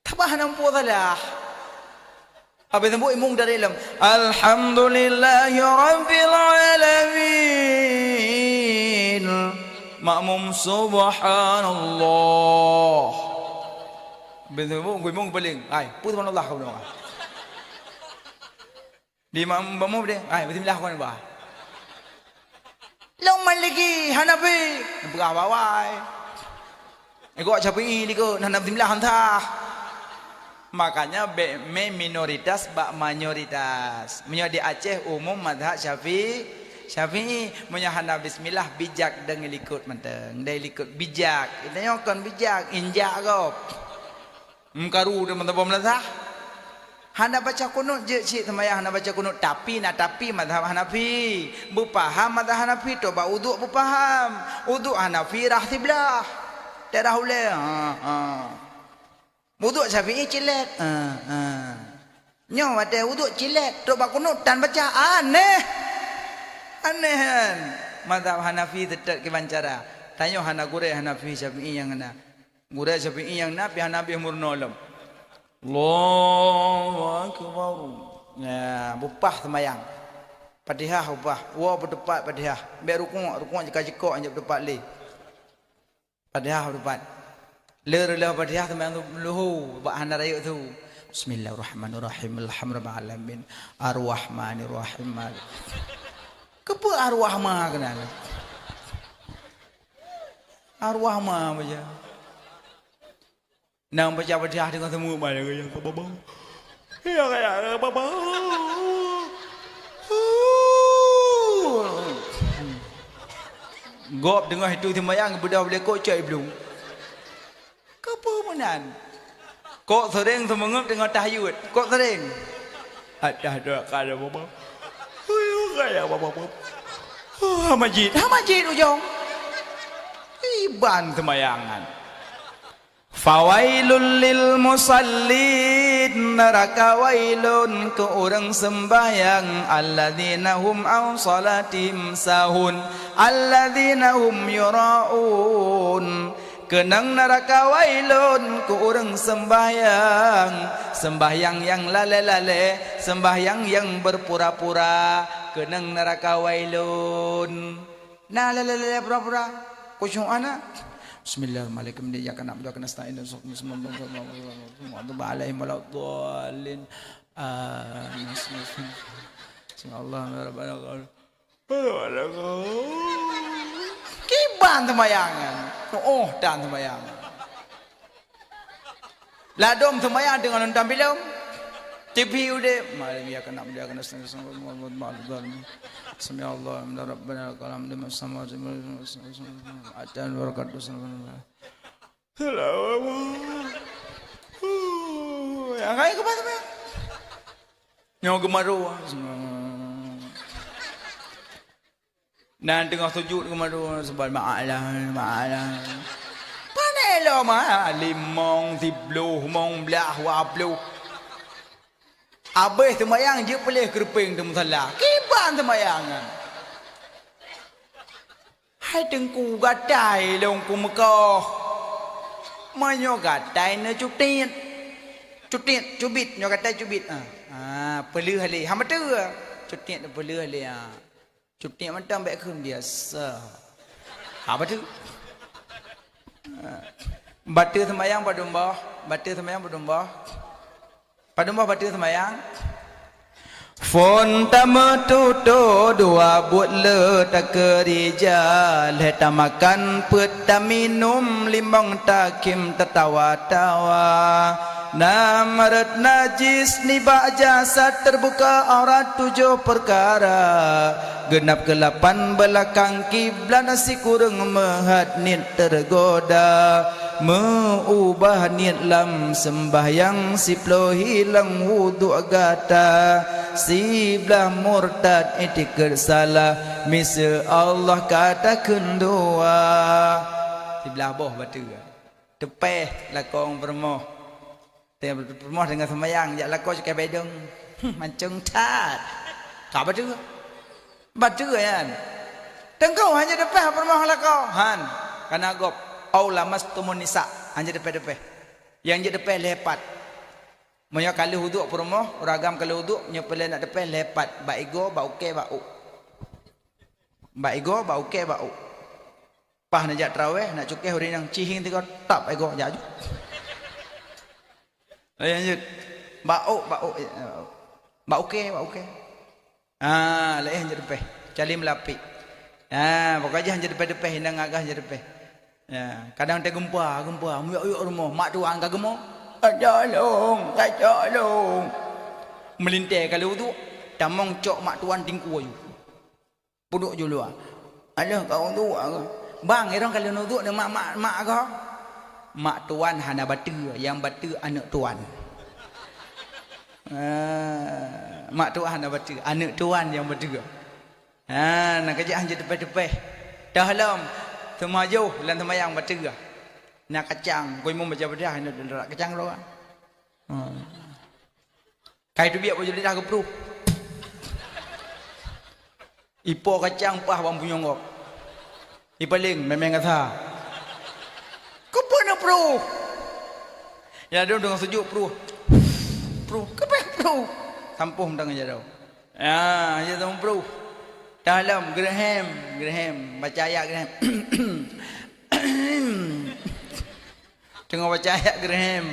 Tabah nampu salah. Apa tembu imung dari dalam Alhamdulillahi Rabbil Alamin. Makmum subhanallah. Betul gue imung paling. Ai, pu subhanallah kau dong. Di makmum dia. Ai, bismillah kau ni bah. Lomai lagi Hanafi. Berah bawai. Ego Syafi'i dikut Hanafi bismillah hantah. Makanya minoritas bak mayoritas. Menyo di Aceh umum mazhab Syafi'i menyo hana bismillah bijak dengan likut menteng. Dai likut bijak. Itanya kon bijak injak kau. Mkaru de mentang mazhab. Hana baca kunut je cik sembahyang hana baca kunut tapi mazhab Hanafi. Berfaham mazhab Hanafi tu ba uduk berfaham. Uduk Hanafi rah tiblah. Darah ule. Wuduk Syafi'i cilet. Nyo ada wuduk cilet. Tok bak kunut dan baca aneh. Aneh kan. Mazhab Hanafi tetap kebancara. Tanya hana gure Hanafi Syafi'i yang ana. Gure Syafi'i yang nabi Hanafi murnolam. Allahu Akbar. Ya, bupah sembahyang. Fatihah ubah. Wa berdepat Fatihah. Biar rukuk jeka-jeka anje berdepat le. Fatihah berdepat. Lerlah Fatihah sembahyang tu luhu bak hana raya tu. Bismillahirrahmanirrahim. Alhamdulillah alamin. Arrahmanirrahim. Kepa arwah ma kenal. Arwah ma baca. Nang baca Fatihah dengan semua mana yang baba. Ya kayak baba. Gop dengar itu sembahyang budak boleh kocai belum. Apa menan? Kok sering semangat dengan tahajud? Kok sering? Ada kada bapa. Kayak bapa. Masjid ujung. Iban semayangan. Fawailul lil musallin, neraka wailun ke orang sembahyang, alladzina hum an salatim sahun, alladzina hum yuraun. Kenang neraka wailun ke orang sembahyang yang lale-lale, sembahyang yang berpura-pura. Kenang neraka wailun. Nah lale-lale pura-pura. Kusyuk anak. Bismillahirrahmanirrahim. Dia akan nak berdoa nasta'in dan alaihim waladdallin. Kiban sembayangan. Oh, dan sembayangan. Ladom sembayangan dengan nonton film. TV udah. Malam dia akan nak berdoa nasta'in dan alaihim. Bismillah, Rabbana kalam lima sama adan barakatuh. Yang kaya ke mana? Nyawa gemaru. Nan tengah sujud gemaru sebab ma'alah. Panelo ma limong tibluh mong belah wabluh. Habis semayang je pelih kerping tu musalla. Kiban semayang kan. Hai tengku gadai long ku Mekah. Manyo gadai ne cutit. Cutit, cubit, nyo gadai cubit. Pelih hali. Ha betul ke? Cutit pelih hali. Cutit macam baik ke biasa. Ha betul. Batu semayang padumbah. Batu semayang padumbah. Padumbah batu semayang. Phone tametuto dua buat le tak kerja leta makan peta minum limbang takim tertawa-tawa namarat najis nibak jasad terbuka aurat 7 perkara genap ke-8 belakang kiblat nasi kurang mehat nit tergoda mengubah niat lam sembahyang siplo hilang wudu gata siblah murtad etikar salah misa Allah kata kendua siblah boh batu tepeh lakong permoh permoh dengan sembahyang jak lakong cakai bedong mancung tat tak batu kan tengkau hanya tepeh permoh lakong han kana gop au lamas tumun nisa hanya depe-depe yang je depe lepat moyo kali huduk permoh ragam kali huduk nyo pele nak depe lepat ba ego ba uke ba u ba ego ba uke ba u pah nak jak tarawih nak cukeh hari nang cihing tiga tap ego jak ju lanjut ba u ba uke leh hanya depe cali melapi pokoknya hanya depe-depe hindang agah hanya depe. Ya, kadang dia gempa, yuk rumah, mak tuan kagak gemuk, tolong, melintai kalau tu, tamong cok mak tuan tingku ayu, puduk julu alah kau tu, bang, orang kalau nuduk dengan mak kau, mak tuan hana batu, yang batu anak tuan, mak tuan hana batu, anak tuan yang batu, nak kerja hanya tepe-tepe, dah lam. Semua jauh dalam semayang baca nak kacang kau mau baca bedah nak kacang lo kai tu biar baju lidah ke perlu ipo kacang pah bang punya ngok ipaling memang kata kau pun nak perlu ya dia dengan sejuk perlu perlu sampuh tang aja dah ya tang perlu dalam Graham baca ayat Graham tengok baca ayat Graham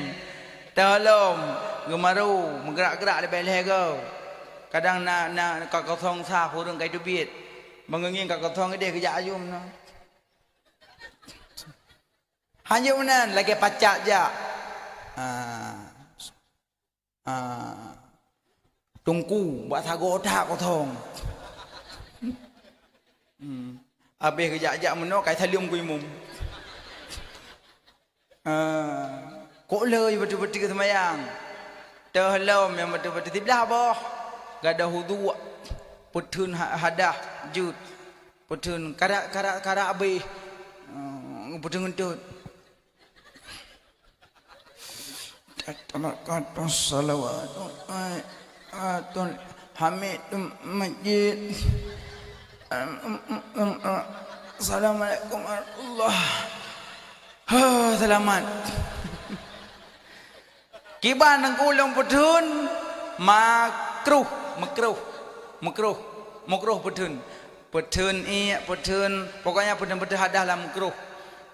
dalam gemaru menggerak-gerak lebih leh kadang nak kau thong sa kurang kai dubit mengenging kau thong dia kerja ayum no hanya unan lagi pacak je tungku buat sago otak kau thong habis kejap-kejap menok kai salium ku imum kok leh betul-betul ke semayang terhelom yang betul-betul tiblah boh gadah hudu putun hadah jud putun kara habis putun ngentut tatamakat salawat atun hamid masjid Assalamualaikum warahmatullahi selamat kiban nang kulong putun makruh putun pokoknya putun hadah lah makruh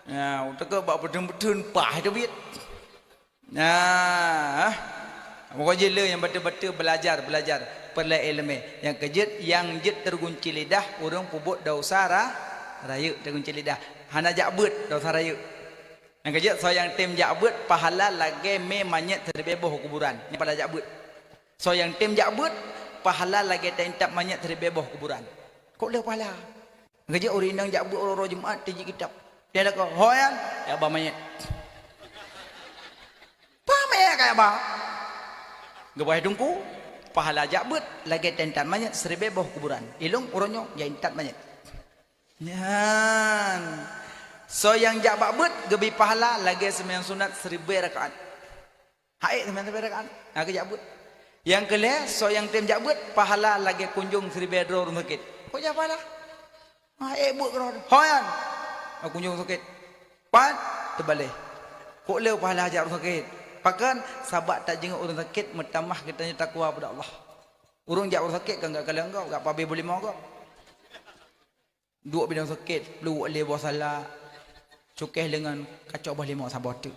ya utak bak putun pah itu bit nah pokoknya le yang betul-betul belajar perlai ilmu yang kejut yang jet tergunci lidah urang pubut dosa raya tergunci lidah hana jakbut dosa raya yang kejut so yang tim jakbut pahala lagi me manyet terbebah kuburan ni pada jakbut so yang tim jakbut pahala lagi tentap manyet terbebah kuburan kok le pahala kejut urinang jakbut orang Jumaat tiji kitab dia dak hoyan ya ba manyet pa mayat kayak ba gebah dungku pahala jakbut lagi tentan manyet serbebah kuburan ilung uronyo ya intat manyet nyan so yang jakbut gebi pahala lagi sembahyang sunat 1000 rakaat haid sembahyang 1000 rakaat nak jakbut Yang kelih so yang tem jabut pahala lagi kunjung 1000 rumah sakit. Kok apa lah? Buat kerana. Hoyan. Kunjung sakit. Pat terbalik. Kok leu pahala hajat rumah sakit. Pakan sahabat tak jenguk orang sakit bertambah kitanya takwa pada Allah. Urang jak orang sakit kan enggak kala engkau, enggak pabe boleh mau kau. Dua bidang sakit, perlu oleh bawah salah. Cukeh dengan kacau bah limau sabah tu.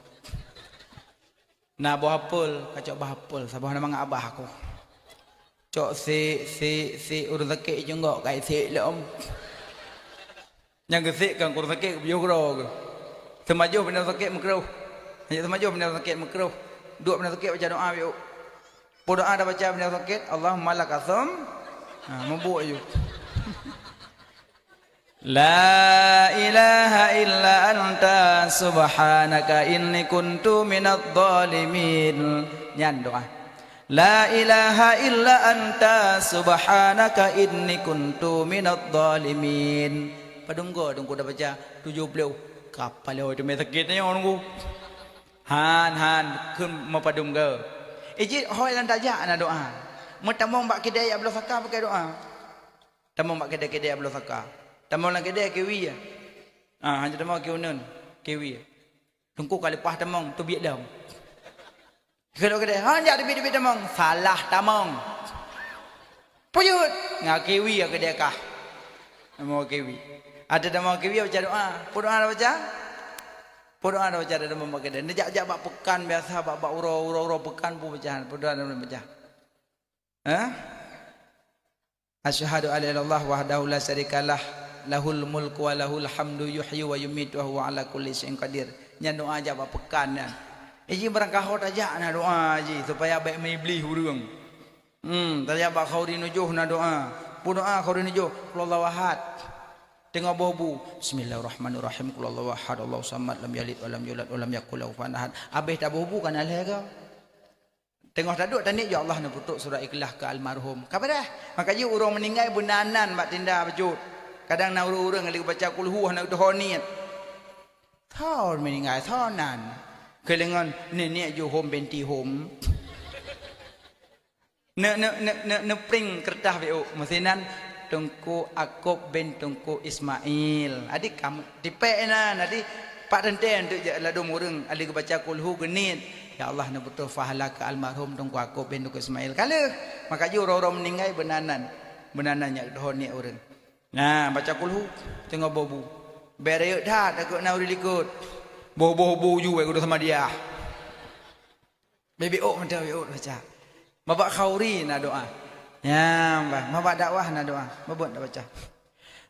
Nah buah apel, kacau bah apel, sabah nama ngak abah aku. Cok si urang sakit je enggak kai si le om. Yang gesik kan urang sakit biyo gro. Semaju bidang sakit mengkeruh. Hanya semaju bidang sakit mengkeruh. Dua bidang sakit baca doa biyo. Doa dah baca bidang sakit, Allahumma lakasam. Membuk je. La ilaha illa anta subhanaka inni kuntu minadh dhalimin. Nyan doa. La ilaha illa anta subhanaka inni kuntu minadh dhalimin. Padunggo dungku dah baca 70. Kapal oi tu mai sakit ni orang ku. Han kun ma padunggo. Iji hoi lan tajak na doa. Metamong bak kedai ablo saka pakai doa. Tamong bak kedai ablo saka. Tamong lang kedai kewi ya. Hanya tamong keunun, kewi. Tungku kali pah tamong tu biak dam. Kalau kedai, hanya ada biak tamong, salah tamong. Puyut, ngak kewi ya kedai kah. Tamong kewi. Ada tamong kewi baca doa. Doa dah baca? Doa dah baca ada tamong kedai. Nejak bak pekan biasa bak uro pekan pun baca. Doa dah baca. Asyhadu alla ilaha illallah wahdahu la syarikalah lahul mulku wa lahul hamdu yuhyi wa yumiitu wa huwa ala kulli syai'in qadir. Nya doa aja bak pekan dan. Ji berangkah tajak na doa ji supaya baik meiblis urang. Tajak bak khauri nujuh na doa. Doa khauri nujuh qulullahu ahad. Tengok bobu bismillahirrahmanirrahim qulullahu ahad Allahu samad lam yalid wa lam yulad wa lam yakul lahu kufuwan ahad. Habis dah bobu kan alih kau. Tengok taduk tanik ya Allah nak putuk surah ikhlas ke almarhum. Kapan dah? Makanya urang meninggal benanan bak tinda bejut. Kadang nak urang lagi baca kulhu nak dohoniat. Thon meninggal thonan. Kelengan nenek jo home benti home. Ne pring kertas veo. Mesinan Tungku Akub bin Tungku Ismail. Adik kamu dipek na nanti Pak Tenten tu ladum urang ali baca kulhu genit. Ya Allah nak betul fahala ke almarhum Tungku Akub bin Tungku Ismail. Kala makanya orang-orang meninggal benanan. Benanannya dohoniat urang. Nah, baca kulhu tengok bobu. Bereyuk dah takut nak likut. Bobo ju aku sama dia. Baby mentau baca. Babak khauri na doa. Ya, babak dakwah na doa. Babak dah baca.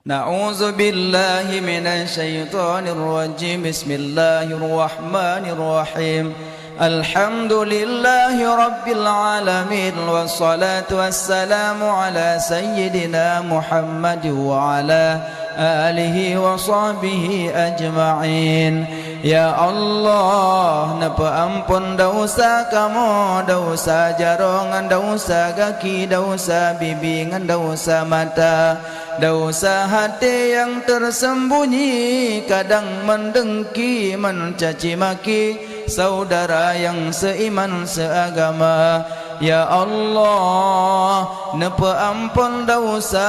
Na'udzu billahi minasy syaithanir rajim. Bismillahirrahmanirrahim. Alhamdulillahi rabbil alamin wassalatu wassalamu ala sayyidina Muhammad wa ala alihi wa sahbihi ajma'in. Ya Allah, napa ampun dosa kamu, dosa jarongan, dosa kaki, dosa bibi, ngan dosa mata, dosa hati yang tersembunyi, kadang mendengki, mencaci maki saudara yang seiman seagama. Ya Allah, napa ampun dosa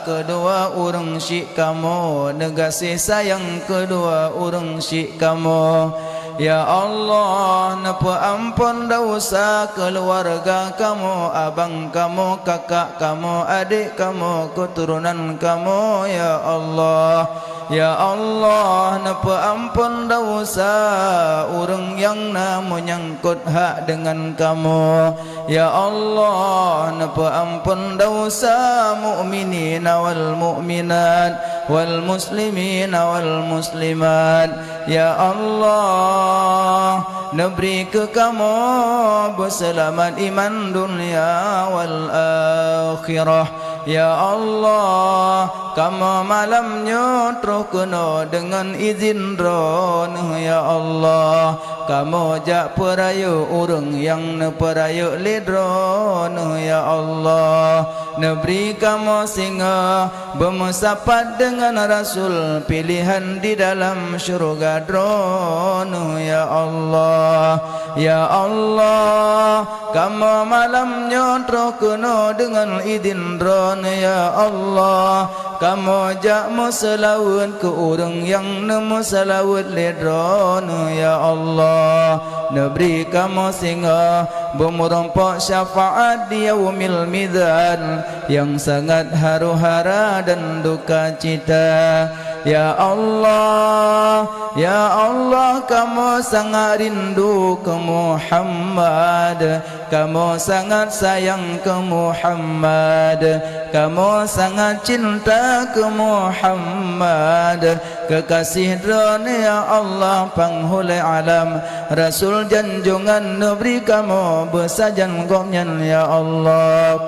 kedua urang syik kamu, negasi sayang kedua urang syik kamu. Ya Allah, napa ampun dosa keluarga kamu, abang kamu, kakak kamu, adik kamu, keturunan kamu. Ya Allah, ya Allah, napa ampun dosa urang yang menyangkut hak dengan kamu. Ya Allah, napa ampun dosa mukminin wal mukminat wal muslimin wal muslimat. Ya Allah, neberi ke kamu berselamat iman dunia wal akhirah. Ya Allah, kamu malamnya terus kena dengan izin ron. Ya Allah, kamu jak perayu urang yang neperayu lidron. Ya Allah, negeri kamu singa bermusapat dengan Rasul pilihan di dalam syurga drone. Ya Allah, ya Allah, kamu malam nyotro kuno dengan idin drone. Ya Allah, kamu jakmu selawat ke orang yang nemu selawat le drone. Ya Allah, negeri kamu singa bermerompak syafaat di yaumil mizan yang sangat haru-hara dan duka cita. Ya Allah, ya Allah, kamu sangat rindu ke Muhammad, kamu sangat sayang ke Muhammad, kamu sangat cinta ke Muhammad, kekasih drone. Ya Allah, penghulu alam, Rasul janjungan negeri kamu bersajan gomnyan. Ya Allah,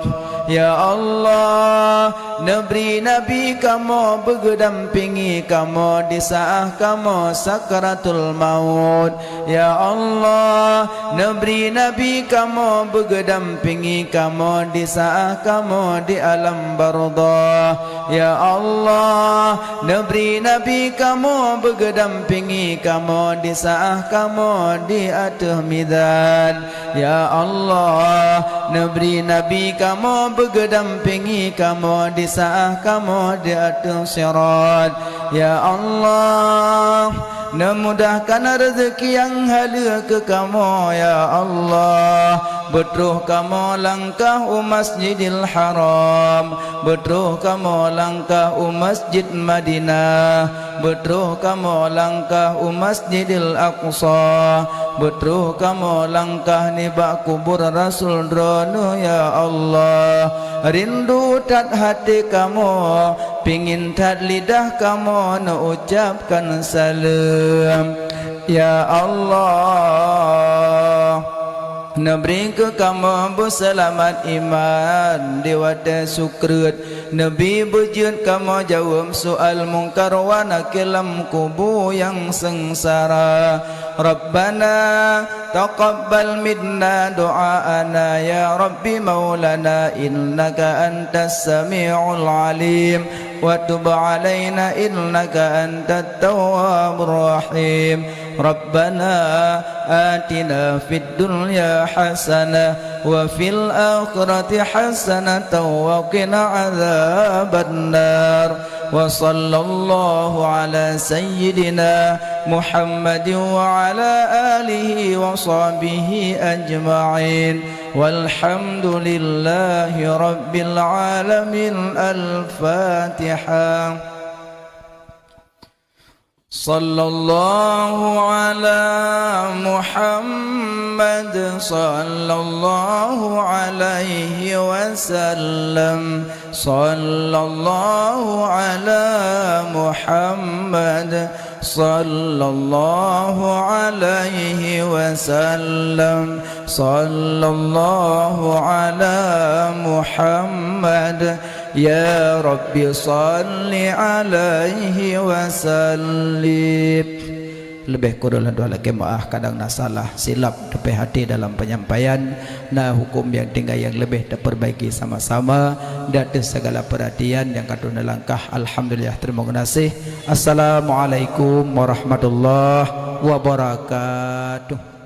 ya Allah, negeri Nabi kamu bergedampingi kamu di saat kamu sakaratul maut. Ya Allah, negeri Nabi kamu bergedampingi kamu di saat kamu di alam barzakh. Ya Allah, negeri Nabi kamu bergedampingi kamu di saat kamu di atas mizan. Ya Allah, negeri Nabi kamu bergedampingi kamu di saat kamu di atas sirat. Ya Allah, memudahkan rezeki yang halal ke kamu. Ya Allah, betul kamu langkah Masjidil Haram, betul kamu langkah Masjid Madinah, betul kamu langkah Masjidil Aqsa, betul kamu langkah ni bak kubur Rasul drone. Ya Allah, rindu tat hati kamu, pingin tat lidah kamu nak ucapkan salam. Ya Allah, Nabri ke kamu berselamat iman diwata sukrat. Nabi berjud kamu jawab soal mungkar wa nakilam kubur yang sengsara. Rabbana taqabbal minna du'aana ya Rabbi maulana innaka antas sami'ul alim wa tub alaina innaka antat tawwabur rahim. Rabbana atina fid dunya hasanah wa fil akhirati hasanah wa qina adzaban nar. Wa sallallahu ala sayyidina Muhammadin wa ala alihi wa sahbihi ajma'in. Walhamdulillahi rabbil alamin. Al-Fatiha. Sallallahu ala Muhammad sallallahu alaihi wasallam. Sallallahu ala Muhammad sallallahu alaihi wasallam. Sallallahu ala Muhammad. Ya Rabbi salli alaihi wasallim. Lebih kurang doa lagi maaf kadang nak salah silap tepi hati dalam penyampaian. Nah hukum yang tinggal yang lebih terperbaiki sama-sama. Dan segala perhatian yang kadang langkah. Alhamdulillah, terima kasih. Assalamualaikum warahmatullahi wabarakatuh.